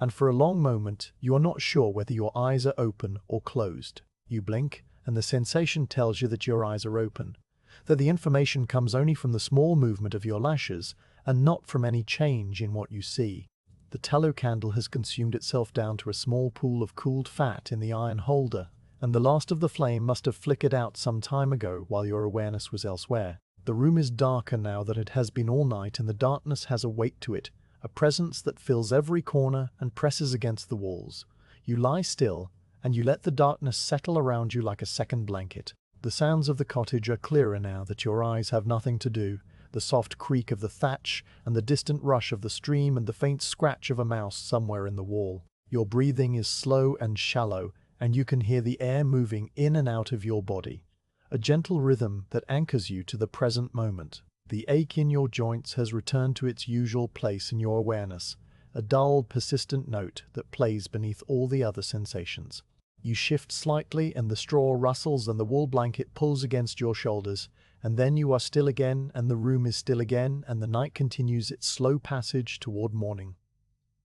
and for a long moment you are not sure whether your eyes are open or closed. You blink, and the sensation tells you that your eyes are open, though the information comes only from the small movement of your lashes and not from any change in what you see. The tallow candle has consumed itself down to a small pool of cooled fat in the iron holder, and the last of the flame must have flickered out some time ago while your awareness was elsewhere. The room is darker now than it has been all night, and the darkness has a weight to it, a presence that fills every corner and presses against the walls. You lie still, and you let the darkness settle around you like a second blanket. The sounds of the cottage are clearer now that your eyes have nothing to do, the soft creak of the thatch, and the distant rush of the stream and the faint scratch of a mouse somewhere in the wall. Your breathing is slow and shallow, and you can hear the air moving in and out of your body. A gentle rhythm that anchors you to the present moment. The ache in your joints has returned to its usual place in your awareness, a dull, persistent note that plays beneath all the other sensations. You shift slightly and the straw rustles and the wool blanket pulls against your shoulders, and then you are still again and the room is still again and the night continues its slow passage toward morning.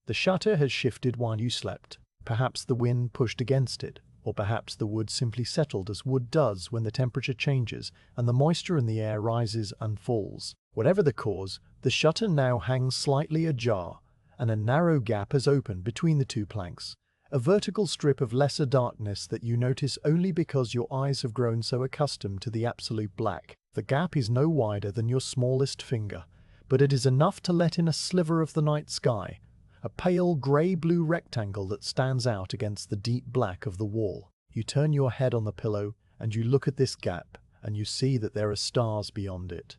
The shutter has shifted while you slept. Perhaps the wind pushed against it, or perhaps the wood simply settled as wood does when the temperature changes and the moisture in the air rises and falls. Whatever the cause, the shutter now hangs slightly ajar, and a narrow gap has opened between the two planks, a vertical strip of lesser darkness that you notice only because your eyes have grown so accustomed to the absolute black. The gap is no wider than your smallest finger, but it is enough to let in a sliver of the night sky, a pale grey-blue rectangle that stands out against the deep black of the wall. You turn your head on the pillow and you look at this gap, and you see that there are stars beyond it.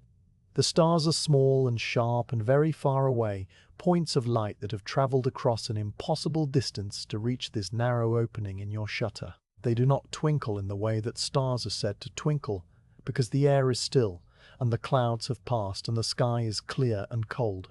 The stars are small and sharp and very far away, points of light that have travelled across an impossible distance to reach this narrow opening in your shutter. They do not twinkle in the way that stars are said to twinkle, because the air is still, and the clouds have passed and the sky is clear and cold.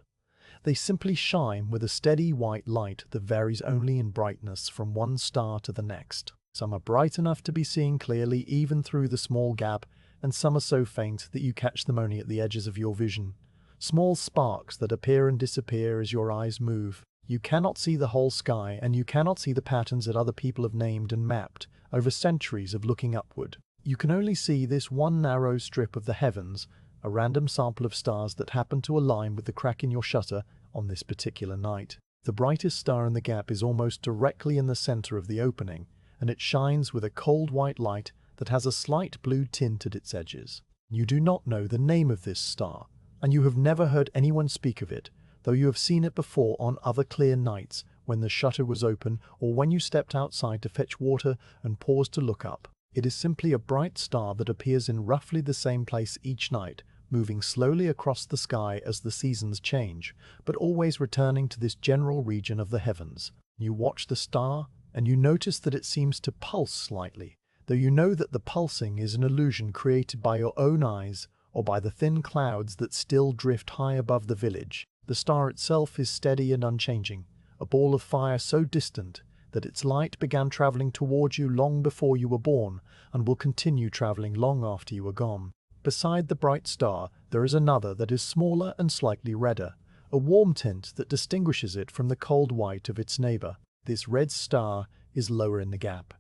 They simply shine with a steady white light that varies only in brightness from one star to the next. Some are bright enough to be seen clearly even through the small gap, and some are so faint that you catch them only at the edges of your vision. Small sparks that appear and disappear as your eyes move. You cannot see the whole sky, and you cannot see the patterns that other people have named and mapped over centuries of looking upward. You can only see this one narrow strip of the heavens, a random sample of stars that happen to align with the crack in your shutter on this particular night. The brightest star in the gap is almost directly in the center of the opening, and it shines with a cold white light that has a slight blue tint at its edges. You do not know the name of this star, and you have never heard anyone speak of it, though you have seen it before on other clear nights when the shutter was open or when you stepped outside to fetch water and paused to look up. It is simply a bright star that appears in roughly the same place each night, moving slowly across the sky as the seasons change, but always returning to this general region of the heavens. You watch the star, and you notice that it seems to pulse slightly, though you know that the pulsing is an illusion created by your own eyes or by the thin clouds that still drift high above the village. The star itself is steady and unchanging, a ball of fire so distant that its light began travelling towards you long before you were born and will continue travelling long after you are gone. Beside the bright star, there is another that is smaller and slightly redder, a warm tint that distinguishes it from the cold white of its neighbour. This red star is lower in the gap,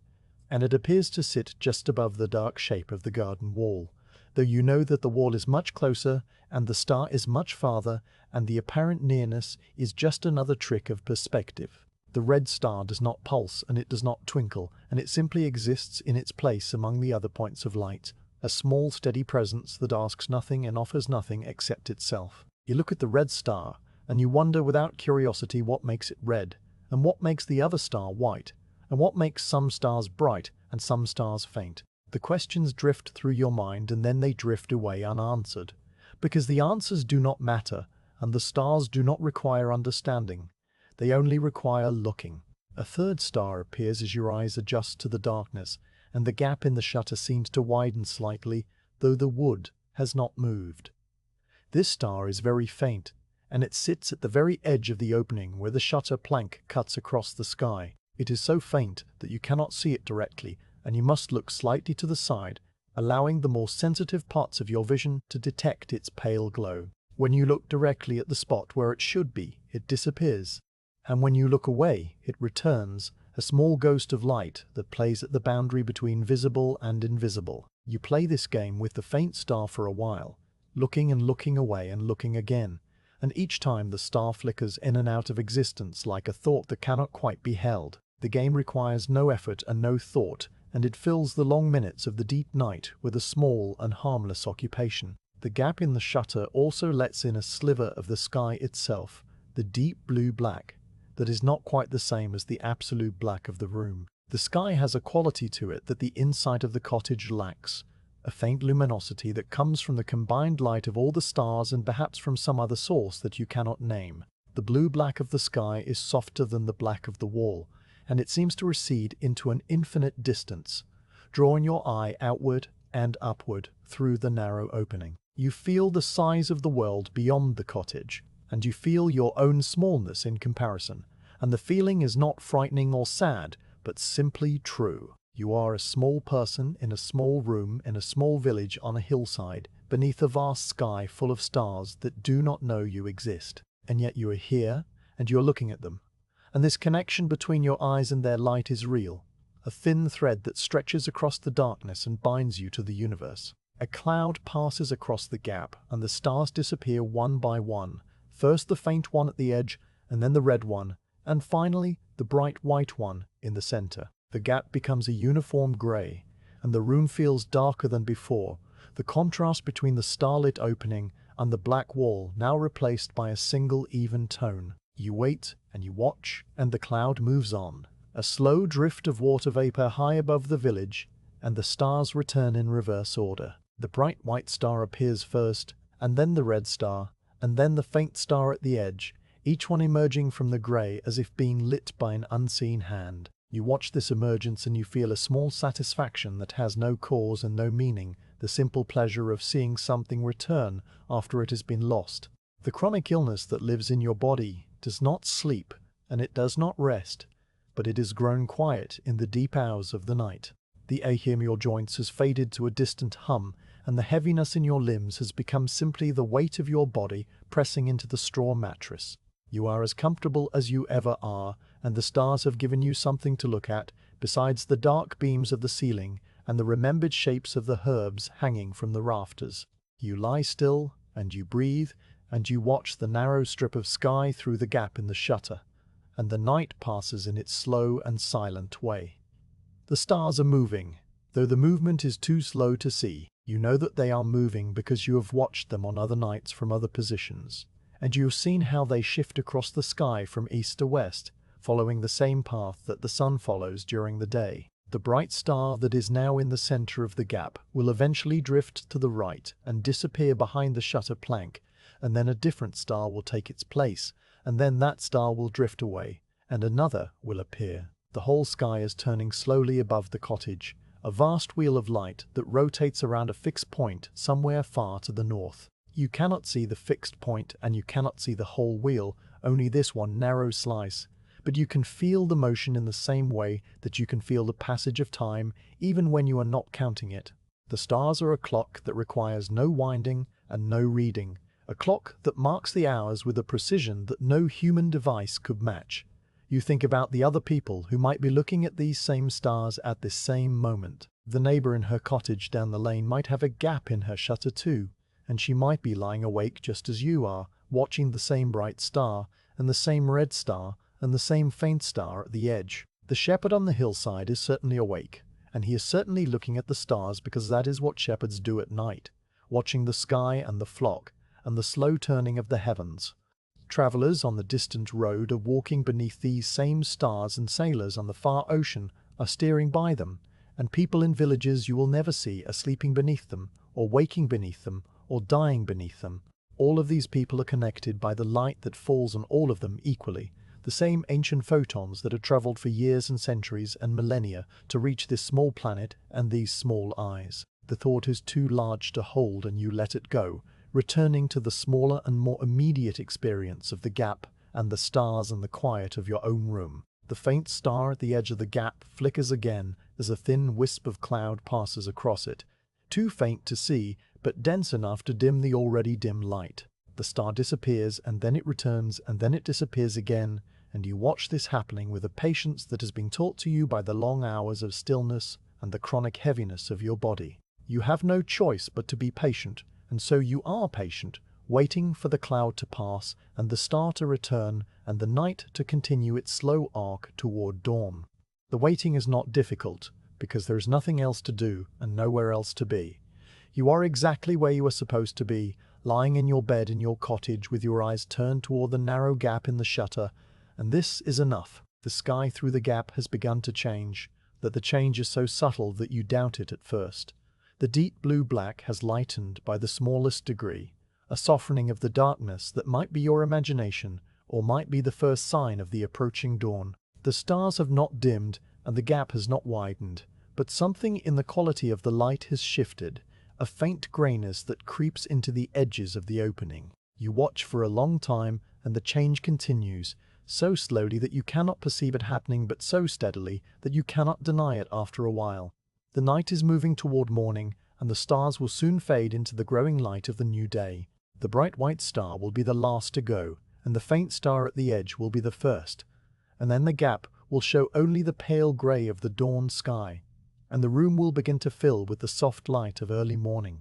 and it appears to sit just above the dark shape of the garden wall, though you know that the wall is much closer and the star is much farther, and the apparent nearness is just another trick of perspective. The red star does not pulse and it does not twinkle, and it simply exists in its place among the other points of light, a small steady presence that asks nothing and offers nothing except itself. You look at the red star, and you wonder without curiosity what makes it red, and what makes the other star white, and what makes some stars bright and some stars faint. The questions drift through your mind and then they drift away unanswered, because the answers do not matter, and the stars do not require understanding. They only require looking. A third star appears as your eyes adjust to the darkness, and the gap in the shutter seems to widen slightly, though the wood has not moved. This star is very faint, and it sits at the very edge of the opening where the shutter plank cuts across the sky. It is so faint that you cannot see it directly, and you must look slightly to the side, allowing the more sensitive parts of your vision to detect its pale glow. When you look directly at the spot where it should be, it disappears, and when you look away, it returns, a small ghost of light that plays at the boundary between visible and invisible. You play this game with the faint star for a while, looking and looking away and looking again, and each time the star flickers in and out of existence like a thought that cannot quite be held. The game requires no effort and no thought, and it fills the long minutes of the deep night with a small and harmless occupation. The gap in the shutter also lets in a sliver of the sky itself, the deep blue black, that is not quite the same as the absolute black of the room. The sky has a quality to it that the inside of the cottage lacks, a faint luminosity that comes from the combined light of all the stars and perhaps from some other source that you cannot name. The blue-black of the sky is softer than the black of the wall, and it seems to recede into an infinite distance, drawing your eye outward and upward through the narrow opening. You feel the size of the world beyond the cottage, and you feel your own smallness in comparison, and the feeling is not frightening or sad, but simply true. You are a small person in a small room in a small village on a hillside, beneath a vast sky full of stars that do not know you exist. And yet you are here, and you are looking at them. And this connection between your eyes and their light is real, a thin thread that stretches across the darkness and binds you to the universe. A cloud passes across the gap, and the stars disappear one by one, first the faint one at the edge, and then the red one, and finally the bright white one in the center. The gap becomes a uniform grey, and the room feels darker than before, the contrast between the starlit opening and the black wall now replaced by a single even tone. You wait, and you watch, and the cloud moves on, a slow drift of water vapor high above the village, and the stars return in reverse order. The bright white star appears first, and then the red star, and then the faint star at the edge, each one emerging from the grey as if being lit by an unseen hand. You watch this emergence and you feel a small satisfaction that has no cause and no meaning, the simple pleasure of seeing something return after it has been lost. The chronic illness that lives in your body does not sleep, and it does not rest, but it has grown quiet in the deep hours of the night. The ache in your joints has faded to a distant hum, and the heaviness in your limbs has become simply the weight of your body pressing into the straw mattress. You are as comfortable as you ever are, and the stars have given you something to look at, besides the dark beams of the ceiling and the remembered shapes of the herbs hanging from the rafters. You lie still, and you breathe, and you watch the narrow strip of sky through the gap in the shutter, and the night passes in its slow and silent way. The stars are moving, though the movement is too slow to see. You know that they are moving because you have watched them on other nights from other positions, and you have seen how they shift across the sky from east to west, following the same path that the sun follows during the day. The bright star that is now in the center of the gap will eventually drift to the right and disappear behind the shutter plank, and then a different star will take its place, and then that star will drift away, and another will appear. The whole sky is turning slowly above the cottage, a vast wheel of light that rotates around a fixed point somewhere far to the north. You cannot see the fixed point and you cannot see the whole wheel, only this one narrow slice, but you can feel the motion in the same way that you can feel the passage of time even when you are not counting it. The stars are a clock that requires no winding and no reading, a clock that marks the hours with a precision that no human device could match. You think about the other people who might be looking at these same stars at this same moment. The neighbor in her cottage down the lane might have a gap in her shutter too, and she might be lying awake just as you are, watching the same bright star, and the same red star, and the same faint star at the edge. The shepherd on the hillside is certainly awake, and he is certainly looking at the stars because that is what shepherds do at night, watching the sky and the flock, and the slow turning of the heavens. Travelers on the distant road are walking beneath these same stars, and sailors on the far ocean are steering by them, and people in villages you will never see are sleeping beneath them, or waking beneath them, or dying beneath them. All of these people are connected by the light that falls on all of them equally, the same ancient photons that have traveled for years and centuries and millennia to reach this small planet and these small eyes. The thought is too large to hold and you let it go, returning to the smaller and more immediate experience of the gap and the stars and the quiet of your own room. The faint star at the edge of the gap flickers again as a thin wisp of cloud passes across it, too faint to see, but dense enough to dim the already dim light. The star disappears, and then it returns, and then it disappears again, and you watch this happening with a patience that has been taught to you by the long hours of stillness and the chronic heaviness of your body. You have no choice but to be patient, and so you are patient, waiting for the cloud to pass, and the star to return, and the night to continue its slow arc toward dawn. The waiting is not difficult, because there is nothing else to do and nowhere else to be. You are exactly where you are supposed to be, lying in your bed in your cottage with your eyes turned toward the narrow gap in the shutter, and this is enough. The sky through the gap has begun to change, that the change is so subtle that you doubt it at first. The deep blue-black has lightened by the smallest degree, a softening of the darkness that might be your imagination or might be the first sign of the approaching dawn. The stars have not dimmed and the gap has not widened, but something in the quality of the light has shifted, a faint grayness that creeps into the edges of the opening. You watch for a long time and the change continues, so slowly that you cannot perceive it happening, but so steadily that you cannot deny it after a while. The night is moving toward morning, and the stars will soon fade into the growing light of the new day. The bright white star will be the last to go, and the faint star at the edge will be the first, and then the gap will show only the pale grey of the dawn sky, and the room will begin to fill with the soft light of early morning.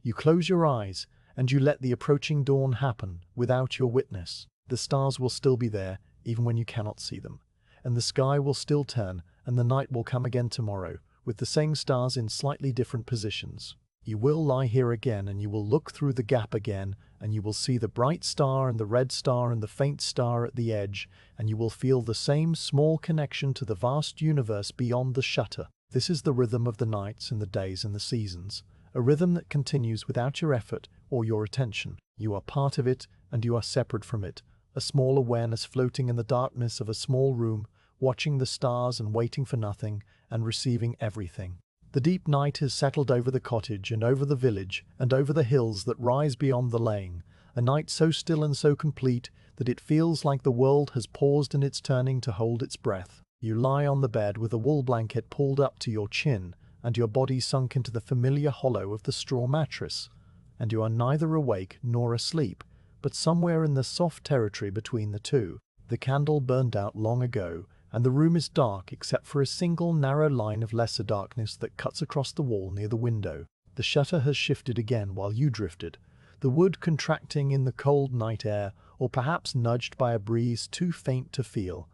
You close your eyes, and you let the approaching dawn happen without your witness. The stars will still be there, even when you cannot see them, and the sky will still turn, and the night will come again tomorrow, with the same stars in slightly different positions. You will lie here again, and you will look through the gap again, and you will see the bright star and the red star and the faint star at the edge, and you will feel the same small connection to the vast universe beyond the shutter. This is the rhythm of the nights and the days and the seasons, a rhythm that continues without your effort or your attention. You are part of it, and you are separate from it, a small awareness floating in the darkness of a small room, watching the stars and waiting for nothing, and receiving everything. The deep night has settled over the cottage and over the village and over the hills that rise beyond the lane, a night so still and so complete that it feels like the world has paused in its turning to hold its breath. You lie on the bed with a wool blanket pulled up to your chin and your body sunk into the familiar hollow of the straw mattress, and you are neither awake nor asleep, but somewhere in the soft territory between the two. The candle burned out long ago, and the room is dark except for a single narrow line of lesser darkness that cuts across the wall near the window. The shutter has shifted again while you drifted, the wood contracting in the cold night air, or perhaps nudged by a breeze too faint to feel,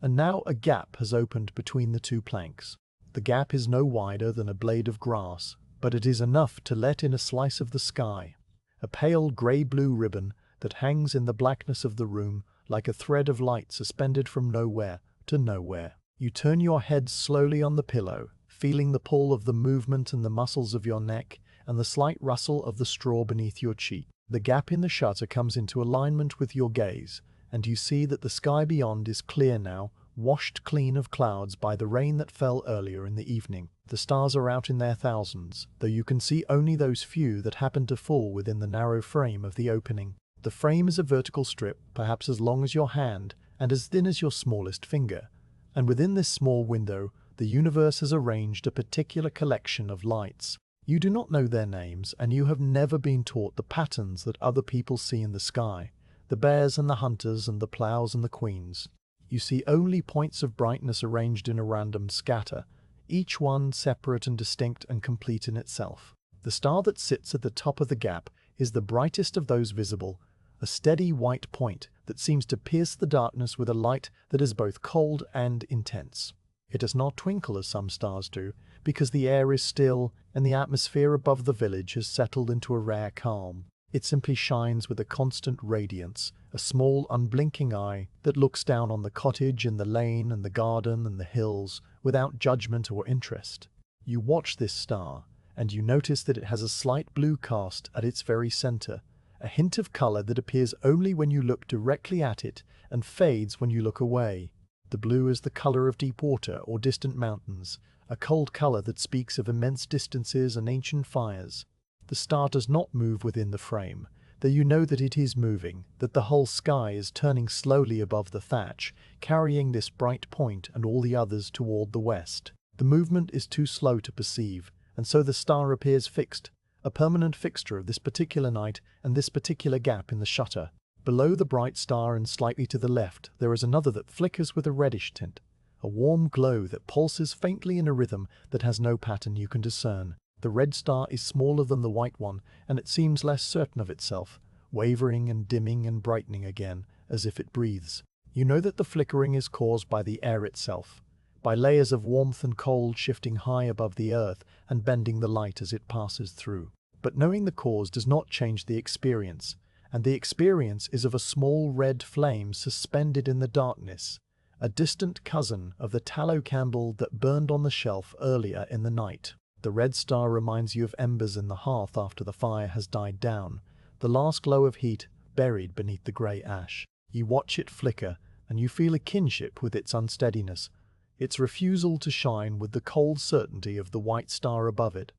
and now a gap has opened between the two planks. The gap is no wider than a blade of grass, but it is enough to let in a slice of the sky, a pale grey-blue ribbon that hangs in the blackness of the room like a thread of light suspended from nowhere to nowhere. You turn your head slowly on the pillow, feeling the pull of the movement and the muscles of your neck and the slight rustle of the straw beneath your cheek. The gap in the shutter comes into alignment with your gaze, and you see that the sky beyond is clear now, washed clean of clouds by the rain that fell earlier in the evening. The stars are out in their thousands, though you can see only those few that happen to fall within the narrow frame of the opening. The frame is a vertical strip, perhaps as long as your hand and as thin as your smallest finger, and within this small window the universe has arranged a particular collection of lights. You do not know their names, and you have never been taught the patterns that other people see in the sky, the bears and the hunters and the plows and the queens. You see only points of brightness arranged in a random scatter, each one separate and distinct and complete in itself. The star that sits at the top of the gap is the brightest of those visible, a steady white point that seems to pierce the darkness with a light that is both cold and intense. It does not twinkle as some stars do, because the air is still and the atmosphere above the village has settled into a rare calm. It simply shines with a constant radiance, a small unblinking eye that looks down on the cottage and the lane and the garden and the hills without judgment or interest. You watch this star, and you notice that it has a slight blue cast at its very center, a hint of color that appears only when you look directly at it and fades when you look away. The blue is the color of deep water or distant mountains, a cold color that speaks of immense distances and ancient fires. The star does not move within the frame, though you know that it is moving, that the whole sky is turning slowly above the thatch, carrying this bright point and all the others toward the west. The movement is too slow to perceive, and so the star appears fixed, a permanent fixture of this particular night and this particular gap in the shutter. Below the bright star and slightly to the left, there is another that flickers with a reddish tint, a warm glow that pulses faintly in a rhythm that has no pattern you can discern. The red star is smaller than the white one, and it seems less certain of itself, wavering and dimming and brightening again, as if it breathes. You know that the flickering is caused by the air itself, by layers of warmth and cold shifting high above the earth and bending the light as it passes through. But knowing the cause does not change the experience, and the experience is of a small red flame suspended in the darkness, a distant cousin of the tallow candle that burned on the shelf earlier in the night. The red star reminds you of embers in the hearth after the fire has died down, the last glow of heat buried beneath the grey ash. You watch it flicker, and you feel a kinship with its unsteadiness, its refusal to shine with the cold certainty of the white star above it.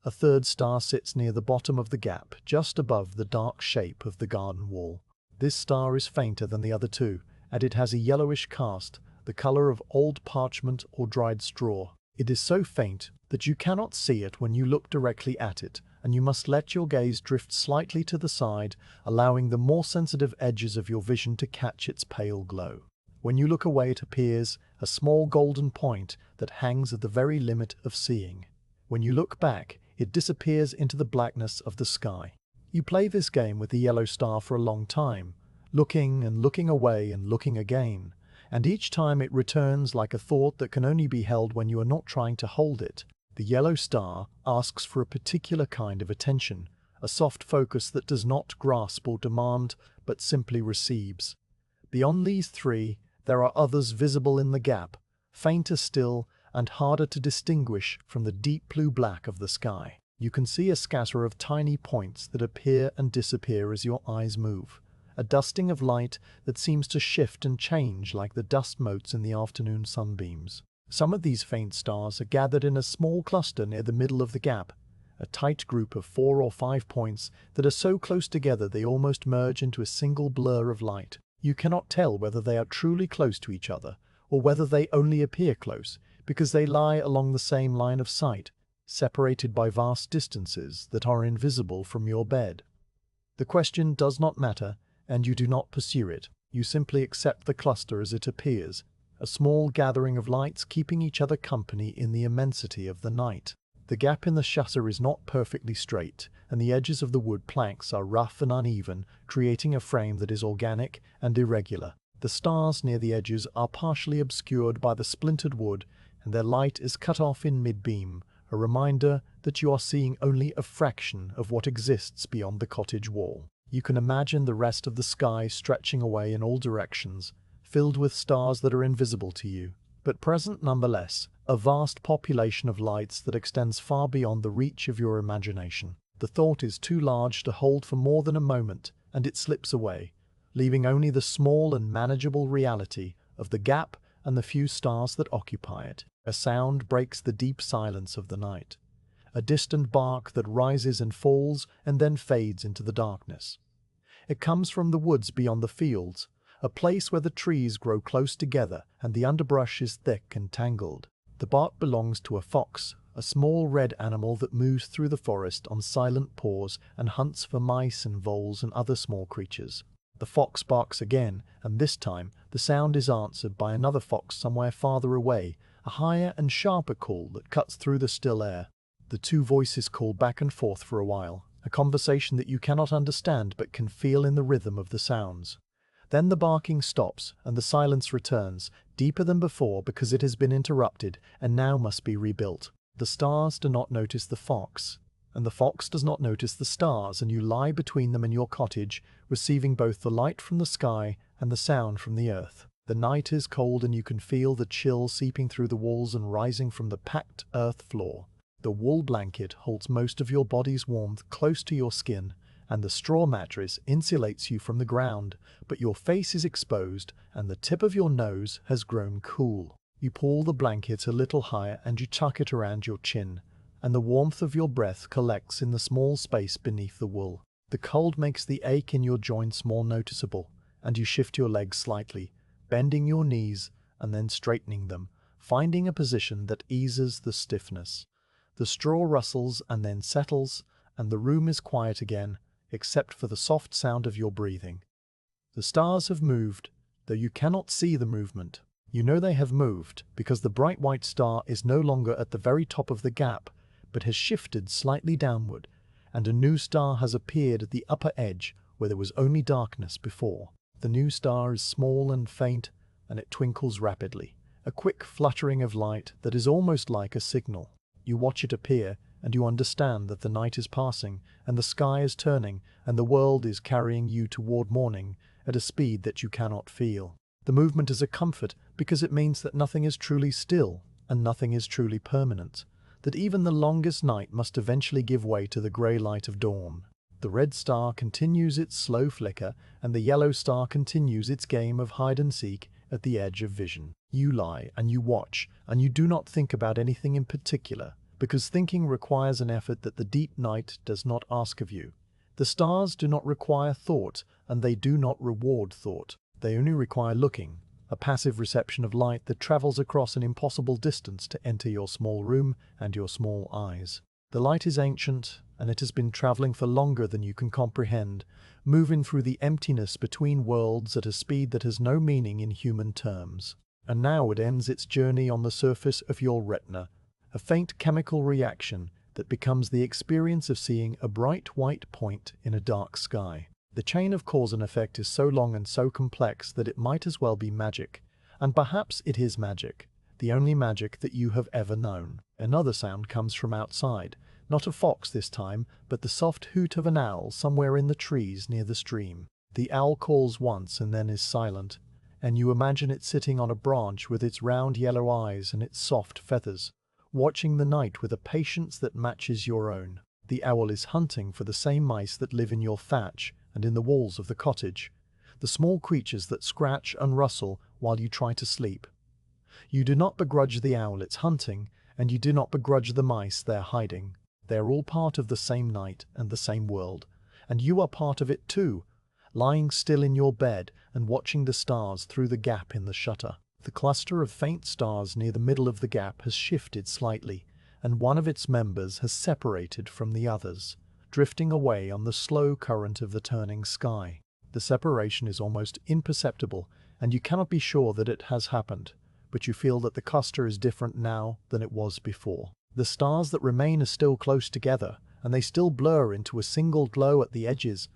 A third star sits near the bottom of the gap, just above the dark shape of the garden wall. This star is fainter than the other two, and it has a yellowish cast, the color of old parchment or dried straw. It is so faint that you cannot see it when you look directly at it, and you must let your gaze drift slightly to the side, allowing the more sensitive edges of your vision to catch its pale glow. When you look away, it appears a small golden point that hangs at the very limit of seeing. When you look back, it disappears into the blackness of the sky. You play this game with the yellow star for a long time, looking and looking away and looking again, and each time it returns like a thought that can only be held when you are not trying to hold it. The yellow star asks for a particular kind of attention, a soft focus that does not grasp or demand, but simply receives. Beyond these three, there are others visible in the gap, fainter still and harder to distinguish from the deep blue-black of the sky. You can see a scatter of tiny points that appear and disappear as your eyes move, a dusting of light that seems to shift and change like the dust motes in the afternoon sunbeams. Some of these faint stars are gathered in a small cluster near the middle of the gap, a tight group of 4 or 5 points that are so close together they almost merge into a single blur of light. You cannot tell whether they are truly close to each other, or whether they only appear close, because they lie along the same line of sight, separated by vast distances that are invisible from your bed. The question does not matter, and you do not pursue it. You simply accept the cluster as it appears, a small gathering of lights keeping each other company in the immensity of the night. The gap in the shutter is not perfectly straight, and the edges of the wood planks are rough and uneven, creating a frame that is organic and irregular. The stars near the edges are partially obscured by the splintered wood, and their light is cut off in mid-beam, a reminder that you are seeing only a fraction of what exists beyond the cottage wall. You can imagine the rest of the sky stretching away in all directions, filled with stars that are invisible to you, but present nonetheless, a vast population of lights that extends far beyond the reach of your imagination. The thought is too large to hold for more than a moment, and it slips away, leaving only the small and manageable reality of the gap and the few stars that occupy it. A sound breaks the deep silence of the night, a distant bark that rises and falls and then fades into the darkness. It comes from the woods beyond the fields, a place where the trees grow close together and the underbrush is thick and tangled. The bark belongs to a fox, a small red animal that moves through the forest on silent paws and hunts for mice and voles and other small creatures. The fox barks again, and this time the sound is answered by another fox somewhere farther away, a higher and sharper call that cuts through the still air. The two voices call back and forth for a while, a conversation that you cannot understand but can feel in the rhythm of the sounds. Then the barking stops and the silence returns, deeper than before because it has been interrupted and now must be rebuilt. The stars do not notice the fox, and the fox does not notice the stars, and you lie between them in your cottage, receiving both the light from the sky and the sound from the earth. The night is cold and you can feel the chill seeping through the walls and rising from the packed earth floor. The wool blanket holds most of your body's warmth close to your skin, and the straw mattress insulates you from the ground, but your face is exposed and the tip of your nose has grown cool. You pull the blanket a little higher and you tuck it around your chin, and the warmth of your breath collects in the small space beneath the wool. The cold makes the ache in your joints more noticeable, and you shift your legs slightly, bending your knees and then straightening them, finding a position that eases the stiffness. The straw rustles and then settles, and the room is quiet again, except for the soft sound of your breathing. The stars have moved, though you cannot see the movement. You know they have moved because the bright white star is no longer at the very top of the gap, but has shifted slightly downward, and a new star has appeared at the upper edge where there was only darkness before. The new star is small and faint, and it twinkles rapidly, a quick fluttering of light that is almost like a signal. You watch it appear, and you understand that the night is passing, and the sky is turning, and the world is carrying you toward morning at a speed that you cannot feel. The movement is a comfort because it means that nothing is truly still, and nothing is truly permanent. that even the longest night must eventually give way to the grey light of dawn. The red star continues its slow flicker, and the yellow star continues its game of hide-and-seek at the edge of vision. You lie, and you watch, and you do not think about anything in particular, because thinking requires an effort that the deep night does not ask of you. The stars do not require thought, and they do not reward thought. They only require looking, a passive reception of light that travels across an impossible distance to enter your small room and your small eyes. The light is ancient, and it has been traveling for longer than you can comprehend, moving through the emptiness between worlds at a speed that has no meaning in human terms. And now it ends its journey on the surface of your retina, a faint chemical reaction that becomes the experience of seeing a bright white point in a dark sky. The chain of cause and effect is so long and so complex that it might as well be magic, and perhaps it is magic, the only magic that you have ever known. Another sound comes from outside, not a fox this time, but the soft hoot of an owl somewhere in the trees near the stream. The owl calls once and then is silent, and you imagine it sitting on a branch with its round yellow eyes and its soft feathers, watching the night with a patience that matches your own. The owl is hunting for the same mice that live in your thatch and in the walls of the cottage, the small creatures that scratch and rustle while you try to sleep. You do not begrudge the owl its hunting, and you do not begrudge the mice their hiding. They are all part of the same night and the same world, and you are part of it too, lying still in your bed and watching the stars through the gap in the shutter. The cluster of faint stars near the middle of the gap has shifted slightly, and one of its members has separated from the others, drifting away on the slow current of the turning sky. The separation is almost imperceptible, and you cannot be sure that it has happened, but you feel that the cluster is different now than it was before. The stars that remain are still close together, and they still blur into a single glow at the edges,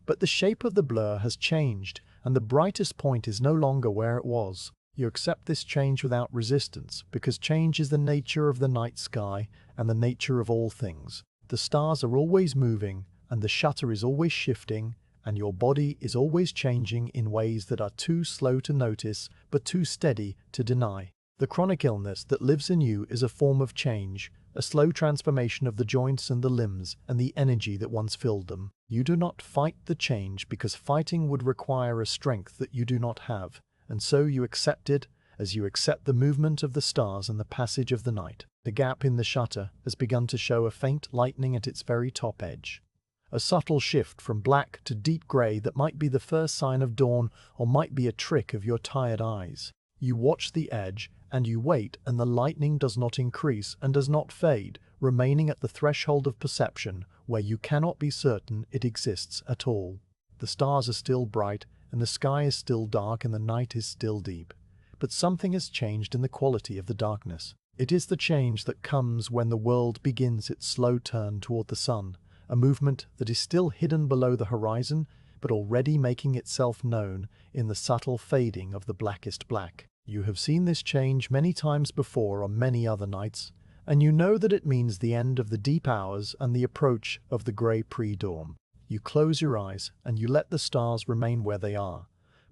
but the shape of the blur has changed, and the brightest point is no longer where it was. You accept this change without resistance, because change is the nature of the night sky and the nature of all things. The stars are always moving, and the shutter is always shifting, and your body is always changing in ways that are too slow to notice, but too steady to deny. The chronic illness that lives in you is a form of change, a slow transformation of the joints and the limbs and the energy that once filled them. You do not fight the change because fighting would require a strength that you do not have, and so you accept it as you accept the movement of the stars and the passage of the night. The gap in the shutter has begun to show a faint lightening at its very top edge. A subtle shift from black to deep grey that might be the first sign of dawn or might be a trick of your tired eyes. You watch the edge, and you wait, and the lightning does not increase and does not fade, remaining at the threshold of perception where you cannot be certain it exists at all. The stars are still bright, and the sky is still dark, and the night is still deep. But something has changed in the quality of the darkness. It is the change that comes when the world begins its slow turn toward the sun, a movement that is still hidden below the horizon, but already making itself known in the subtle fading of the blackest black. You have seen this change many times before on many other nights, and you know that it means the end of the deep hours and the approach of the grey pre-dawn. You close your eyes and you let the stars remain where they are,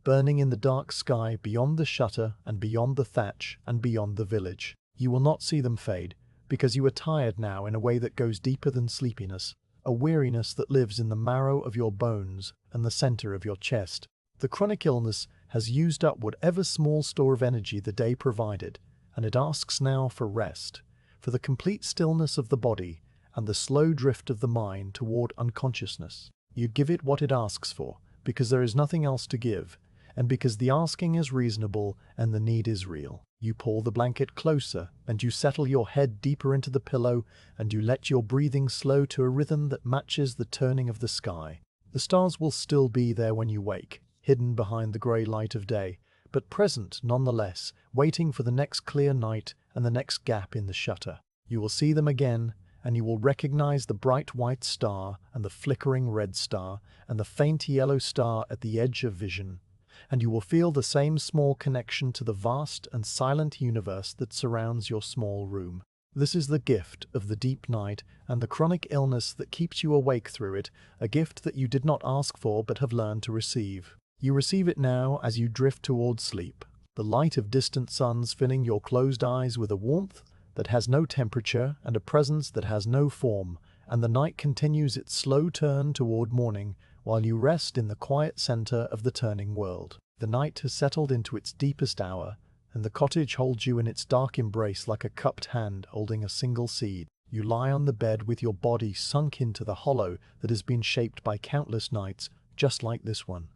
burning in the dark sky beyond the shutter and beyond the thatch and beyond the village. You will not see them fade, because you are tired now in a way that goes deeper than sleepiness, a weariness that lives in the marrow of your bones and the center of your chest. The chronic illness has used up whatever small store of energy the day provided, and it asks now for rest, for the complete stillness of the body and the slow drift of the mind toward unconsciousness. You give it what it asks for, because there is nothing else to give, and because the asking is reasonable and the need is real. You pull the blanket closer, and you settle your head deeper into the pillow, and you let your breathing slow to a rhythm that matches the turning of the sky. The stars will still be there when you wake, hidden behind the grey light of day, but present nonetheless, waiting for the next clear night and the next gap in the shutter. You will see them again, and you will recognize the bright white star and the flickering red star and the faint yellow star at the edge of vision, and you will feel the same small connection to the vast and silent universe that surrounds your small room. This is the gift of the deep night and the chronic illness that keeps you awake through it, a gift that you did not ask for but have learned to receive. You receive it now as you drift towards sleep, the light of distant suns filling your closed eyes with a warmth that has no temperature and a presence that has no form, and the night continues its slow turn toward morning while you rest in the quiet center of the turning world. The night has settled into its deepest hour, and the cottage holds you in its dark embrace like a cupped hand holding a single seed. You lie on the bed with your body sunk into the hollow that has been shaped by countless nights, just like this one.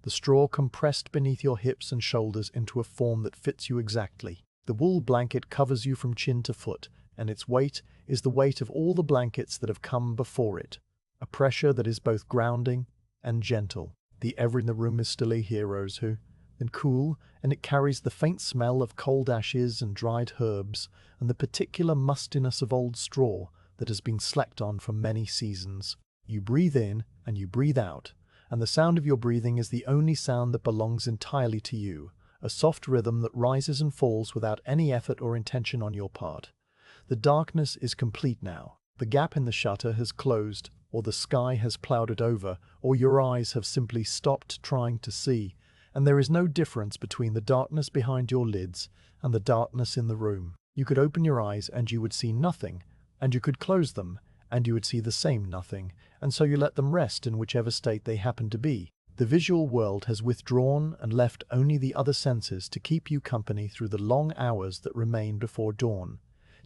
The straw compressed beneath your hips and shoulders into a form that fits you exactly. The wool blanket covers you from chin to foot, and its weight is the weight of all the blankets that have come before it, a pressure that is both grounding and gentle. The air in the room is still a hero's and cool, and it carries the faint smell of cold ashes and dried herbs, and the particular mustiness of old straw that has been slept on for many seasons. You breathe in and you breathe out, and the sound of your breathing is the only sound that belongs entirely to you, a soft rhythm that rises and falls without any effort or intention on your part. The darkness is complete now. The gap in the shutter has closed, or the sky has clouded over, or your eyes have simply stopped trying to see, and there is no difference between the darkness behind your lids and the darkness in the room. You could open your eyes and you would see nothing, and you could close them and you would see the same nothing, and so you let them rest in whichever state they happen to be. The visual world has withdrawn and left only the other senses to keep you company through the long hours that remain before dawn.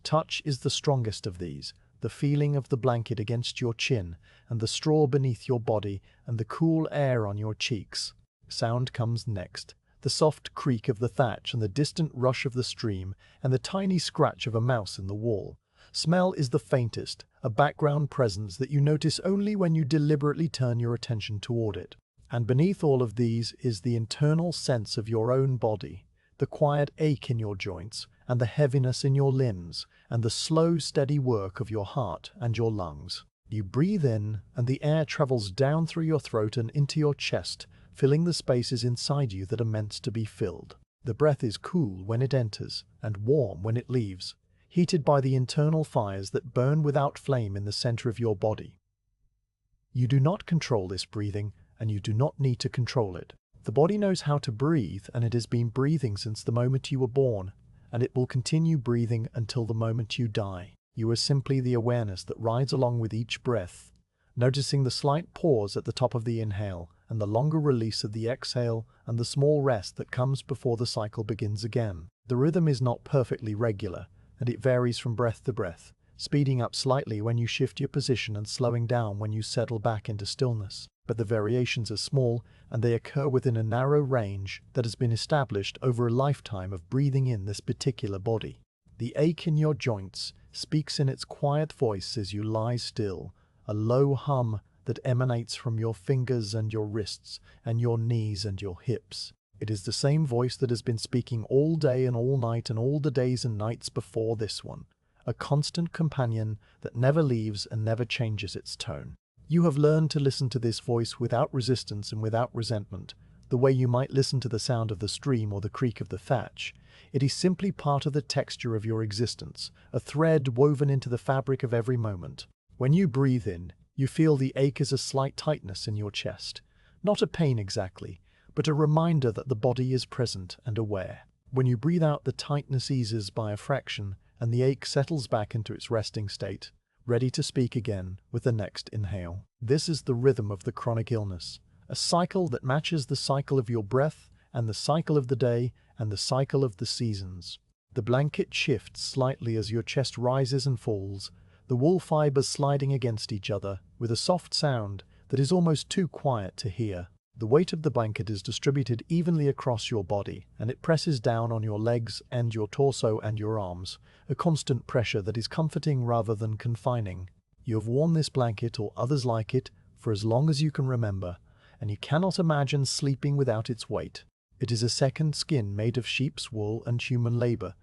Touch is the strongest of these, the feeling of the blanket against your chin, and the straw beneath your body, and the cool air on your cheeks. Sound comes next, the soft creak of the thatch and the distant rush of the stream and the tiny scratch of a mouse in the wall. Smell is the faintest, a background presence that you notice only when you deliberately turn your attention toward it. And beneath all of these is the internal sense of your own body, the quiet ache in your joints and the heaviness in your limbs, and the slow, steady work of your heart and your lungs. You breathe in, and the air travels down through your throat and into your chest, filling the spaces inside you that are meant to be filled. The breath is cool when it enters, and warm when it leaves, heated by the internal fires that burn without flame in the center of your body. You do not control this breathing, and you do not need to control it. The body knows how to breathe, and it has been breathing since the moment you were born, and it will continue breathing until the moment you die. You are simply the awareness that rides along with each breath, noticing the slight pause at the top of the inhale, and the longer release of the exhale, and the small rest that comes before the cycle begins again. The rhythm is not perfectly regular, and it varies from breath to breath, speeding up slightly when you shift your position and slowing down when you settle back into stillness. But the variations are small, and they occur within a narrow range that has been established over a lifetime of breathing in this particular body. The ache in your joints speaks in its quiet voice as you lie still, a low hum that emanates from your fingers and your wrists and your knees and your hips. It is the same voice that has been speaking all day and all night and all the days and nights before this one, a constant companion that never leaves and never changes its tone. You have learned to listen to this voice without resistance and without resentment, the way you might listen to the sound of the stream or the creak of the thatch. It is simply part of the texture of your existence, a thread woven into the fabric of every moment. When you breathe in, you feel the ache as a slight tightness in your chest. Not a pain exactly, but a reminder that the body is present and aware. When you breathe out, the tightness eases by a fraction, and the ache settles back into its resting state, ready to speak again with the next inhale. This is the rhythm of the chronic illness, a cycle that matches the cycle of your breath and the cycle of the day and the cycle of the seasons. The blanket shifts slightly as your chest rises and falls, the wool fibers sliding against each other with a soft sound that is almost too quiet to hear. The weight of the blanket is distributed evenly across your body, and it presses down on your legs and your torso and your arms, a constant pressure that is comforting rather than confining. You have worn this blanket or others like it for as long as you can remember, and you cannot imagine sleeping without its weight. It is a second skin made of sheep's wool and human labor,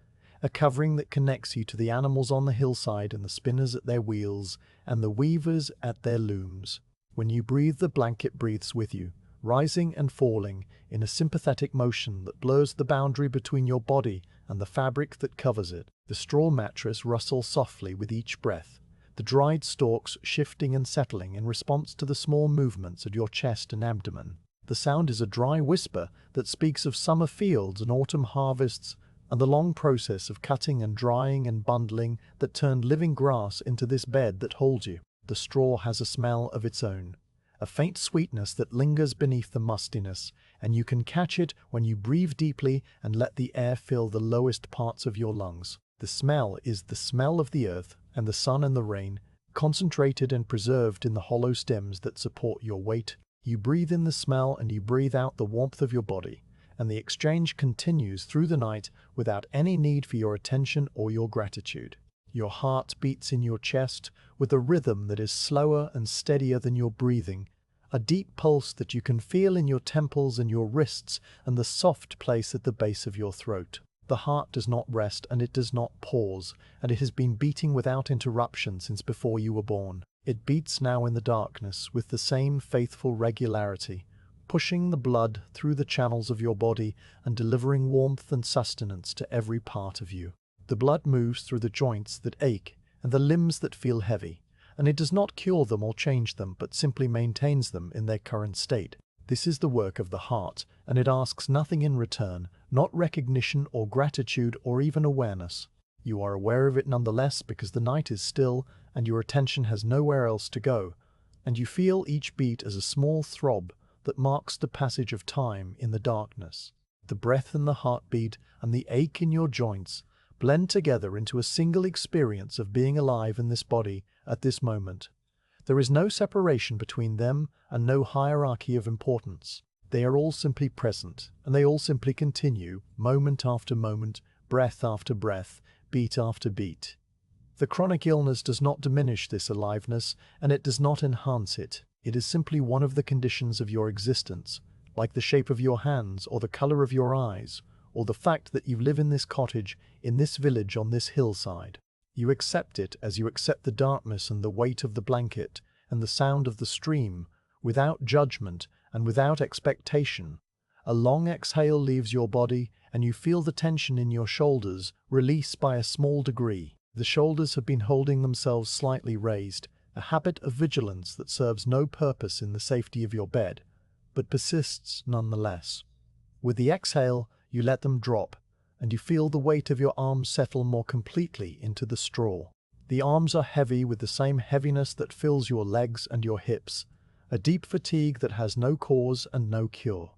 a covering that connects you to the animals on the hillside and the spinners at their wheels and the weavers at their looms. When you breathe, the blanket breathes with you, rising and falling in a sympathetic motion that blurs the boundary between your body and the fabric that covers it. The straw mattress rustles softly with each breath, the dried stalks shifting and settling in response to the small movements at your chest and abdomen. The sound is a dry whisper that speaks of summer fields and autumn harvests, and the long process of cutting and drying and bundling that turned living grass into this bed that holds you. The straw has a smell of its own, a faint sweetness that lingers beneath the mustiness, and you can catch it when you breathe deeply and let the air fill the lowest parts of your lungs. The smell is the smell of the earth and the sun and the rain, concentrated and preserved in the hollow stems that support your weight. You breathe in the smell and you breathe out the warmth of your body, and the exchange continues through the night without any need for your attention or your gratitude. Your heart beats in your chest with a rhythm that is slower and steadier than your breathing, a deep pulse that you can feel in your temples and your wrists and the soft place at the base of your throat. The heart does not rest and it does not pause, and it has been beating without interruption since before you were born. It beats now in the darkness with the same faithful regularity, pushing the blood through the channels of your body and delivering warmth and sustenance to every part of you. The blood moves through the joints that ache and the limbs that feel heavy, and it does not cure them or change them, but simply maintains them in their current state. This is the work of the heart, and it asks nothing in return, not recognition or gratitude or even awareness. You are aware of it nonetheless because the night is still and your attention has nowhere else to go, and you feel each beat as a small throb that marks the passage of time in the darkness. The breath and the heartbeat and the ache in your joints blend together into a single experience of being alive in this body at this moment. There is no separation between them and no hierarchy of importance. They are all simply present, and they all simply continue, moment after moment, breath after breath, beat after beat. The chronic illness does not diminish this aliveness, and it does not enhance it. It is simply one of the conditions of your existence, like the shape of your hands, or the color of your eyes, or the fact that you live in this cottage, in this village, on this hillside. You accept it as you accept the darkness and the weight of the blanket and the sound of the stream, without judgment and without expectation. A long exhale leaves your body, and you feel the tension in your shoulders release by a small degree. The shoulders have been holding themselves slightly raised, a habit of vigilance that serves no purpose in the safety of your bed, but persists nonetheless. With the exhale, you let them drop, and you feel the weight of your arms settle more completely into the straw. The arms are heavy with the same heaviness that fills your legs and your hips, a deep fatigue that has no cause and no cure.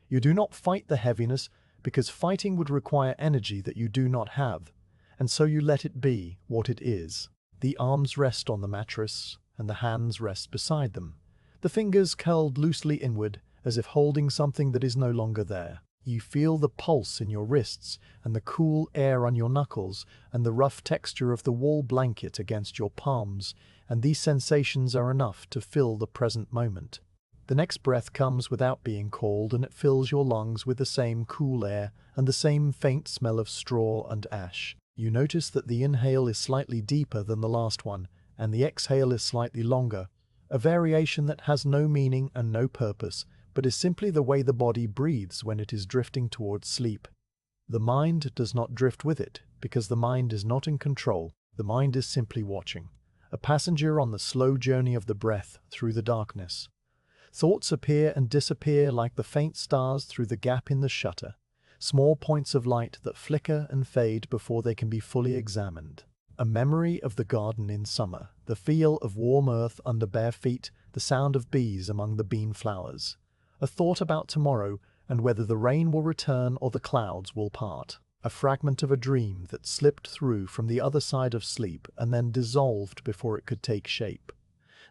You do not fight the heaviness because fighting would require energy that you do not have, and so you let it be what it is. The arms rest on the mattress, and the hands rest beside them, the fingers curled loosely inward as if holding something that is no longer there. You feel the pulse in your wrists and the cool air on your knuckles and the rough texture of the wool blanket against your palms, and these sensations are enough to fill the present moment. The next breath comes without being called, and it fills your lungs with the same cool air and the same faint smell of straw and ash. You notice that the inhale is slightly deeper than the last one, and the exhale is slightly longer, a variation that has no meaning and no purpose, but is simply the way the body breathes when it is drifting towards sleep. The mind does not drift with it, because the mind is not in control. The mind is simply watching, a passenger on the slow journey of the breath through the darkness. Thoughts appear and disappear like the faint stars through the gap in the shutter, small points of light that flicker and fade before they can be fully examined. A memory of the garden in summer, the feel of warm earth under bare feet, the sound of bees among the bean flowers. A thought about tomorrow and whether the rain will return or the clouds will part. A fragment of a dream that slipped through from the other side of sleep and then dissolved before it could take shape.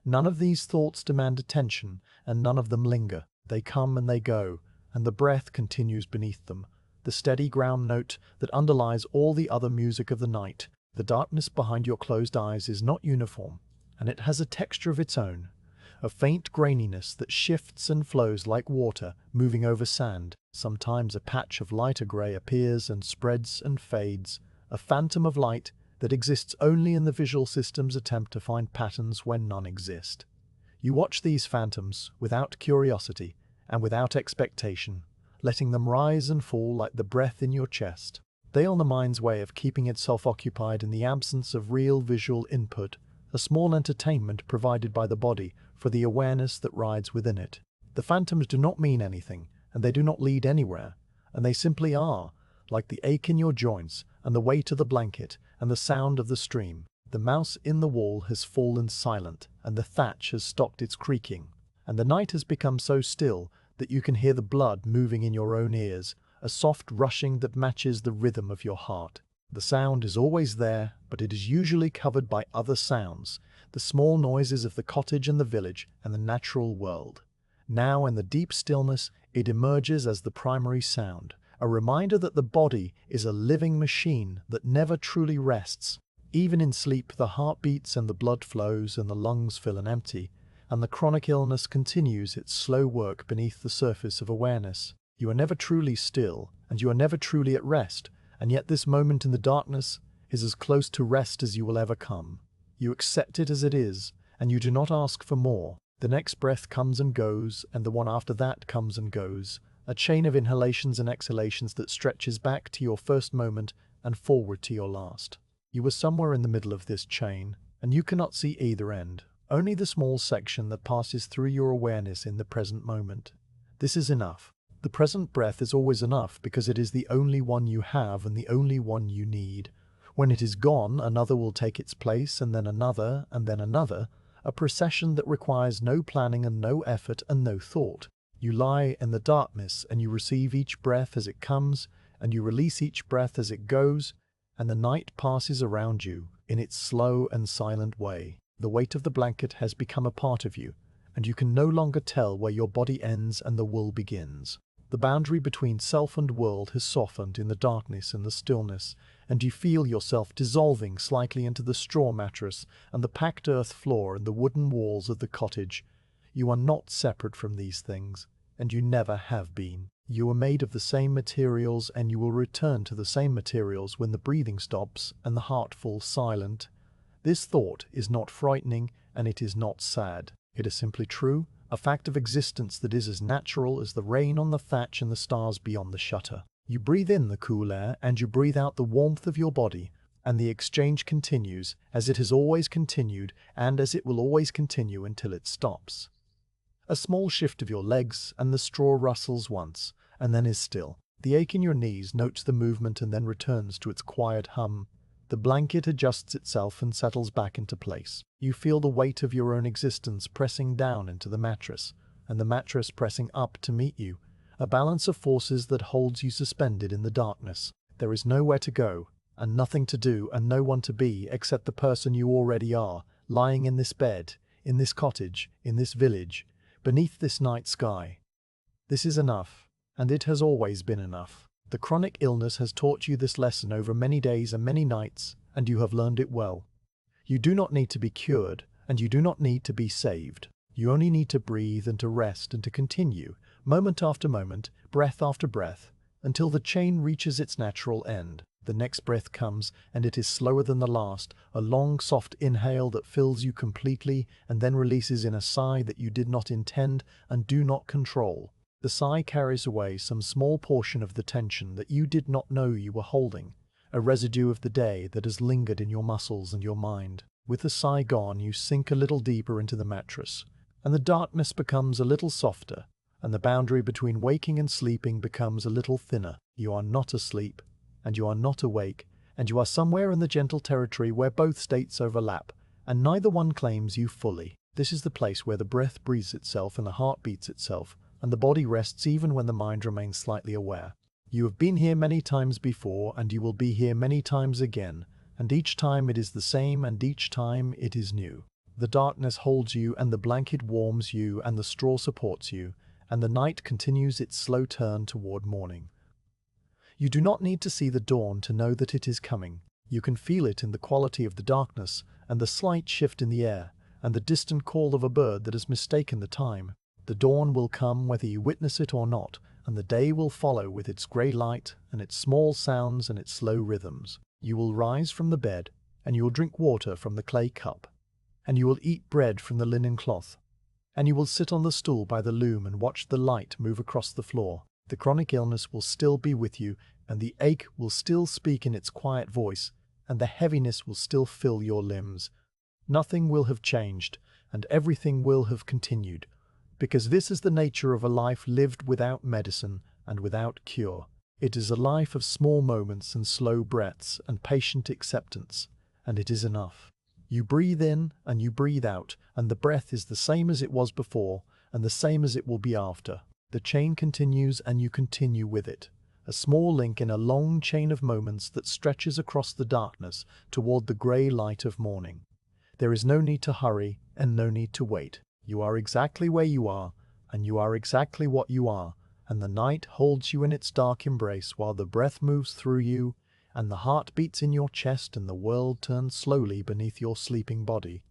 None of these thoughts demand attention, and none of them linger. They come and they go, and the breath continues beneath them, the steady ground note that underlies all the other music of the night. The darkness behind your closed eyes is not uniform, and it has a texture of its own, a faint graininess that shifts and flows like water moving over sand. Sometimes a patch of lighter grey appears and spreads and fades, a phantom of light that exists only in the visual system's attempt to find patterns when none exist. You watch these phantoms without curiosity and without expectation, letting them rise and fall like the breath in your chest. They are the mind's way of keeping itself occupied in the absence of real visual input, a small entertainment provided by the body for the awareness that rides within it. The phantoms do not mean anything, and they do not lead anywhere, and they simply are, like the ache in your joints, and the weight of the blanket, and the sound of the stream. The mouse in the wall has fallen silent, and the thatch has stopped its creaking, and the night has become so still that you can hear the blood moving in your own ears, a soft rushing that matches the rhythm of your heart. The sound is always there, but it is usually covered by other sounds, the small noises of the cottage and the village and the natural world. Now, in the deep stillness, it emerges as the primary sound, a reminder that the body is a living machine that never truly rests. Even in sleep, the heart beats and the blood flows and the lungs fill and empty, and the chronic illness continues its slow work beneath the surface of awareness. You are never truly still, and you are never truly at rest, and yet this moment in the darkness is as close to rest as you will ever come. You accept it as it is, and you do not ask for more. The next breath comes and goes, and the one after that comes and goes, a chain of inhalations and exhalations that stretches back to your first moment and forward to your last. You are somewhere in the middle of this chain, and you cannot see either end, only the small section that passes through your awareness in the present moment. This is enough. The present breath is always enough because it is the only one you have and the only one you need. When it is gone, another will take its place, and then another, a procession that requires no planning and no effort and no thought. You lie in the darkness and you receive each breath as it comes, and you release each breath as it goes, and the night passes around you in its slow and silent way. The weight of the blanket has become a part of you, and you can no longer tell where your body ends and the wool begins. The boundary between self and world has softened in the darkness and the stillness, and you feel yourself dissolving slightly into the straw mattress and the packed earth floor and the wooden walls of the cottage. You are not separate from these things, and you never have been. You are made of the same materials, and you will return to the same materials when the breathing stops and the heart falls silent. This thought is not frightening, and it is not sad. It is simply true, a fact of existence that is as natural as the rain on the thatch and the stars beyond the shutter. You breathe in the cool air, and you breathe out the warmth of your body, and the exchange continues, as it has always continued, and as it will always continue until it stops. A small shift of your legs, and the straw rustles once, and then is still. The ache in your knees notes the movement and then returns to its quiet hum. The blanket adjusts itself and settles back into place. You feel the weight of your own existence pressing down into the mattress, and the mattress pressing up to meet you, a balance of forces that holds you suspended in the darkness. There is nowhere to go, and nothing to do, and no one to be except the person you already are, lying in this bed, in this cottage, in this village, beneath this night sky. This is enough, and it has always been enough. The chronic illness has taught you this lesson over many days and many nights, and you have learned it well. You do not need to be cured, and you do not need to be saved. You only need to breathe and to rest and to continue, moment after moment, breath after breath, until the chain reaches its natural end. The next breath comes, and it is slower than the last, a long, soft inhale that fills you completely and then releases in a sigh that you did not intend and do not control. The sigh carries away some small portion of the tension that you did not know you were holding, a residue of the day that has lingered in your muscles and your mind. With the sigh gone, you sink a little deeper into the mattress, and the darkness becomes a little softer, and the boundary between waking and sleeping becomes a little thinner. You are not asleep, and you are not awake, and you are somewhere in the gentle territory where both states overlap, and neither one claims you fully. This is the place where the breath breathes itself and the heart beats itself, and the body rests even when the mind remains slightly aware. You have been here many times before, and you will be here many times again, and each time it is the same, and each time it is new. The darkness holds you, and the blanket warms you, and the straw supports you, and the night continues its slow turn toward morning. You do not need to see the dawn to know that it is coming. You can feel it in the quality of the darkness, and the slight shift in the air, and the distant call of a bird that has mistaken the time. The dawn will come whether you witness it or not, and the day will follow with its grey light and its small sounds and its slow rhythms. You will rise from the bed, and you will drink water from the clay cup, and you will eat bread from the linen cloth, and you will sit on the stool by the loom and watch the light move across the floor. The chronic illness will still be with you, and the ache will still speak in its quiet voice, and the heaviness will still fill your limbs. Nothing will have changed, and everything will have continued, because this is the nature of a life lived without medicine and without cure. It is a life of small moments and slow breaths and patient acceptance, and it is enough. You breathe in and you breathe out, and the breath is the same as it was before and the same as it will be after. The chain continues and you continue with it, a small link in a long chain of moments that stretches across the darkness toward the grey light of morning. There is no need to hurry and no need to wait. You are exactly where you are, and you are exactly what you are, and the night holds you in its dark embrace while the breath moves through you, and the heart beats in your chest and the world turns slowly beneath your sleeping body.